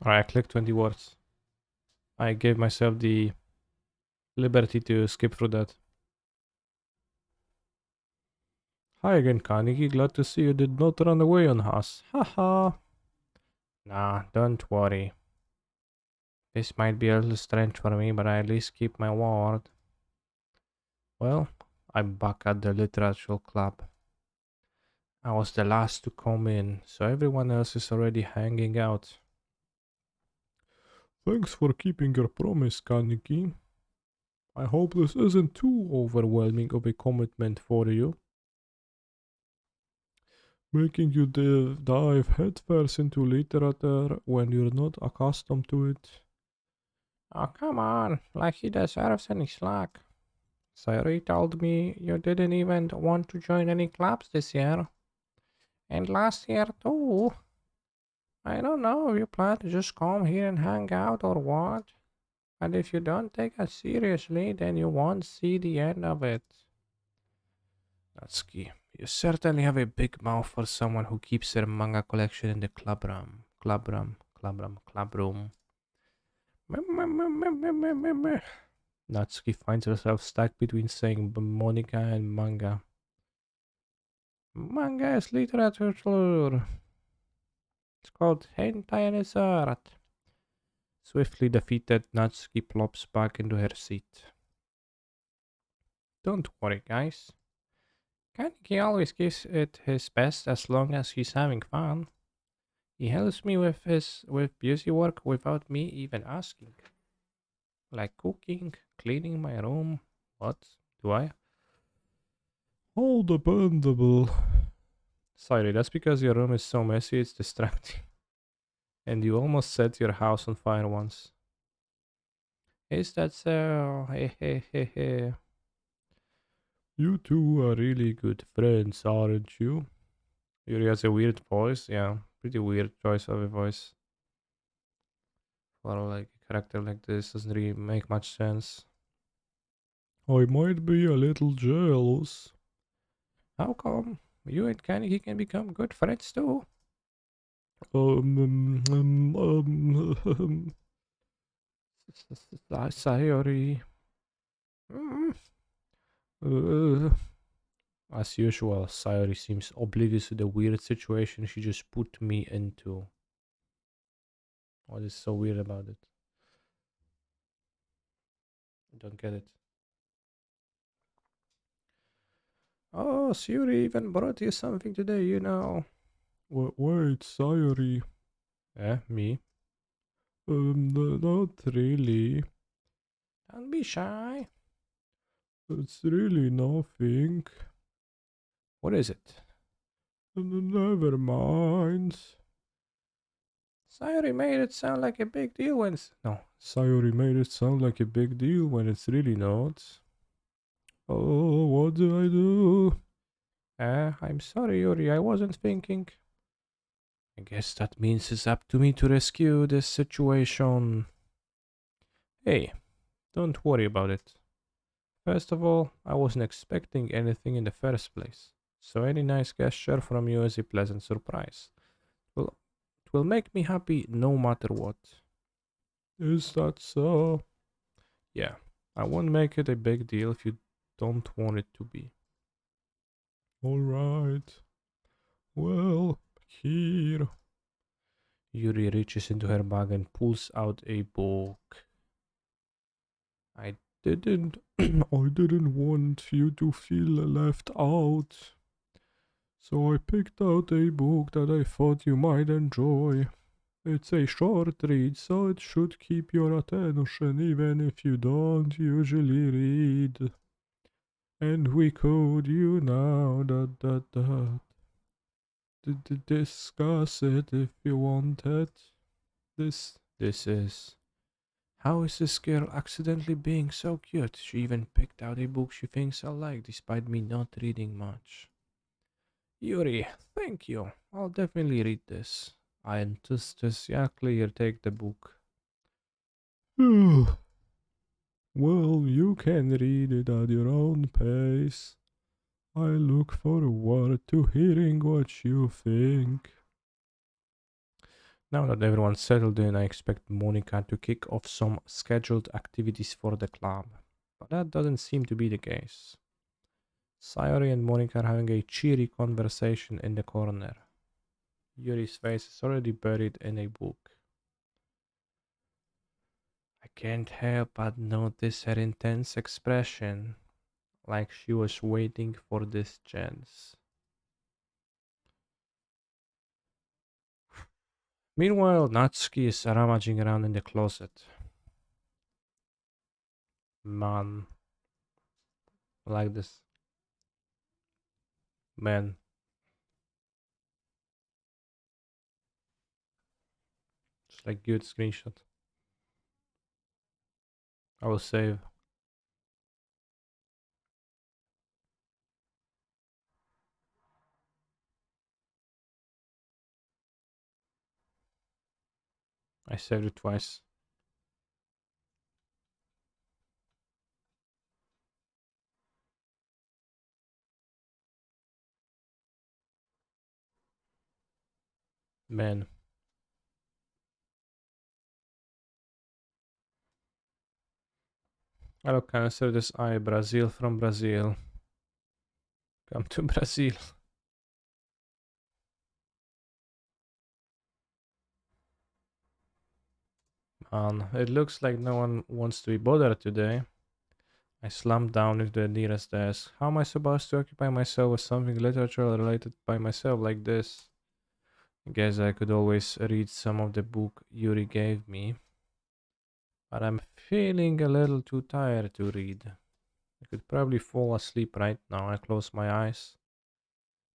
Alright, I clicked 20 words. I gave myself the liberty to skip through that. Hi again, Carnegie. Glad to see you did not run away on us. Haha. Nah, don't worry. This might be a little strange for me, but I at least keep my word. Well, I'm back at the literature club. I was the last to come in, so everyone else is already hanging out. Thanks for keeping your promise, Kaneki. I hope this isn't too overwhelming of a commitment for you. Making you dive headfirst into literature when you're not accustomed to it. Oh, come on, like he deserves any slack. Sayori told me you didn't even want to join any clubs this year. And last year too. I don't know if you plan to just come here and hang out or what. And if you don't take us seriously, then you won't see the end of it. Natsuki, you certainly have a big mouth for someone who keeps their manga collection in the club room. Club room. Natsuki finds herself stuck between saying Monica and manga. Manga is literature. It's called hentai and it's art. Swiftly defeated, Natsuki plops back into her seat. Don't worry, guys. Kaneki always gives it his best as long as he's having fun. He helps me with busy work without me even asking. Like cooking, cleaning my room. What? Do I? All dependable. Sorry, that's because your room is so messy it's distracting. And you almost set your house on fire once. Is that so? Hey, hey, hey, hey. You two are really good friends, aren't you? Yuri has a weird voice. Yeah, pretty weird choice of a voice for like a character like this. Doesn't really make much sense. I might be a little jealous. How come? You and Kaneki can become good friends too. Sayori. Mm, uh, as usual, Sayori seems oblivious to the weird situation she just put me into. What is so weird about it? Don't get it. Oh, Sayori even brought you something today, you know. Wait, Sayori. Me? Not really. Don't be shy. It's really nothing. What is it? Never mind. Sayori made it sound like a big deal when it's... No. Sayori made it sound like a big deal when it's really not. Oh, what did I do? I'm sorry, Yuri. I wasn't thinking. I guess that means it's up to me to rescue this situation. Hey, don't worry about it. First of all, I wasn't expecting anything in the first place, so any nice gesture from you is a pleasant surprise. Well, it will make me happy no matter what. Is that so? Yeah, I won't make it a big deal if you don't want it to be. Alright. Well, here. Yuri reaches into her bag and pulls out a book. I didn't I didn't want you to feel left out. So I picked out a book that I thought you might enjoy. It's a short read, so it should keep your attention even if you don't usually read. And we code you now to discuss it if you want it. This is. How is this girl accidentally being so cute? She even picked out a book she thinks I like despite me not reading much. Yuri, thank you. I'll definitely read this. I enthusiastically take the book. Well, you can read it at your own pace. I look forward to hearing what you think. Now that everyone's settled in, I expect Monica to kick off some scheduled activities for the club. But that doesn't seem to be the case. Sayori and Monica are having a cheery conversation in the corner. Yuri's face is already buried in a book. I can't help but notice her intense expression, like she was waiting for this chance. Meanwhile, Natsuki is rummaging around in the closet. Man, I like this. Man, it's like good screenshot. I will save. I saved it twice. Man, Hello, Cancer. This I Brazil from Brazil. Come to Brazil. It looks like no one wants to be bothered today. I slumped down into the nearest desk. How am I supposed to occupy myself with something literature related by myself like this? I guess I could always read some of the book Yuri gave me, but I'm feeling a little too tired to read. I could probably fall asleep right now. I close my eyes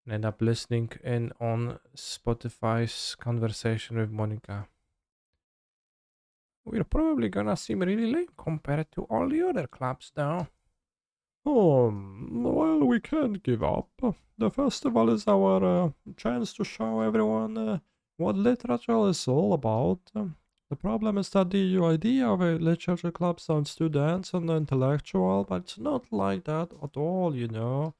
and end up listening in on Spotify's conversation with Monica. We're probably gonna seem really lame compared to all the other clubs now. Well, we can't give up. The festival is our chance to show everyone what literature is all about. The problem is that the idea of a literature club sounds too dense and intellectual, but it's not like that at all, you know.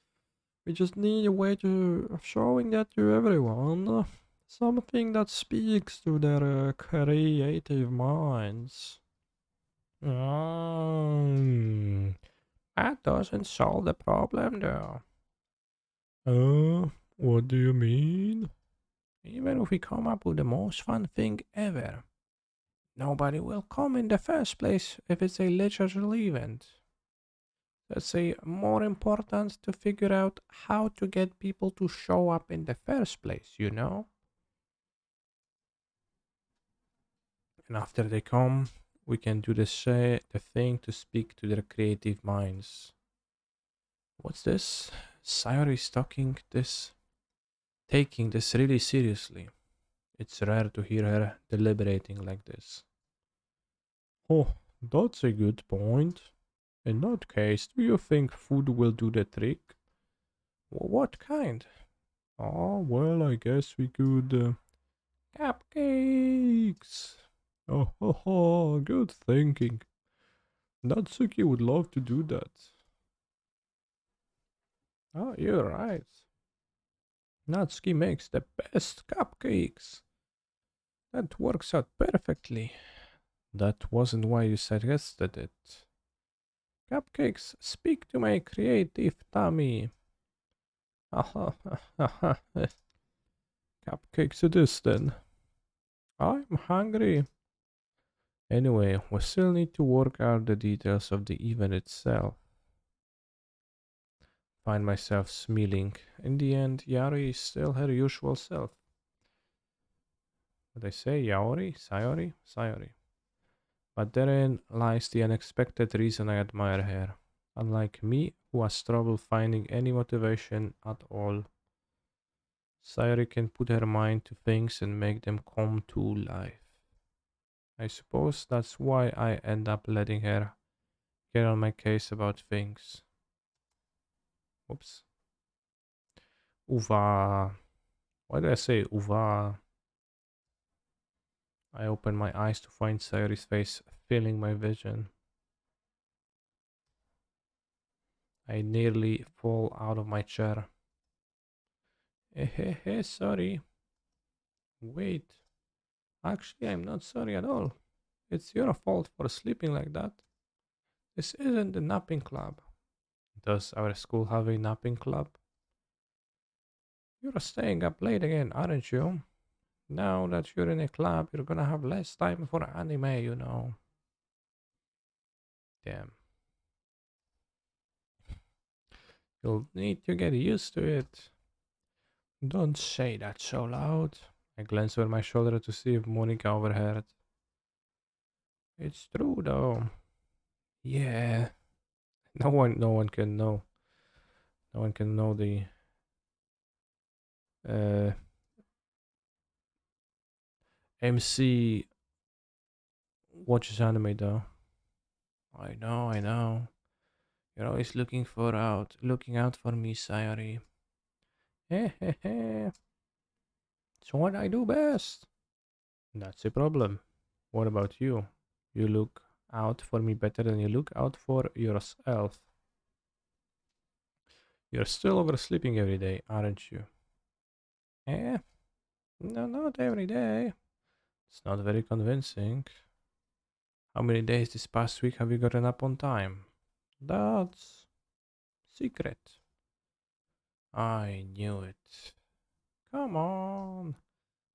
We just need a way to of showing that to everyone. Something that speaks to their creative minds. Mm, that doesn't solve the problem, though. What do you mean? Even if we come up with the most fun thing ever, nobody will come in the first place if it's a literature event. That's a more important to figure out how to get people to show up in the first place, you know? And after they come, we can do the thing to speak to their creative minds. What's this? Sayori is taking this really seriously. It's rare to hear her deliberating like this. Oh, that's a good point. In that case, do you think food will do the trick? What kind? Oh, well, I guess we could. Cupcakes! Oh, ho, ho, good thinking. Natsuki would love to do that. Oh, you're right. Natsuki makes the best cupcakes. That works out perfectly. That wasn't why you suggested it. Cupcakes speak to my creative tummy. Cupcakes it is then. I'm hungry. Anyway, we still need to work out the details of the event itself. Find myself smiling. In the end, Yari is still her usual self. What I say? Yaori? Sayori? Sayori. But therein lies the unexpected reason I admire her. Unlike me, who has trouble finding any motivation at all, Sayori can put her mind to things and make them come to life. I suppose that's why I end up letting her get on my case about things. Oops. Uva. Why did I say uva? I open my eyes to find Sayori's face filling my vision. I nearly fall out of my chair. Sorry. Wait. Actually, I'm not sorry at all. It's your fault for sleeping like that. This isn't the napping club. Does our school have a napping club? You're staying up late again, aren't you? Now that you're in a club, you're gonna have less time for anime, you know. Damn. You'll need to get used to it. Don't say that so loud. I glance over my shoulder to see if Monica overheard. It's true though. Yeah. No one can know. No one can know the uh MC watches anime though. I know. You're always looking out for me, Sayori. It's what I do best. That's a problem. What about you? You look out for me better than you look out for yourself. You're still oversleeping every day, aren't you? Eh? No, not every day. It's not very convincing. How many days this past week have you gotten up on time? That's secret. I knew it. Come on.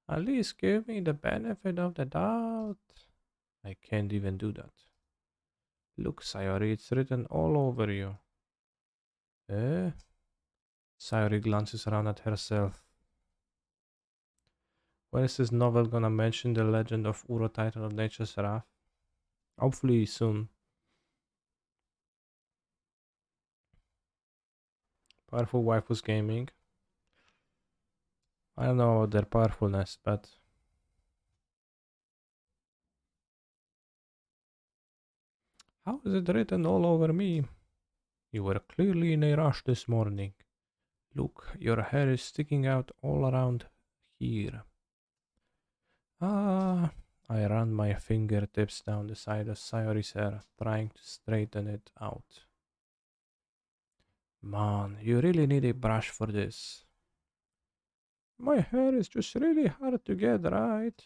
At least give me the benefit of the doubt. I can't even do that. Look, Sayori, it's written all over you. Eh? Sayori glances around at herself. When is this novel gonna mention the legend of Uro Titan of Nature's Wrath? Hopefully soon. Powerful waifus gaming. I don't know about their powerfulness, but how is it written all over me? You were clearly in a rush this morning. Look, your hair is sticking out all around here. Ah, I ran my fingertips down the side of Sayori's hair, trying to straighten it out. Man, you really need a brush for this. My hair is just really hard to get right.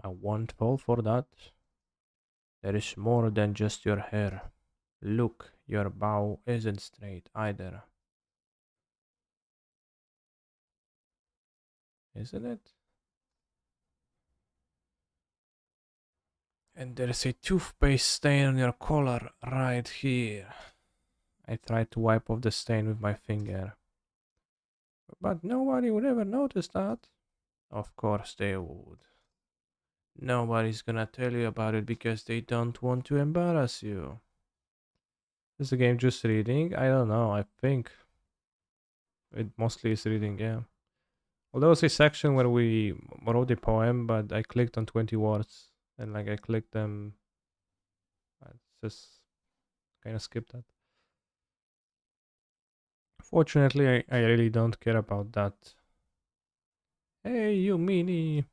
I won't fall for that. There is more than just your hair. Look, your bow isn't straight either. Isn't it? And there's a toothpaste stain on your collar right here. I tried to wipe off the stain with my finger. But nobody would ever notice that. Of course they would. Nobody's gonna tell you about it because they don't want to embarrass you. Is the game just reading? I don't know. I think it mostly is reading, yeah. Well, there was a section where we wrote a poem, but I clicked on 20 words. And like I clicked them. I just kind of skipped that. Fortunately, I really don't care about that. Hey, you meanie.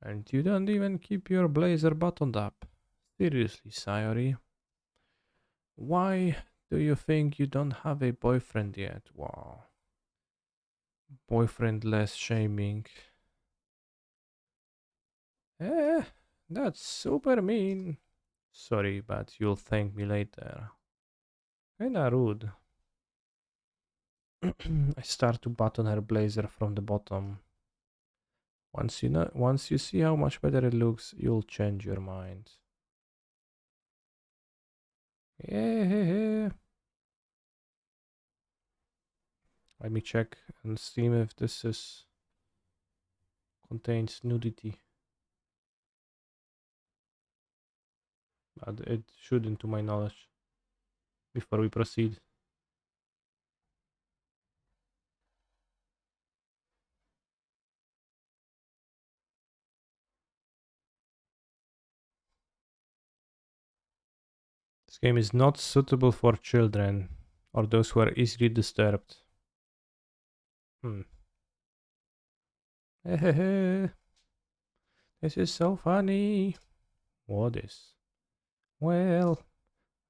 And you don't even keep your blazer buttoned up. Seriously, Sayori. Why do you think you don't have a boyfriend yet? Wow. Boyfriendless shaming. Eh, that's super mean. Sorry, but you'll thank me later. Kinda rude. I start to button her blazer from the bottom. Once you see how much better it looks, you'll change your mind. Yeah. Let me check on Steam if this is contains nudity. But it shouldn't, to my knowledge. Before we proceed. This game is not suitable for children or those who are easily disturbed. Hmm. This is so funny. What is? Well,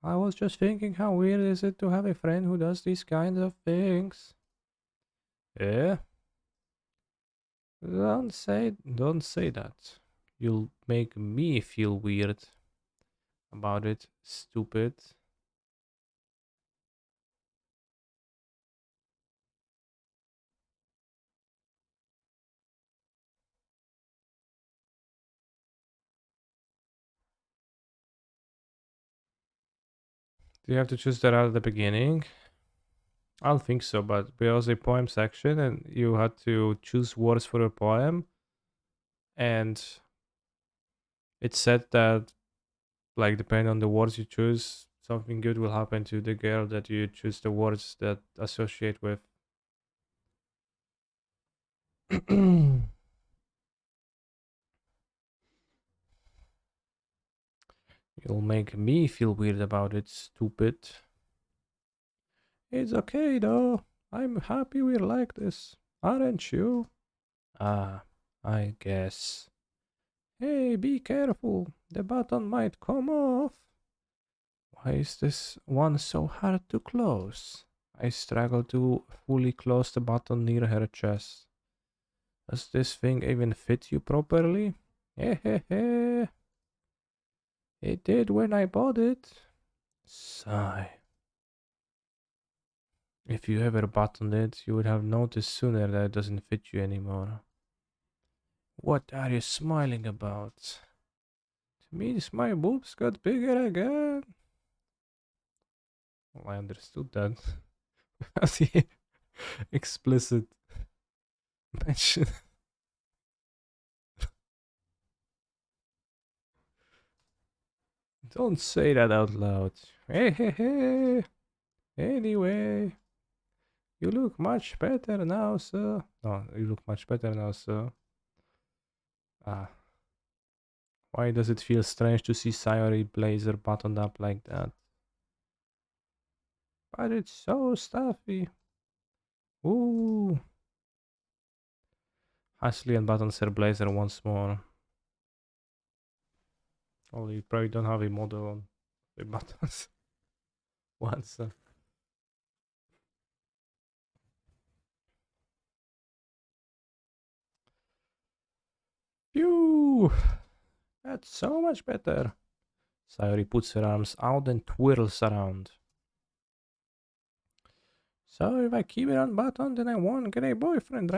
I was just thinking how weird is it to have a friend who does these kinds of things. Yeah? Don't say that. You'll make me feel weird about it, stupid. Do you have to choose that out at the beginning? I don't think so, but there was a poem section and you had to choose words for a poem, and it said that, like, depending on the words you choose, something good will happen to the girl that you choose the words that associate with. You'll make me feel weird about it, stupid. It's okay though. I'm happy we're like this, aren't you? Ah, I guess. Hey, be careful. The button might come off. Why is this one so hard to close? I struggle to fully close the button near her chest. Does this thing even fit you properly? Hehehe. It did when I bought it. Sigh. If you ever buttoned it, you would have noticed sooner that it doesn't fit you anymore. What are you smiling about? To me, my boobs got bigger again. Well, I understood that. The explicit mention. Don't say that out loud. Hey, hey, hey. Anyway, you look much better now, sir. No, you look much better now, sir. Ah, why does it feel strange to see Sayori blazer buttoned up like that? But it's so stuffy. Ooh. Ashley unbuttons her blazer once more. Oh, you probably don't have a model on the buttons once. Phew! That's so much better. Sayori puts her arms out and twirls around. So if I keep it unbuttoned, then I won't get a boyfriend,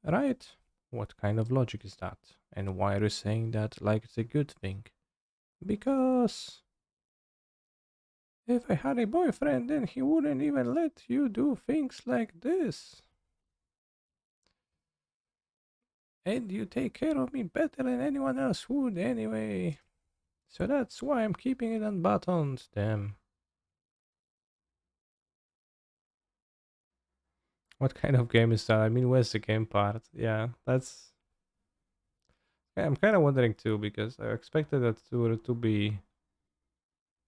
right? What kind of logic is that? And why are you saying that like it's a good thing? Because if I had a boyfriend, then he wouldn't even let you do things like this. And you take care of me better than anyone else would anyway. So that's why I'm keeping it unbuttoned, damn. What kind of game is that? I mean, where's the game part? Yeah, that's... Yeah, I'm kind of wondering too, because I expected that to be...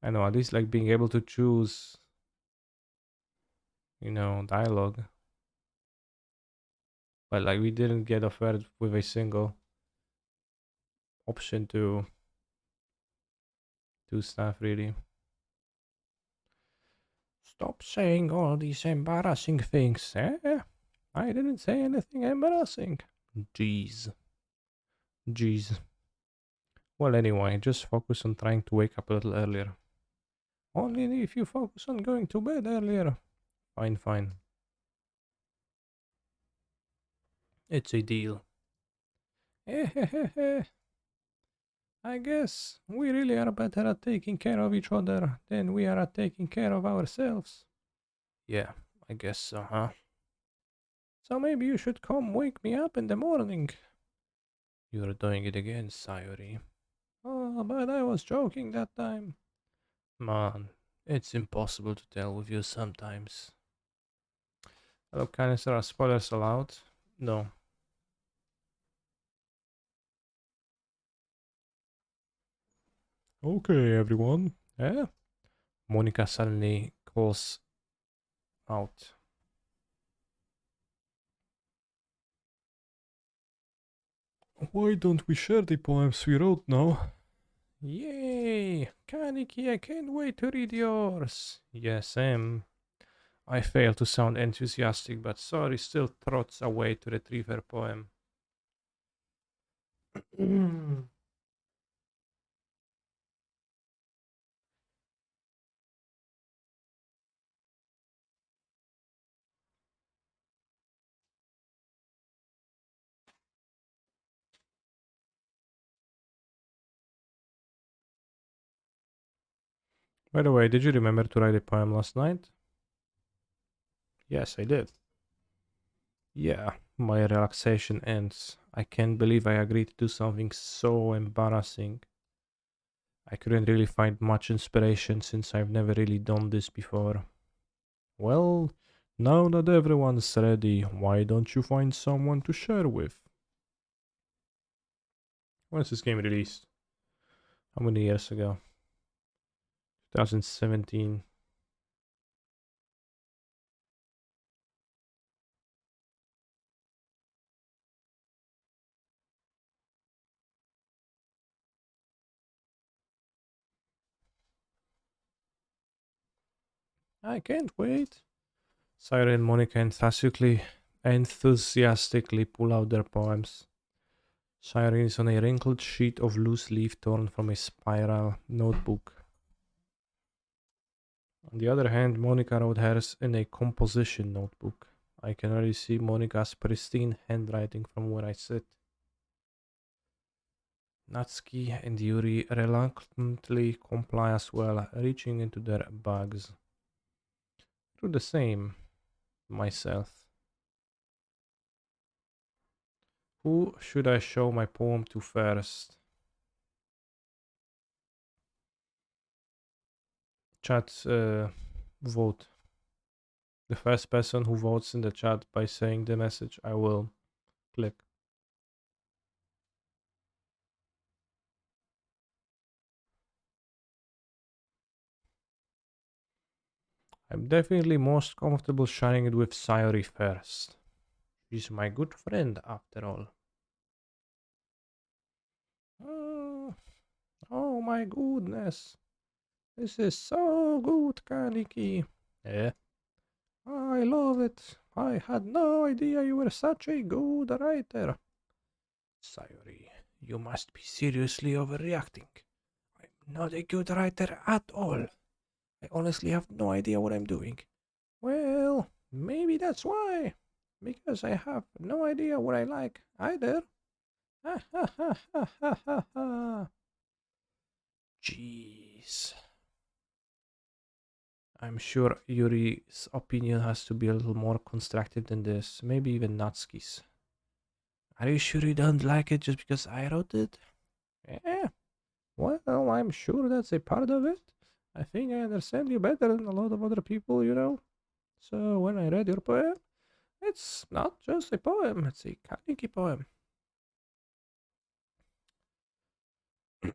I know, at least like being able to choose, dialogue. But like we didn't get offered with a single option to do stuff really. Stop saying all these embarrassing things, eh? I didn't say anything embarrassing. Jeez. Jeez. Well, anyway, just focus on trying to wake up a little earlier. Only if you focus on going to bed earlier. Fine, fine. It's a deal. I guess we really are better at taking care of each other than we are at taking care of ourselves. Yeah, I guess so, huh? So maybe you should come wake me up in the morning. You're doing it again, Sayori. Oh, but I was joking that time. Man, it's impossible to tell with you sometimes. Hello, Canister, are spoilers allowed? No. Okay, everyone. Yeah? Monica suddenly calls out. Why don't we share the poems we wrote now? Yay! Kaneki, I can't wait to read yours. Yes, Sam. I fail to sound enthusiastic, but sorry still trots away to retrieve her poem. By the way, did you remember to write a poem last night? Yes, I did. Yeah, my relaxation ends. I can't believe I agreed to do something so embarrassing. I couldn't really find much inspiration since I've never really done this before. Well, now that everyone's ready, why don't you find someone to share with? When's this game released? How many years ago? 2017. I can't wait. Syra and Monica enthusiastically pull out their poems. Syra is on a wrinkled sheet of loose leaf torn from a spiral notebook. On the other hand, Monica wrote hers in a composition notebook. I can already see Monica's pristine handwriting from where I sit. Natsuki and Yuri reluctantly comply as well, reaching into their bags. Do the same, myself. Who should I show my poem to first? Chat, vote. The first person who votes in the chat by saying the message, I will click. I'm definitely most comfortable sharing it with Sayori first. She's my good friend after all. Mm, oh my goodness. This is so good, Kaniki. Yeah. I love it. I had no idea you were such a good writer. Sayori, you must be seriously overreacting. I'm not a good writer at all. I honestly have no idea what I'm doing. Well, maybe that's why. Because I have no idea what I like either. Ha ha ha ha ha ha ha. Jeez. I'm sure Yuri's opinion has to be a little more constructive than this. Maybe even Natsuki's. Are you sure you don't like it just because I wrote it? Yeah. Well, I'm sure that's a part of it. I think I understand you better than a lot of other people, you know. So when I read your poem, it's not just a poem, it's a Kaneki poem.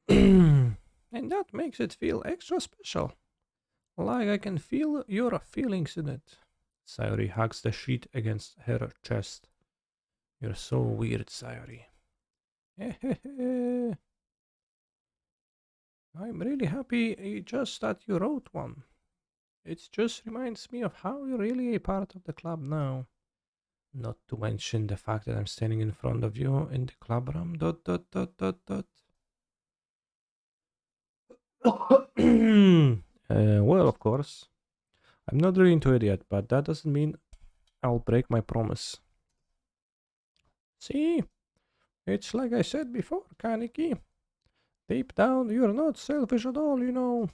And that makes it feel extra special. Like I can feel your feelings in it. Sayori hugs the sheet against her chest. You're so weird, Sayori. I'm really happy just that you wrote one. It just reminds me of how you're really a part of the club now. Not to mention the fact that I'm standing in front of you in the club room. Dot dot dot dot dot. Well, of course. I'm not really into it yet, but that doesn't mean I'll break my promise. See? It's like I said before, Kaneki. Deep down, you're not selfish at all, you know.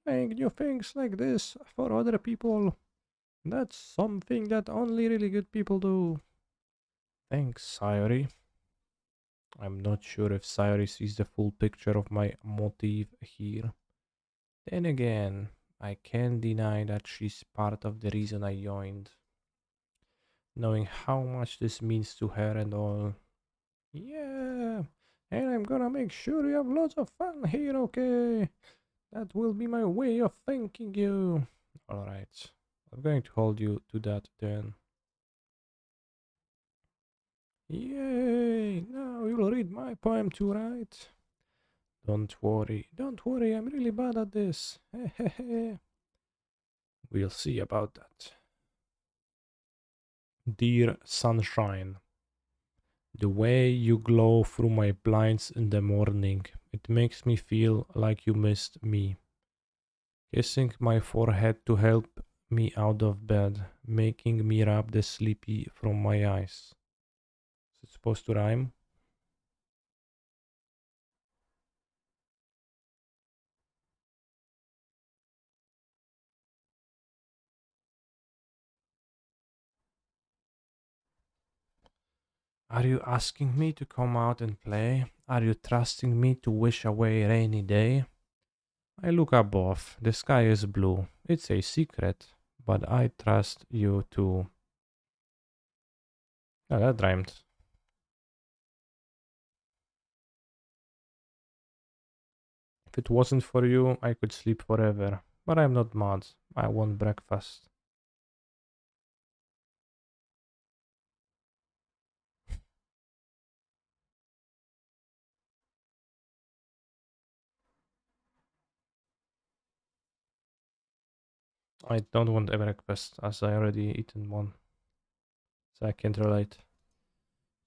Trying new things like this for other people. That's something that only really good people do. Thanks, Sayori. I'm not sure if Sayori sees the full picture of my motive here. Then again, I can't deny that she's part of the reason I joined. Knowing how much this means to her and all. Yeah, and I'm gonna make sure you have lots of fun here, okay? That will be my way of thanking you. Alright, I'm going to hold you to that then. Yay! Now you'll read my poem too, right? Don't worry, I'm really bad at this. We'll see about that. Dear sunshine, the way you glow through my blinds in the morning, it makes me feel like you missed me. Kissing my forehead to help me out of bed, making me rub the sleepy from my eyes. Is it supposed to rhyme? Are you asking me to come out and play? Are you trusting me to wish away a rainy day? I look above. The sky is blue. It's a secret, but I trust you to. Oh, that rhymed. If it wasn't for you, I could sleep forever. But I'm not mad. I want breakfast. I don't want a breakfast, as I already eaten one. So I can't relate.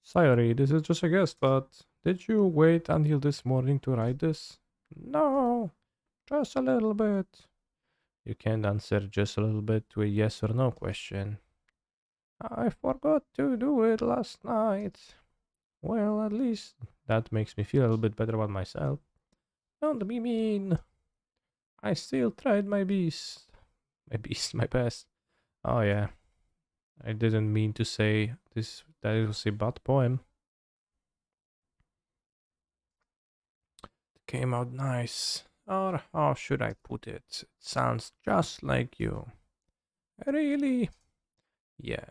Sorry, this is just a guess, but did you wait until this morning to write this? No, just a little bit. You can't answer just a little bit to a yes or no question. I forgot to do it last night. Well, at least that makes me feel a little bit better about myself. Don't be mean. I still tried my best. My best, my best. Oh yeah, I didn't mean to say this. That it was a bad poem. It came out nice. Or how should I put it? It sounds just like you. Really? Yeah,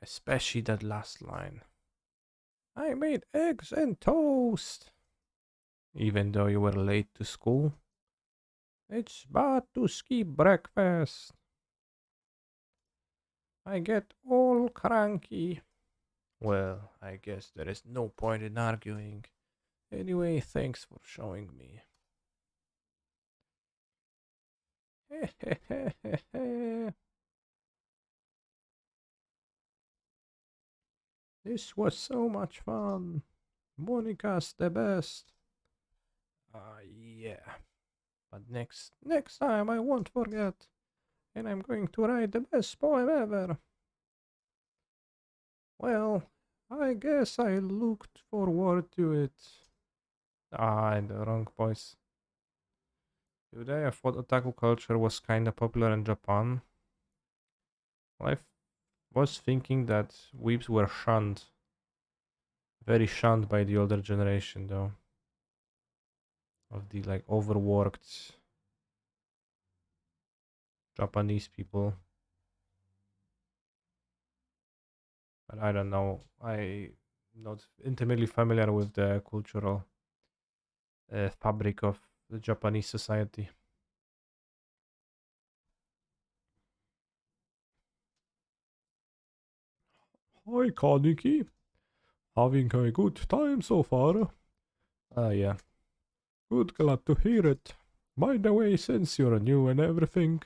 especially that last line. I made eggs and toast. Even though you were late to school. It's bad to skip breakfast. I get all cranky. Well, I guess there is no point in arguing. Anyway, thanks for showing me. This was so much fun. Monica's the best. Yeah. But next time I won't forget. And I'm going to write the best poem ever. Well, I guess I looked forward to it. In the wrong voice. Today I thought otaku culture was kinda popular in Japan. Well, was thinking that weebs were shunned. Very shunned by the older generation though. Of the like overworked Japanese people. But I don't know. I'm not intimately familiar with the cultural fabric of the Japanese society. Hi, Kaniki. Having a good time so far? Yeah. Good, glad to hear it. By the way, since you're new and everything,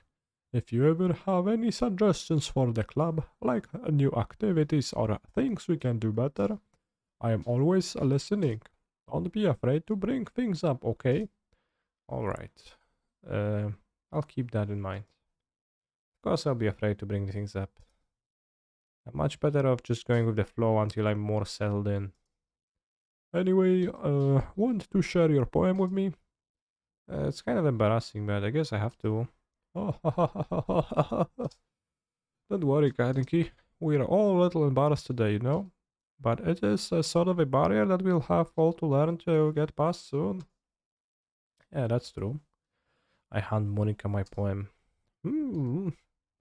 if you ever have any suggestions for the club, like new activities or things we can do better, I am always listening. Don't be afraid to bring things up, okay? Alright. Uh, I'll keep that in mind. Of course, I'll be afraid to bring things up. I'm much better off just going with the flow until I'm more settled in. Anyway, want to share your poem with me? It's kind of embarrassing, but I guess I have to. Don't worry, Kadenki. We're all a little embarrassed today, you know? But it is a sort of a barrier that we'll have all to learn to get past soon. Yeah, that's true. I hand Monica my poem. Hmm,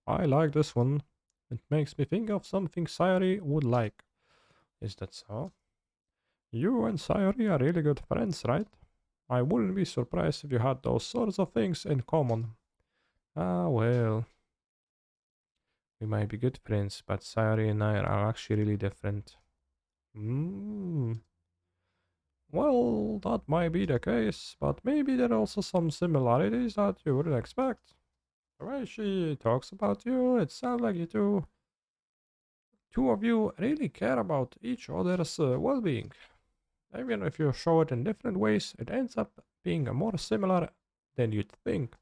I like this one. It makes me think of something Sayori would like. Is that so? You and Sayori are really good friends, right? I wouldn't be surprised if you had those sorts of things in common. Ah, well. We might be good friends, but Sayori and I are actually really different. Hmm. Well, that might be the case, but maybe there are also some similarities that you wouldn't expect. The way she talks about you, it sounds like you two of you really care about each other's well-being. Even if you show it in different ways, it ends up being more similar than you'd think.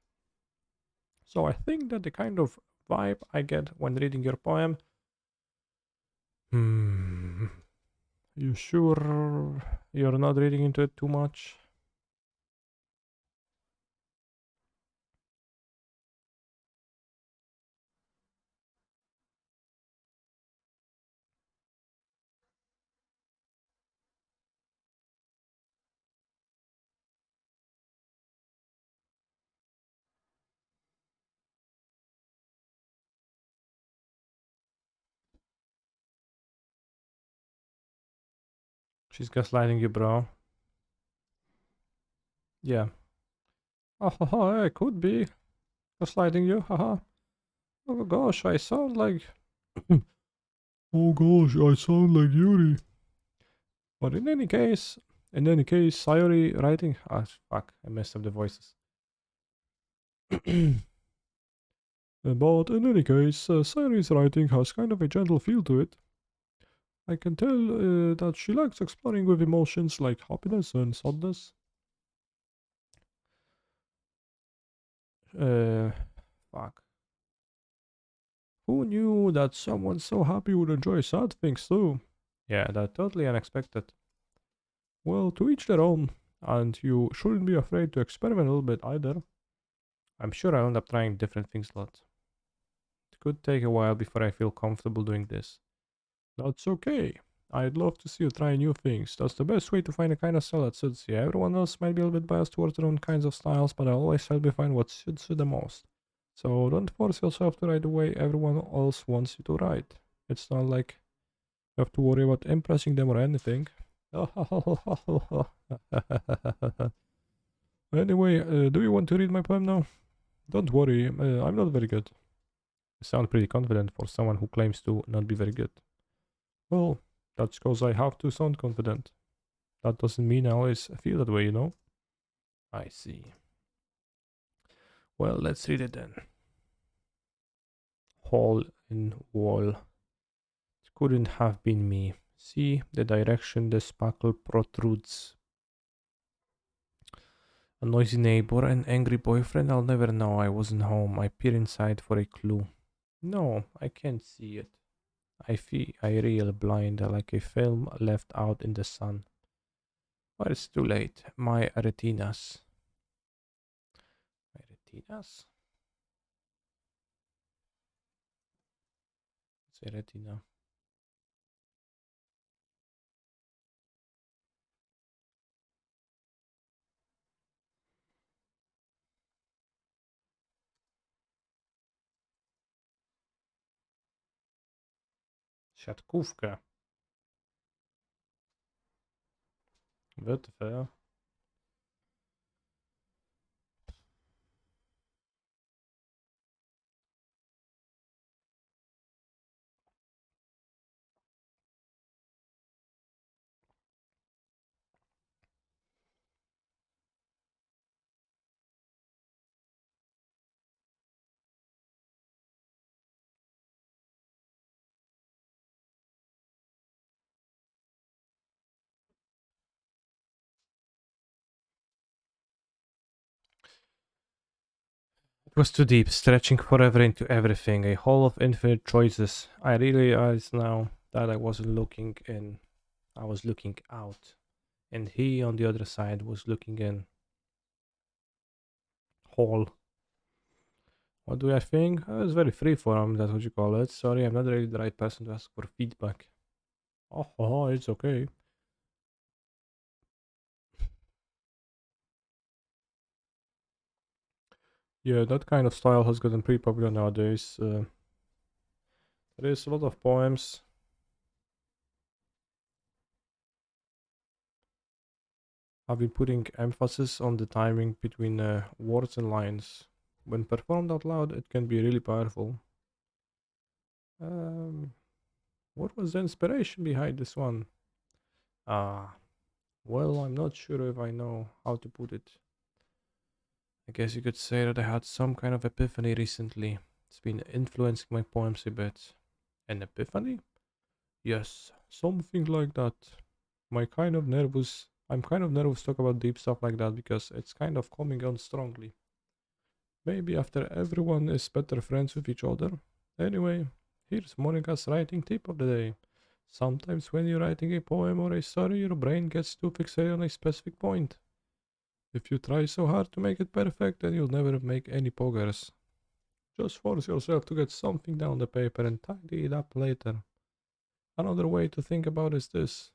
So I think that the kind of vibe I get when reading your poem. Hmm. You sure you're not reading into it too much? She's gaslighting you, bro. Yeah. Oh, haha, it could be gaslighting you, haha. Oh gosh, I sound like. Oh gosh, I sound like Yuri. But in any case, Sayori writing. Ah, fuck, I messed up the voices. But in any case, Sayori's writing has kind of a gentle feel to it. I can tell that she likes exploring with emotions like happiness and sadness. Uh, fuck. Who knew that someone so happy would enjoy sad things too? Yeah, that's totally unexpected. Well, to each their own. And you shouldn't be afraid to experiment a little bit either. I'm sure I'll end up trying different things a lot. It could take a while before I feel comfortable doing this. That's okay. I'd love to see you try new things. That's the best way to find a kind of style that suits you. Everyone else might be a little bit biased towards their own kinds of styles, but I always help you find what suits you the most. So don't force yourself to ride the way everyone else wants you to ride. It's not like you have to worry about impressing them or anything. Anyway, do you want to read my poem now? Don't worry, I'm not very good. You sound pretty confident for someone who claims to not be very good. Well, that's because I have to sound confident. That doesn't mean I always feel that way, you know? I see. Well, let's read it then. Hole in wall. It couldn't have been me. See the direction the sparkle protrudes. A noisy neighbor, an angry boyfriend, I'll never know I wasn't home. I peer inside for a clue. No, I can't see it. I reel blind like a film left out in the sun. But it's too late. My retinas. My retinas? It's a retina. Siatkówka. WTF? It was too deep, stretching forever into everything, a hole of infinite choices. I realize now that I wasn't looking in, I was looking out. And he on the other side was looking in. Hole. What do I think? It's very freeform, that's what you call it. Sorry, I'm not really the right person to ask for feedback. Oh, it's okay. Yeah, that kind of style has gotten pretty popular nowadays. There is a lot of poems. I've been putting emphasis on the timing between words and lines. When performed out loud, it can be really powerful. Um, what was the inspiration behind this one? Ah, well, I'm not sure if I know how to put it. I guess you could say that I had some kind of epiphany recently. It's been influencing my poems a bit. An epiphany? Yes, something like that. I'm kind of nervous to talk about deep stuff like that because it's kind of coming on strongly. Maybe after everyone is better friends with each other. Anyway, here's Monica's writing tip of the day. Sometimes when you're writing a poem or a story, your brain gets too fixated on a specific point. If you try so hard to make it perfect, then you'll never make any progress. Just force yourself to get something down the paper and tidy it up later. Another way to think about is this.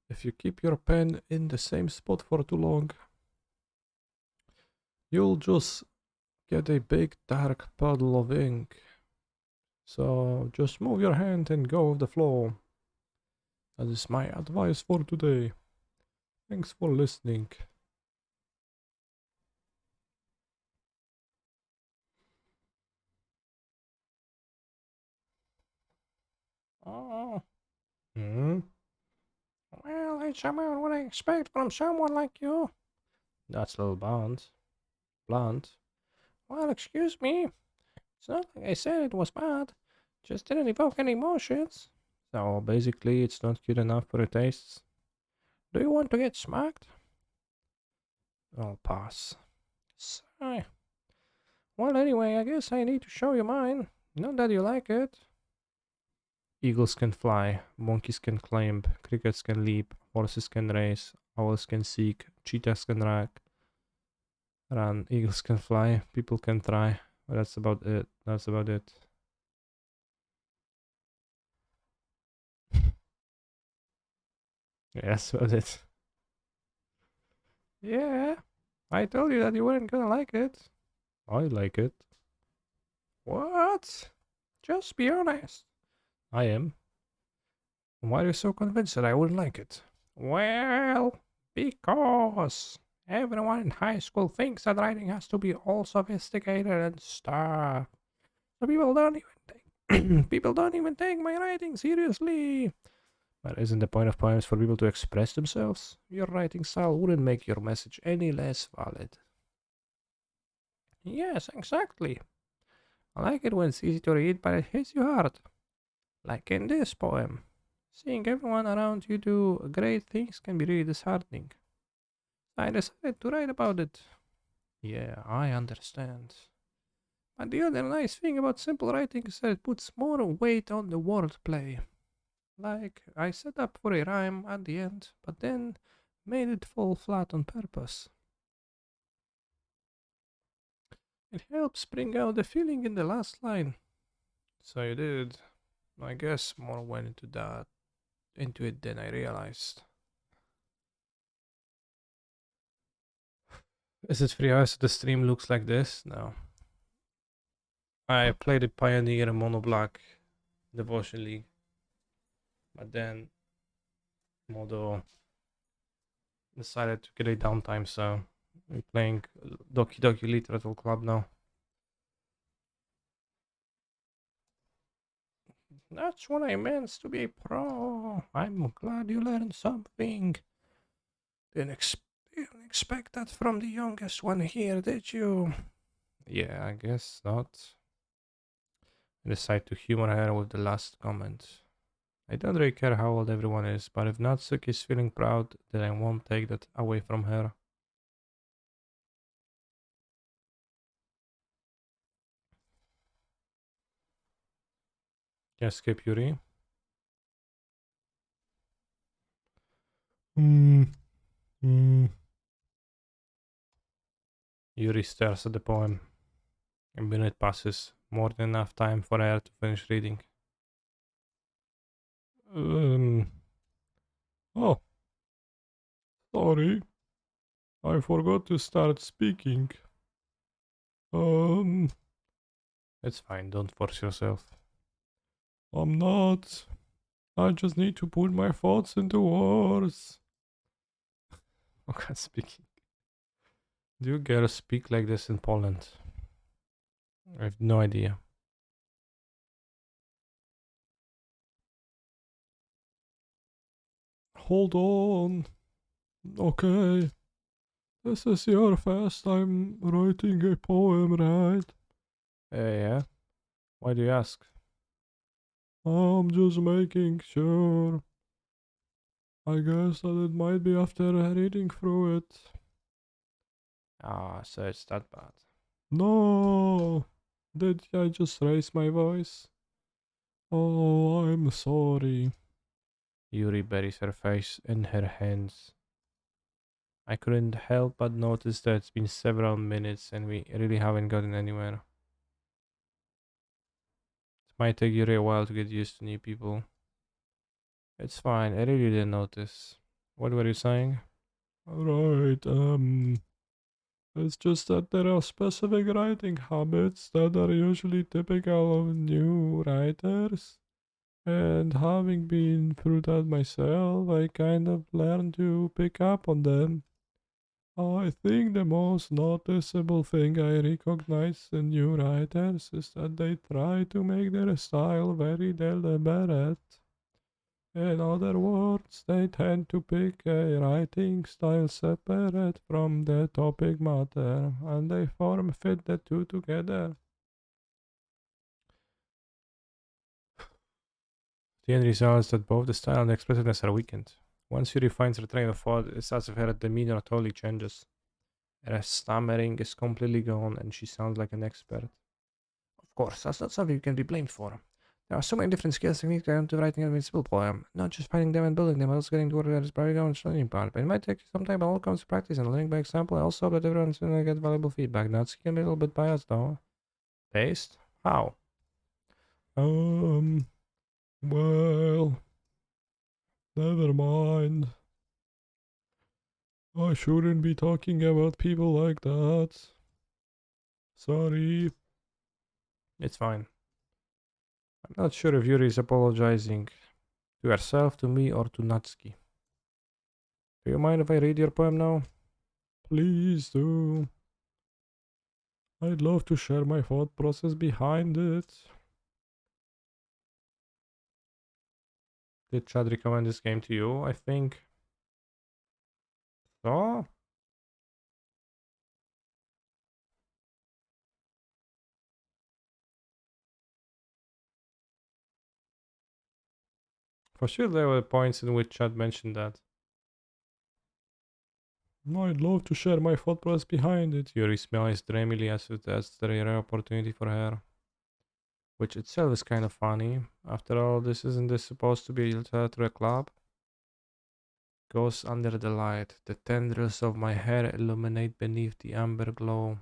If you keep your pen in the same spot for too long, you'll just get a big dark puddle of ink. So just move your hand and go with the flow. That is my advice for today. Thanks for listening. Oh. Hmm? Well, it's about what I expect from someone like you. That's a little blunt. Blunt. Well, excuse me. It's not like I said it was bad. Just didn't evoke any emotions. So basically, it's not good enough for your tastes. Do you want to get smacked? I'll pass. Sigh. Well, anyway, I guess I need to show you mine. Not that you like it. Eagles can fly, monkeys can climb, crickets can leap, horses can race, owls can seek, cheetahs can run, eagles can fly, people can try. But that's about it. That's about it. Yeah, that's about it. Yeah, I told you that you weren't gonna like it. I like it. What? Just be honest. I am. Why are you so convinced that I wouldn't like it? Well, because everyone in high school thinks that writing has to be all sophisticated and stuff. So people don't even take people don't even take my writing seriously. But isn't the point of poems for people to express themselves? Your writing style wouldn't make your message any less valid. Yes, exactly. I like it when it's easy to read, but it hits you hard. Like in this poem. Seeing everyone around you do great things can be really disheartening. I decided to write about it. Yeah, I understand. But the other nice thing about simple writing is that it puts more weight on the wordplay. Like, I set up for a rhyme at the end, but then made it fall flat on purpose. It helps bring out the feeling in the last line. So you did. I guess more went into it than I realized. Is it 3 hours the stream looks like this? No. I played a Pioneer Mono Black Devotion League, but then Modo decided to get a downtime, so I'm playing Doki Literature Club now. That's what I meant to be a pro. I'm glad you learned something. Didn't expect that from the youngest one here, did you? Yeah, I guess not. I decided to humor her with the last comment. I don't really care how old everyone is, but if Natsuki is feeling proud, then I won't take that away from her. Can skip Yuri? Hmm. Yuri stares at the poem. A minute passes, more than enough time for her to finish reading. Um. Oh, sorry. I forgot to start speaking. Um. It's fine, don't force yourself. I'm not. I just need to put my thoughts into words. Okay, speaking. Do you girls speak like this in Poland? I have no idea. Hold on. Okay. This is your first time writing a poem, right? Yeah. Why do you ask? I'm just making sure. I guess that it might be after reading through it. Ah, so it's that bad. No! Did I just raise my voice? Oh, I'm sorry. Yuri buries her face in her hands. I couldn't help but notice that it's been several minutes and we really haven't gotten anywhere. It might take Yuri a while to get used to new people. It's fine, I really didn't notice. What were you saying? Right, it's just that there are specific writing habits that are usually typical of new writers. And having been through that myself, I kind of learned to pick up on them. I think the most noticeable thing I recognize in new writers is that they try to make their style very deliberate. In other words, they tend to pick a writing style separate from the topic matter, and they form fit the two together. The end result is that both the style and the expressiveness are weakened. Once Yuri finds her train of thought, it's as if her demeanor totally changes. Her stammering is completely gone and she sounds like an expert. Of course, that's not something you can be blamed for. There are so many different skills techniques to writing an invincible poem. Not just finding them and building them, but also getting to work at its probably going studying part. But it might take some time, but all comes to practice and learning by example. I also hope that everyone's gonna get valuable feedback. Now it's gonna be a little bit biased though. Based? How? Um, well, never mind. I shouldn't be talking about people like that. Sorry. It's fine. I'm not sure if Yuri is apologizing to herself, to me, or to Natsuki. Do you mind if I read your poem now? Please do. I'd love to share my thought process behind it. Did Chad recommend this game to you? I think so. For sure, there were points in which Chad mentioned that. I'd love to share my thought process behind it. Yuri smiles dreamily as if that's the rare opportunity for her. Which itself is kind of funny. After all, isn't this supposed to be a literary club? Goes under the light. The tendrils of my hair illuminate beneath the amber glow.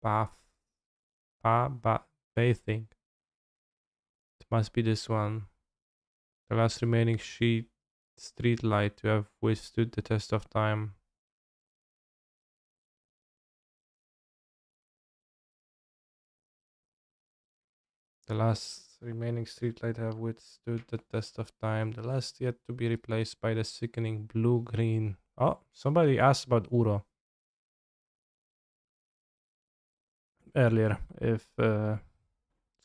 Bath. Bathing. It must be this one. The last remaining street light to have withstood the test of time. The last remaining streetlight have withstood the test of time. The last yet to be replaced by the sickening blue-green. Oh, somebody asked about Uro earlier. If it's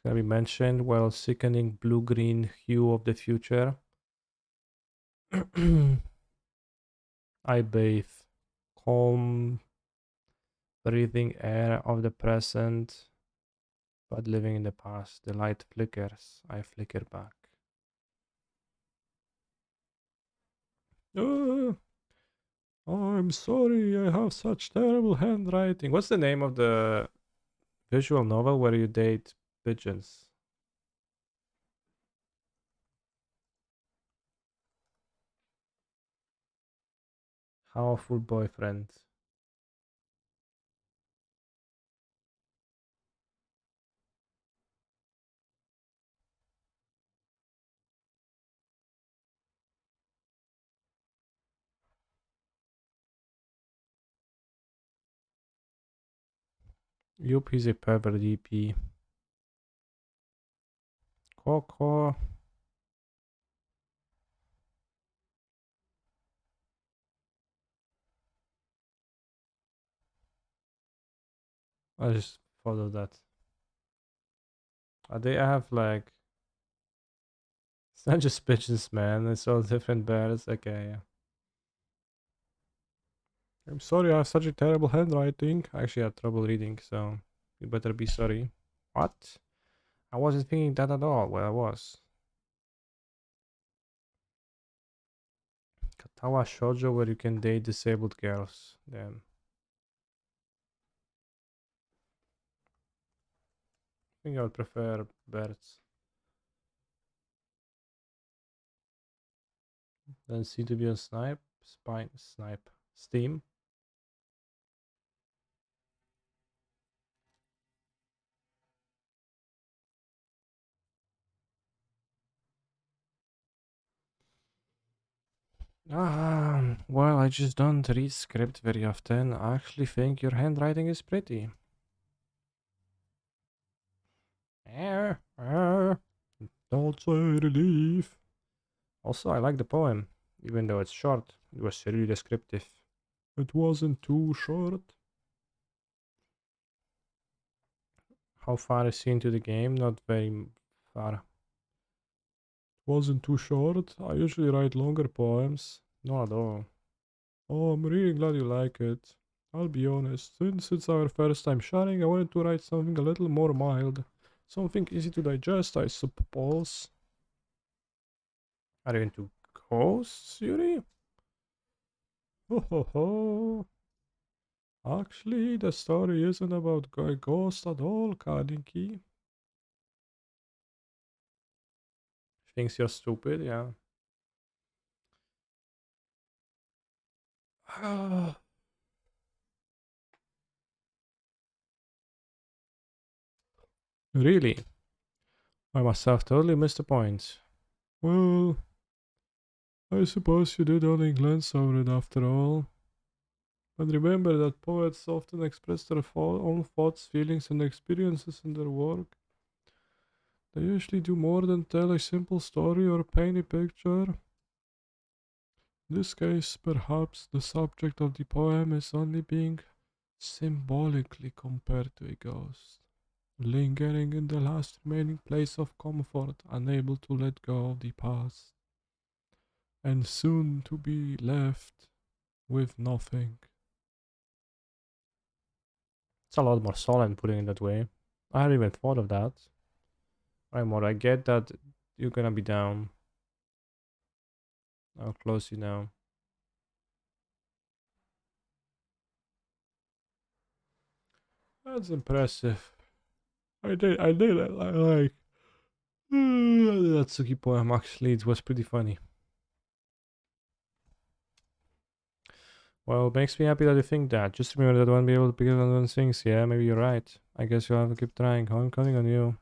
gonna be mentioned, well, sickening blue-green hue of the future. I bathe. Calm, breathing air of the present, but living in the past. The light flickers. I flicker back. Uh, I'm sorry, I have such terrible handwriting. What's the name of the visual novel where you date pigeons? Powerful boyfriend. Yup, he's a pervert DP. Coco. I just follow that. They have like. It's not just pigeons, man. It's all different birds. Okay, yeah. I'm sorry, I have such a terrible handwriting. I actually had trouble reading, so you better be sorry. What? I wasn't thinking that at all. Well, I was. Katawa Shoujo, where you can date disabled girls. Then I think I would prefer birds. Then C to be on snipe, Steam. Well, I just don't read script very often. I actually think your handwriting is pretty. Don't say relief. Also, I like the poem, even though it's short. It was really descriptive. It wasn't too short. How far is he into the game? Not very far. Wasn't too short. I usually write longer poems. Not at all. Oh, I'm really glad you like it. I'll be honest, since it's our first time sharing, I wanted to write something a little more mild. Something easy to digest, I suppose. Are you into ghosts, Yuri? Ho ho ho. Actually, the story isn't about a ghost at all, Kaniki. Thinks you're stupid, yeah. Really? I must have totally missed the point. Well, I suppose you did only glance over it after all. But remember that poets often express their own thoughts, feelings, and experiences in their work. They usually do more than tell a simple story or paint a picture. In this case, perhaps the subject of the poem is only being symbolically compared to a ghost, lingering in the last remaining place of comfort, unable to let go of the past, and soon to be left with nothing. It's a lot more solemn putting it that way. I hadn't even thought of that. Raymond, I get that you're gonna be down. I'll close you now. That's impressive. I did it. I like. That Suki poem actually, it was pretty funny. Well, it makes me happy that you think that. Just remember that I won't be able to pick up on those things. Yeah, maybe you're right. I guess you'll have to keep trying. I'm counting on you.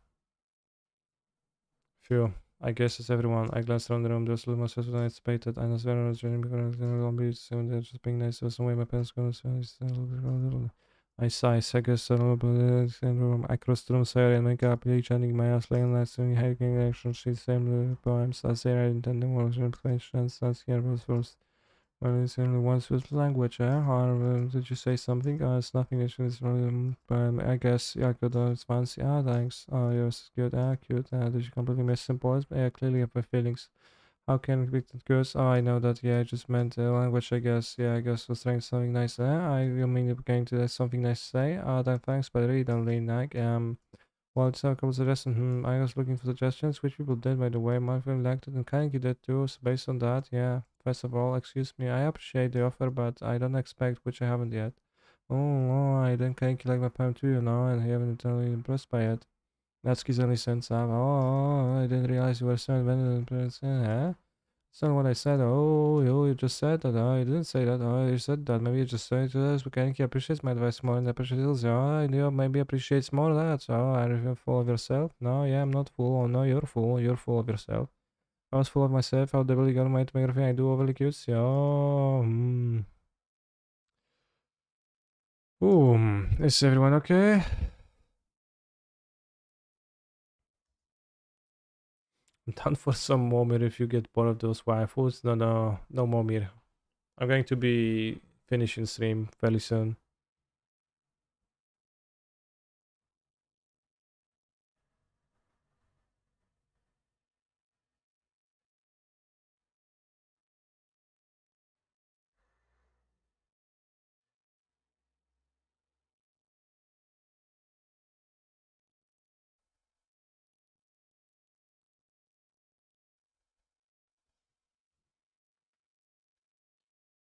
Phew. I guess it's everyone. I glanced around the room. There was a little more stress than I anticipated. I was very joining because I was going to be soon. They're just being nice. So some way my parents going to I sigh, guess a little bit room. I crossed the room, sorry, and make up each ending my ass laying last doing hiking action. She same poems. I say I intended was an explanation. That's here was first. Well, it's only one Swiss language, eh? Or did you say something? It's nothing. It's I guess, yeah, good. It's fancy. Ah, thanks. Oh, yours is good. Ah, cute. Did you completely miss some points? Yeah, clearly have my feelings. How can it be that goes? Oh, I know that. Yeah, I just meant language, I guess. Yeah, I guess was trying something nice. You mean you're going to something nice to say? Oh, then thanks, but I really don't really like. Well, it's a couple suggestions. I was looking for suggestions, which people did, by the way. My friend liked it and Kaneki did too. So based on that, yeah. First of all, excuse me, I appreciate the offer, but I don't expect, which I haven't yet. Oh, I didn't Kaneki like my poem too, and he haven't totally impressed by it. That's his only sense of. I didn't realize you were so invented. Huh? That's not what I said. You just said that. Oh, you didn't say that. Oh, you said that. Maybe you just said this. But he appreciates my advice more and appreciates. Oh, I knew maybe appreciates more that. So, are you full of yourself? No, yeah, I'm not full. Oh, no, you're full. You're full of yourself. I was full of myself. How the really got my to make everything I do overly cute. Oh, Is everyone okay? Done for some Momir if you get bored of those waifus. No Momir. I'm going to be finishing stream fairly soon.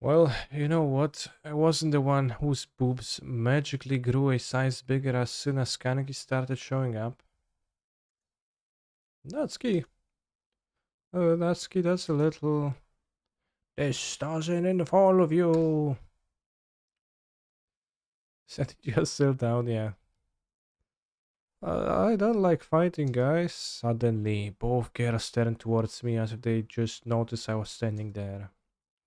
Well, you know what? I wasn't the one whose boobs magically grew a size bigger as soon as Kaneki started showing up. That's key. That's key. That's a little. This doesn't involve you. Set yourself down, yeah. I don't like fighting, guys. Suddenly, both girls turned towards me as if they just noticed I was standing there.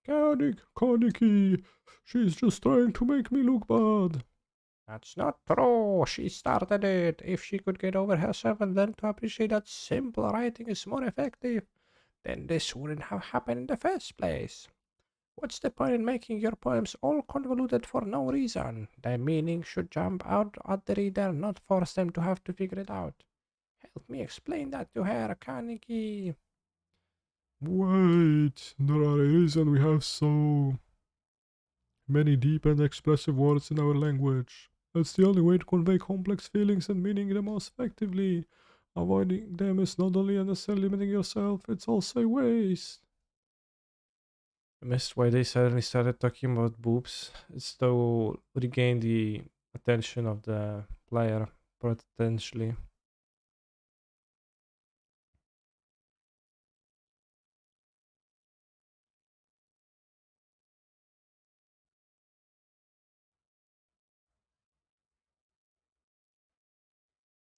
Kaneki, she's just trying to make me look bad. That's not true. She started it. If she could get over herself and learn to appreciate that simple writing is more effective, then this wouldn't have happened in the first place. What's the point in making your poems all convoluted for no reason? The meaning should jump out at the reader, not force them to have to figure it out. Help me explain that to her, Kaneki. Wait, there are a reason we have so many deep and expressive words in our language. That's the only way to convey complex feelings and meaning the most effectively. Avoiding them is not only unnecessarily limiting yourself, it's also a waste. I missed why they suddenly started talking about boobs. It's to regain the attention of the player, potentially.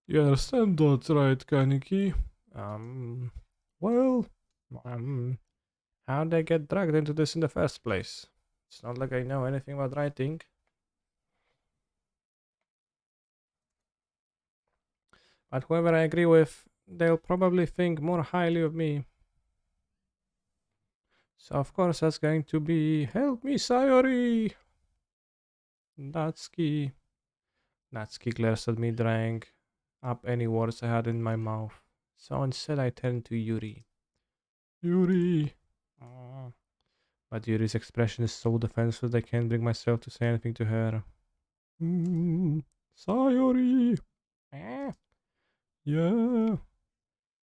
You understand that, right, Kaneki? Um, well, um, how'd they get dragged into this in the first place? It's not like I know anything about writing. But whoever I agree with, they'll probably think more highly of me. So of course that's going to be help me, Sayori! Natsuki. Natsuki glares at me, drying up any words I had in my mouth. So instead I turned to Yuri. Yuri! Mm. But Yuri's expression is so defenseless I can't bring myself to say anything to her. Sayori! Eh? Yeah,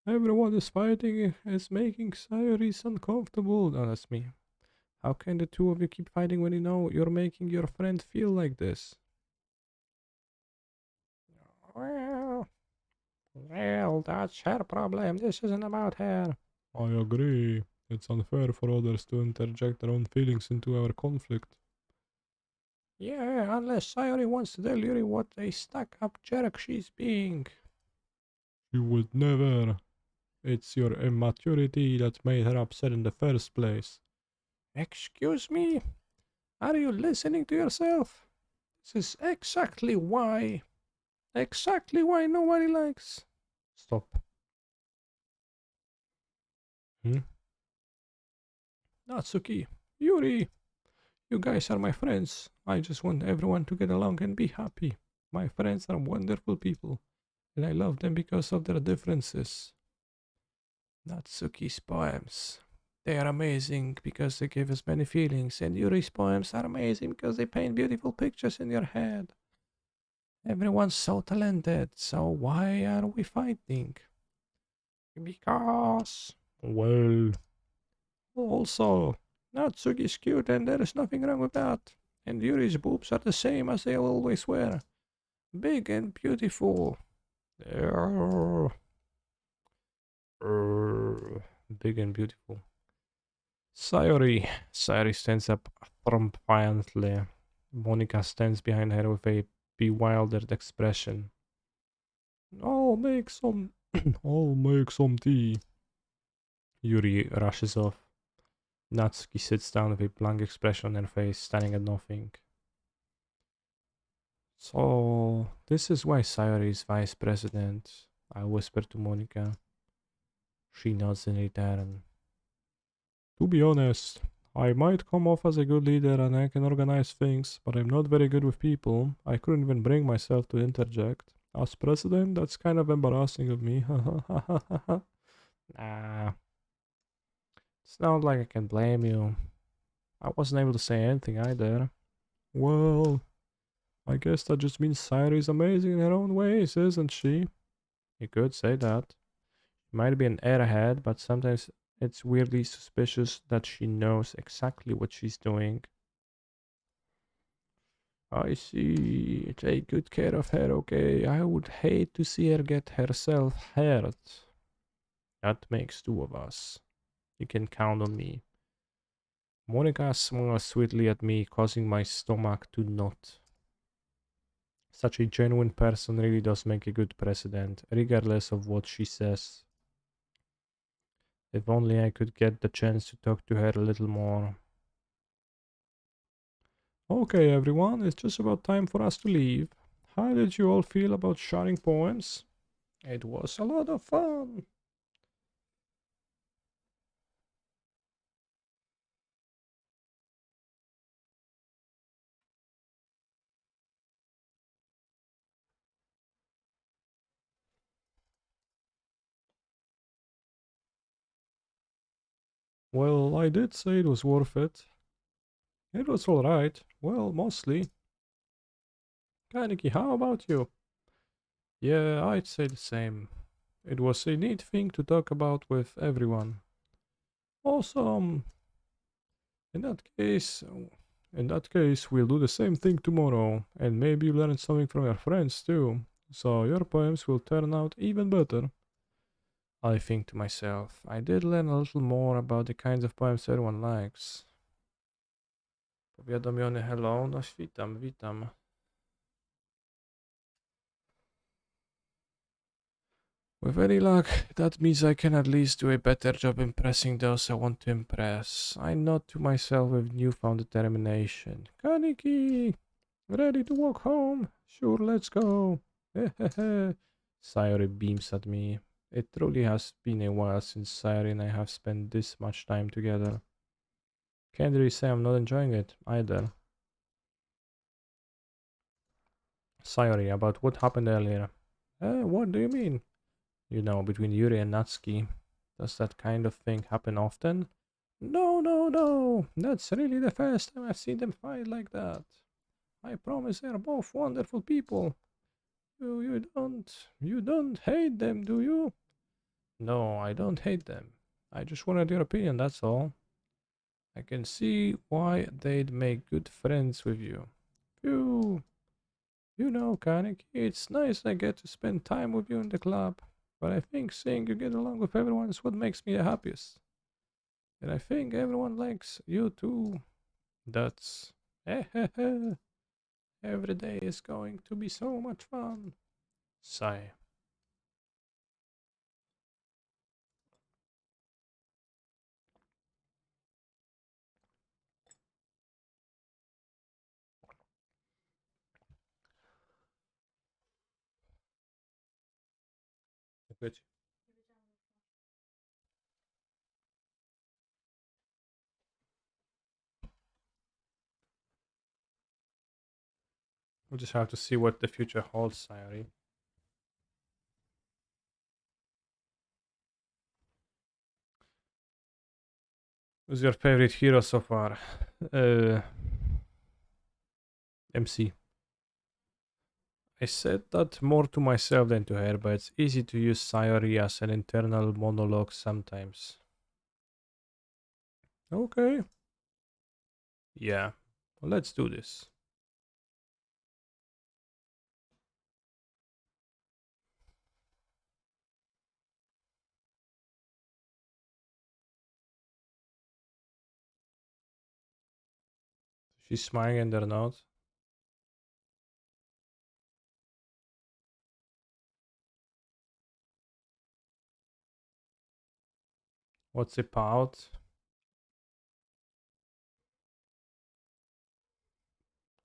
everyone is fighting is making Sayori's uncomfortable. Oh, that's me. How can the two of you keep fighting when you know you're making your friend feel like this? Well, well, that's her problem. This isn't about her. I agree. It's unfair for others to interject their own feelings into our conflict. Yeah, unless Sayori wants to tell Yuri what a stuck up jerk she's being. She would never. It's your immaturity that made her upset in the first place. Excuse me? Are you listening to yourself? This is exactly why nobody likes. Stop. Hmm? Natsuki, Yuri, you guys are my friends. I just want everyone to get along and be happy. My friends are wonderful people, and I love them because of their differences. Natsuki's poems. They are amazing because they give us many feelings, and Yuri's poems are amazing because they paint beautiful pictures in your head. Everyone's so talented, so why are we fighting? Because. Well. Also, Natsuki's cute and there is nothing wrong with that. And Yuri's boobs are the same as they always were. Big and beautiful. Err, Big and beautiful. Sayori stands up triumphantly. Monica stands behind her with a bewildered expression. I'll make some. I'll make some tea. Yuri rushes off. Natsuki sits down with a blank expression on her face, staring at nothing. So, this is why Sayori is vice president. I whisper to Monica. She nods in return. To be honest, I might come off as a good leader and I can organize things, but I'm not very good with people. I couldn't even bring myself to interject. As president, that's kind of embarrassing of me. Nah, it's not like I can blame you. I wasn't able to say anything either. Well, I guess that just means Sayori is amazing in her own ways, isn't she? You could say that. She might be an airhead, but sometimes it's weirdly suspicious that she knows exactly what she's doing. I see. Take good care of her, okay? I would hate to see her get herself hurt. That makes two of us. You can count on me. Monica smiles sweetly at me, causing my stomach to knot. Such a genuine person really does make a good president, regardless of what she says. If only I could get the chance to talk to her a little more. Okay, everyone, it's just about time for us to leave. How did you all feel about sharing poems? It was a lot of fun. Well, I did say it was worth it. It was alright. Well, mostly. Kaneki, how about you? Yeah, I'd say the same. It was a neat thing to talk about with everyone. Awesome. In that case, we'll do the same thing tomorrow, and maybe you learn something from your friends too. So your poems will turn out even better. I think to myself, I did learn a little more about the kinds of poems everyone likes. Powiadomiony hello, no witam, witam. With any luck, that means I can at least do a better job impressing those I want to impress. I nod to myself with newfound determination. Kaniki! Ready to walk home? Sure, let's go. Sayori beams at me. It truly has been a while since Sayori and I have spent this much time together. Can't really say I'm not enjoying it either. Sayori, about what happened earlier. What do you mean? You know, between Yuri and Natsuki. Does that kind of thing happen often? No, no, no. That's really the first time I've seen them fight like that. I promise they're both wonderful people. You don't hate them, do you? No, I don't hate them. I just wanted your opinion, that's all. I can see why they'd make good friends with you. You, you know, Kaneki, it's nice I get to spend time with you in the club, but I think seeing you get along with everyone is what makes me the happiest. And I think everyone likes you too. That's every day is going to be so much fun. Sigh. Good. We'll just have to see what the future holds, Sayori. Who's your favorite hero so far? Uh, MC. I said that more to myself than to her, but it's easy to use Sayori as an internal monologue sometimes. Okay. Yeah. Well, let's do this. She's smiling and they're not. What's it about?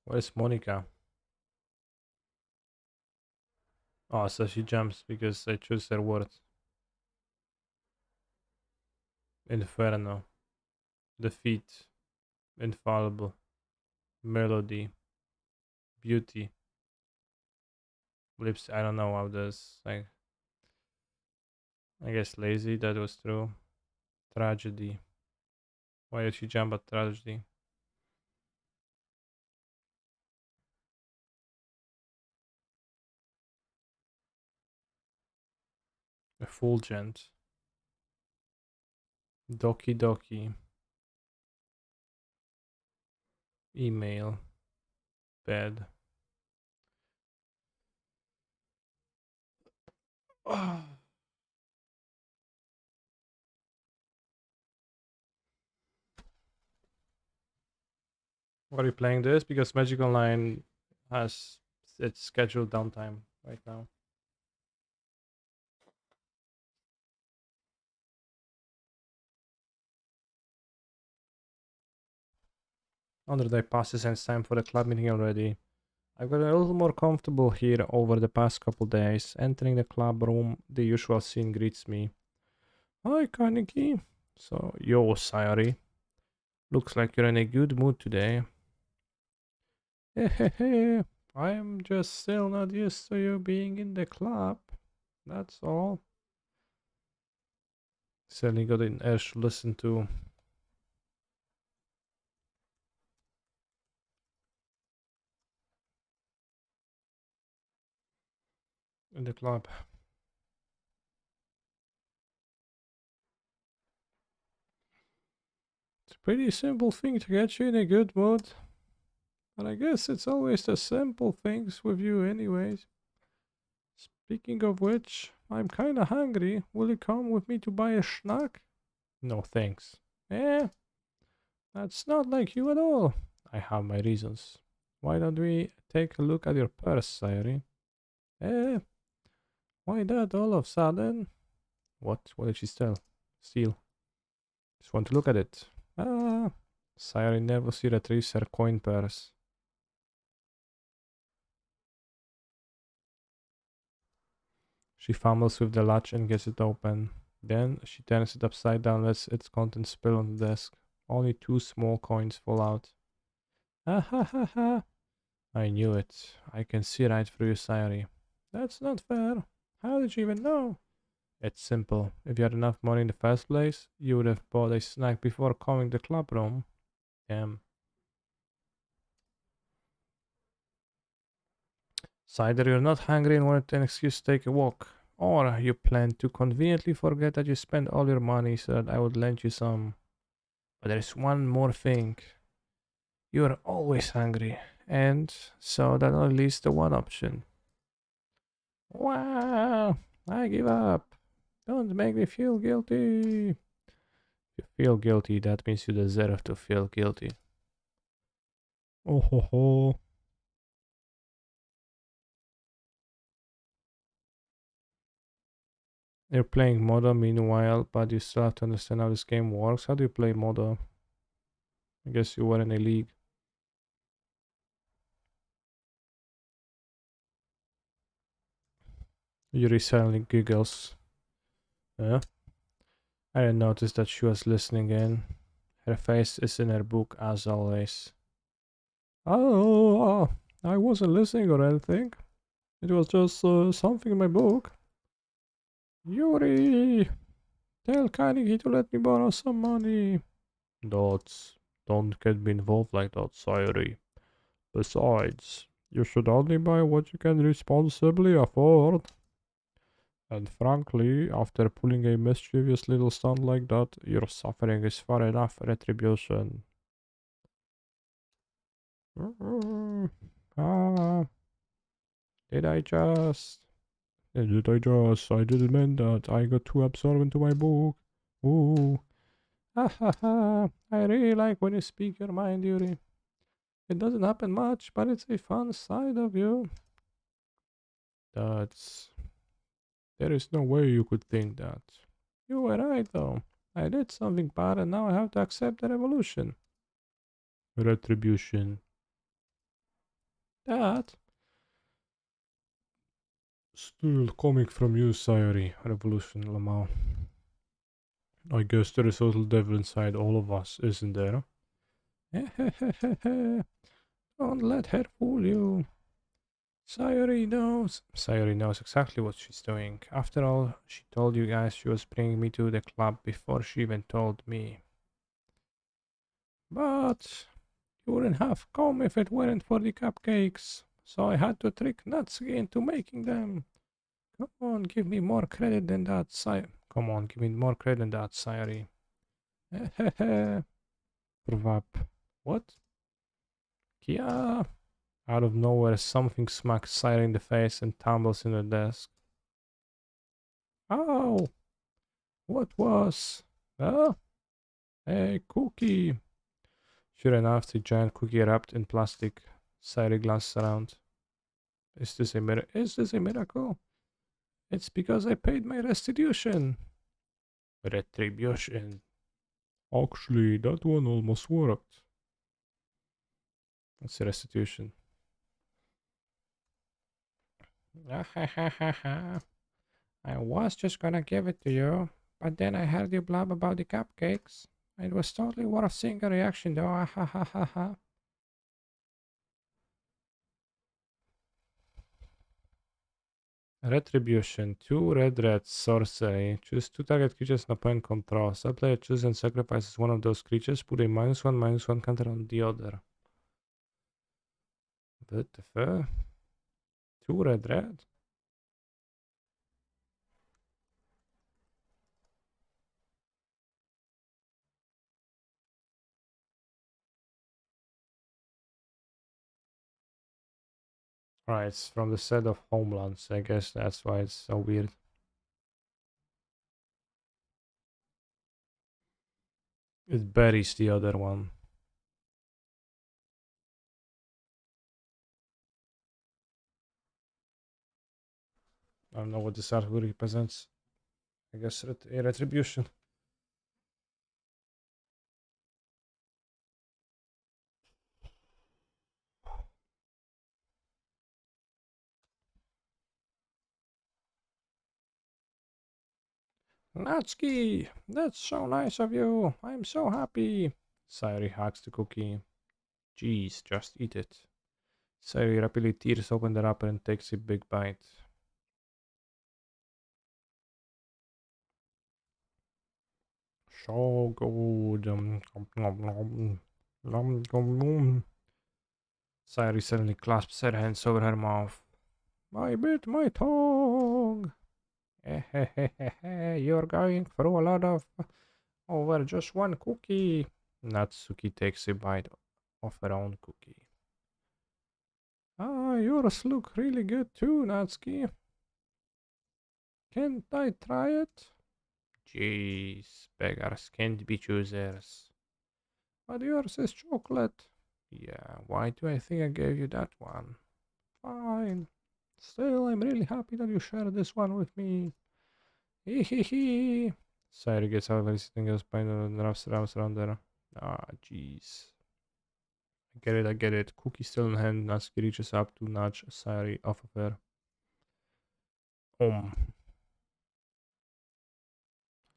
Where's Monica? Oh, so she jumps because I choose her word. Inferno. Defeat. Infallible. Melody. Beauty. Lips. I don't know how this. I guess lazy. That was true. Tragedy. Why did she jump at tragedy? Effulgent. Doki Doki. Email. Bed. What are you playing this? Because Magic Online has its scheduled downtime right now. 100 day passes and it's time for the club meeting already. I've got a little more comfortable here over the past couple days. Entering the club room, the usual scene greets me. Hi, Kaneki. So, yo, Sayori. Looks like you're in a good mood today. Hehehe. I'm just still not used to you being in the club. That's all. Certainly got an urge to listen to in the club. Pretty simple thing to get you in a good mood. And I guess it's always the simple things with you anyways. Speaking of which, I'm kinda hungry. Will you come with me to buy a snack? No thanks. Eh, that's not like you at all. I have my reasons. Why don't we take a look at your purse, Sayori? Eh, why that all of a sudden? What? What did she steal? Steal. Just want to look at it. Ah, Sayori nervously retrieves her coin purse. She fumbles with the latch and gets it open. Then she turns it upside down and lets its contents spill on the desk. Only two small coins fall out. Ah ha ha ha. I knew it. I can see right through you, Sayori. That's not fair. How did you even know? It's simple. If you had enough money in the first place, you would have bought a snack before coming to the club room. Damn. So either you're not hungry and wanted an excuse to take a walk, or you plan to conveniently forget that you spent all your money so that I would lend you some. But there's one more thing. You're always hungry, and so that only leaves the one option. Wow, I give up. Don't make me feel guilty. If you feel guilty, that means you deserve to feel guilty. Oh ho ho. You're playing Modo meanwhile, but you still have to understand how this game works. How do you play Modo? I guess you were in a league. Yuri silently giggles. Yeah. I didn't notice that she was listening in. Her face is in her book as always. Oh, I wasn't listening or anything. It was just something in my book. Yuri, tell Kaneki to let me borrow some money. Dots, don't get me involved like that, Sayori. Besides, you should only buy what you can responsibly afford. And frankly, after pulling a mischievous little stunt like that, your suffering is far enough retribution. Ah, did I just? Did I just? I didn't mean that. I got too absorbed into my book. Ooh. Ha ha ha. I really like when you speak your mind, Yuri. It doesn't happen much, but it's a fun side of you. That's. There is no way you could think that. You were right, though. I did something bad and now I have to accept the revolution. Retribution. That. Still coming from you, Sayori. Revolution, Lamau. I guess there is a little devil inside all of us, isn't there? Don't let her fool you. Sayori knows. Sayori knows exactly what she's doing. After all, she told you guys she was bringing me to the club before she even told me. But you wouldn't have come if it weren't for the cupcakes. So I had to trick Natsuki into making them. Come on, give me more credit than that, Come on, give me more credit than that, Sayori. Hehehe. Provap. What? Kia? Out of nowhere, something smacks Sayori in the face and tumbles in the desk. Ow! What was? Huh? A cookie. Sure enough, the giant cookie wrapped in plastic. Sayori glances around. Is this a miracle? It's because I paid my restitution. Retribution. Actually, that one almost worked. That's a restitution. I was just gonna give it to you, but then I heard you blab about the cupcakes. It was totally worth seeing a reaction though. Retribution. 2 red sorcery. Choose 2 target creatures and point control. Sub player chooses and sacrifices one of those creatures. Put a -1/-1 counter on the other. What the fuck? 2 red. Right, it's from the set of Homelands. I guess that's why it's so weird. It buries the other one. I don't know what this artwork represents. I guess a retribution. Natsuki, that's so nice of you. I'm so happy. Sayuri hugs the cookie. Jeez, just eat it. Sayuri rapidly tears open the wrapper and takes a big bite. So good. Nom, nom, nom, nom, nom. Sayuri suddenly clasps her hands over her mouth. I bit my tongue. You're going through a lot of over just one cookie. Natsuki takes a bite of her own cookie. Ah, yours look really good too, Natsuki. Can't I try it? Jeez, beggars can't be choosers. But yours is chocolate. Yeah, why do I think I gave you that one? Fine. Still, I'm really happy that you shared this one with me. Hee hee hee. Sayuri gets out of everything else behind and wraps arms around her. Ah, jeez. I get it, I get it. Cookie still in hand, Natsuki reaches up to nudge Sayuri off of her. Om.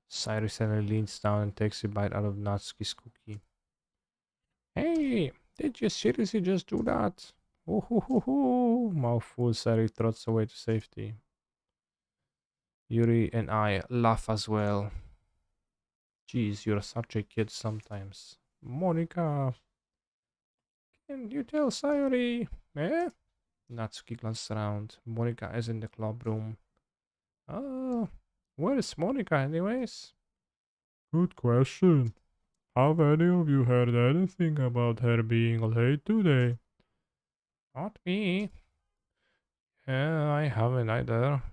Sayuri suddenly leans down and takes a bite out of Natsuki's cookie. Hey, did you seriously just do that? Oh ho ho ho! Mouthful, Sayuri trots away to safety. Yuri and I laugh as well. Jeez, you're such a kid sometimes. Monica, can you tell Sayuri? Eh? Natsuki glances around. Monica is in the club room. Oh, where is Monica anyways? Good question. Have any of you heard anything about her being late today? Not me. Yeah, I haven't either.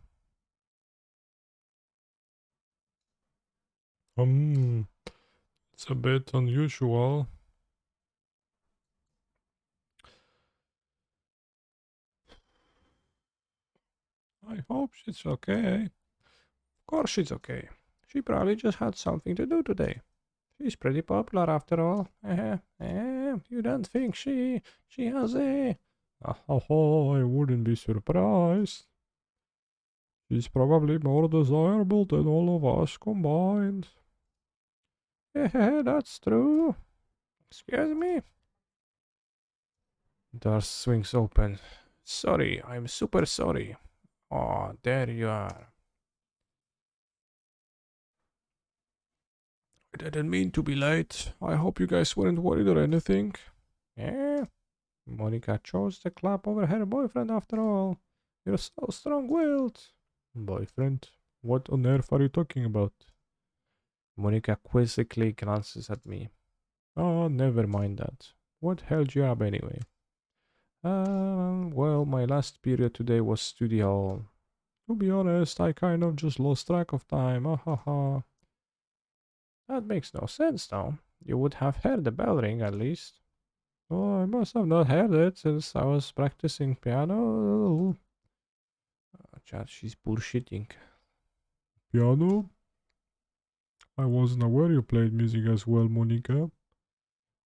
It's a bit unusual. I hope she's okay. Of course she's okay. She probably just had something to do today. She's pretty popular after all. You don't think she has a... Oh, I wouldn't be surprised. She's probably more desirable than all of us combined. That's true. Excuse me? Door swings open. Sorry, I'm super sorry. Oh, there you are. I didn't mean to be late. I hope you guys weren't worried or anything. Yeah, Monica chose the club over her boyfriend after all. You're so strong-willed. Boyfriend? What on earth are you talking about? Monica quizzically glances at me. Oh, never mind that. What held you up anyway? Well, my last period today was study hall. To be honest, I kind of just lost track of time. Ah ha ha. That makes no sense, though. You would have heard the bell ring at least. Oh, I must have not heard it since I was practicing piano. Oh, Chad, she's bullshitting. Piano? I wasn't aware you played music as well, Monica.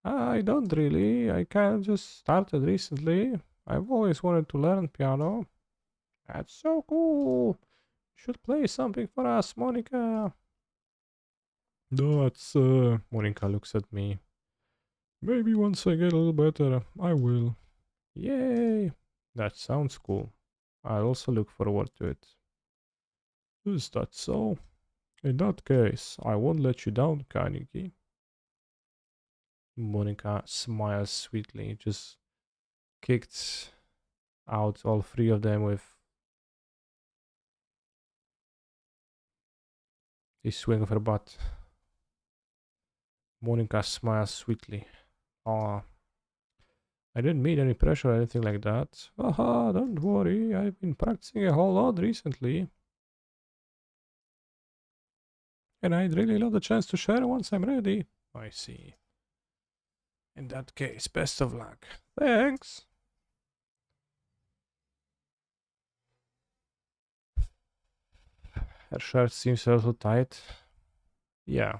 I don't really. I kind of just started recently. I've always wanted to learn piano. That's so cool. You should play something for us, Monica. That's, Monica looks at me. Maybe once I get a little better, I will. Yay! That sounds cool. I also look forward to it. Is that so? In that case, I won't let you down, Kaneki. Monica smiles sweetly, just kicked out all three of them with a swing of her butt. Monica smiles sweetly. Ah, I didn't mean any pressure or anything like that. Haha, don't worry. I've been practicing a whole lot recently. And I'd really love the chance to share once I'm ready. I see. In that case, best of luck. Thanks. Her shirt seems a little tight. Yeah.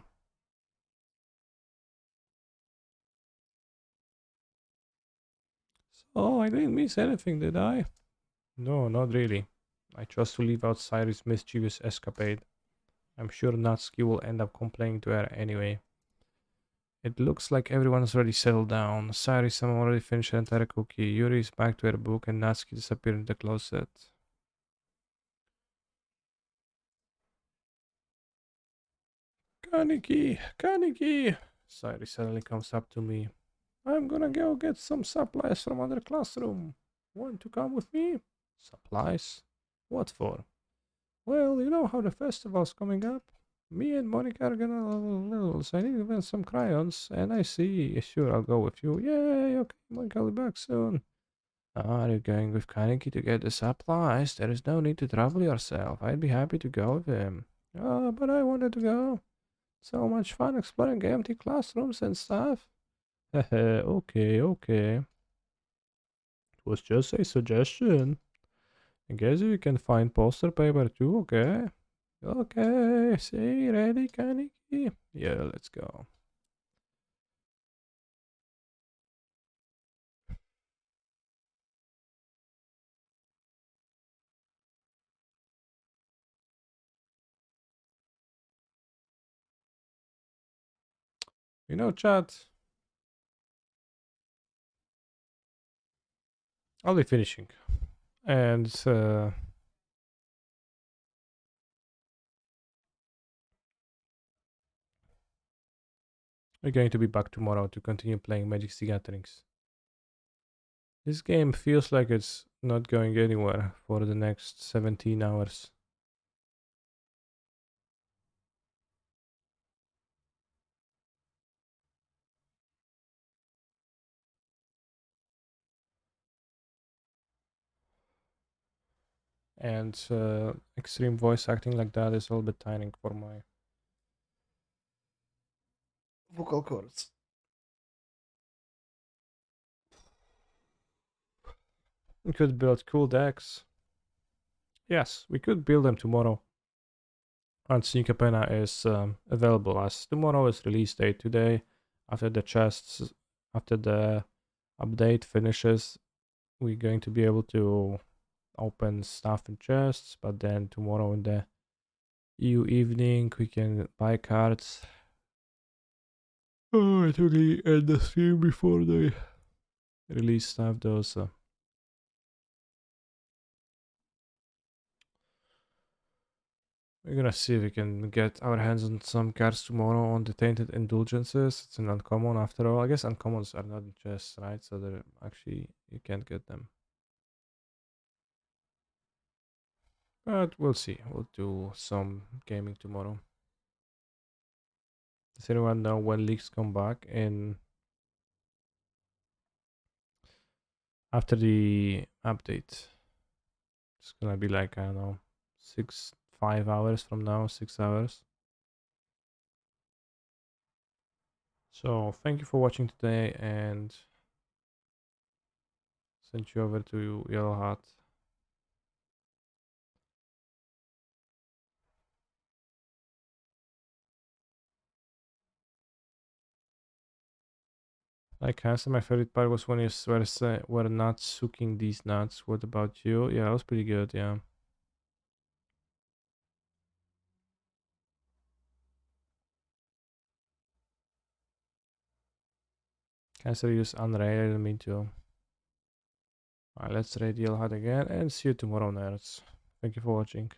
So I didn't miss anything, did I? No, not really. I chose to leave out Cyrus' mischievous escapade. I'm sure Natsuki will end up complaining to her anyway. It looks like everyone's already settled down. Cyrus already finished the entire cookie. Yuri is back to her book and Natsuki disappeared in the closet. Kaneki, Kaneki! Cyrus suddenly comes up to me. I'm gonna go get some supplies from other classroom. Want to come with me? Supplies? What for? Well, you know how the festival's coming up. Me and Monica are gonna level, so I need even some crayons. And I see. Sure, I'll go with you. Yay, okay, Monica will be back soon. Are you going with Kaneki to get the supplies? There is no need to trouble yourself. I'd be happy to go with him. Oh, but I wanted to go. So much fun exploring empty classrooms and stuff. Okay, okay. It was just a suggestion. I guess you can find poster paper too, okay? Okay, see, ready, Kaneki? Yeah, let's go. You know, chat, I'll be finishing. And we're going to be back tomorrow to continue playing Magic the Gatherings. This game feels like it's not going anywhere for the next 17 hours. And extreme voice acting like that is a little bit tiring for my vocal cords. We could build cool decks. Yes, we could build them tomorrow. And Syncopena is available as tomorrow is release date today. After the chests, after the update finishes, we're going to be able to open stuff in chests. But then tomorrow in the evening, we can buy cards. Oh, it really end the stream before they release stuff though. So we're gonna see if we can get our hands on some cards tomorrow on the Tainted Indulgences. It's an uncommon after all. I guess uncommons are not in chests, right? So they're actually, you can't get them. But we'll see. We'll do some gaming tomorrow. Does anyone know when leaks come back in after the update? It's gonna be like, I don't know, 5 hours from now, 6 hours. So thank you for watching today and send you over to Yellow Hat. Like Hansen, my favorite part was when you were not sucking these nuts. What about you? Yeah, that was pretty good, yeah. Cancer use unraid, I didn't mean to. Alright, let's raid Yellow Hat again and see you tomorrow, nerds. Thank you for watching.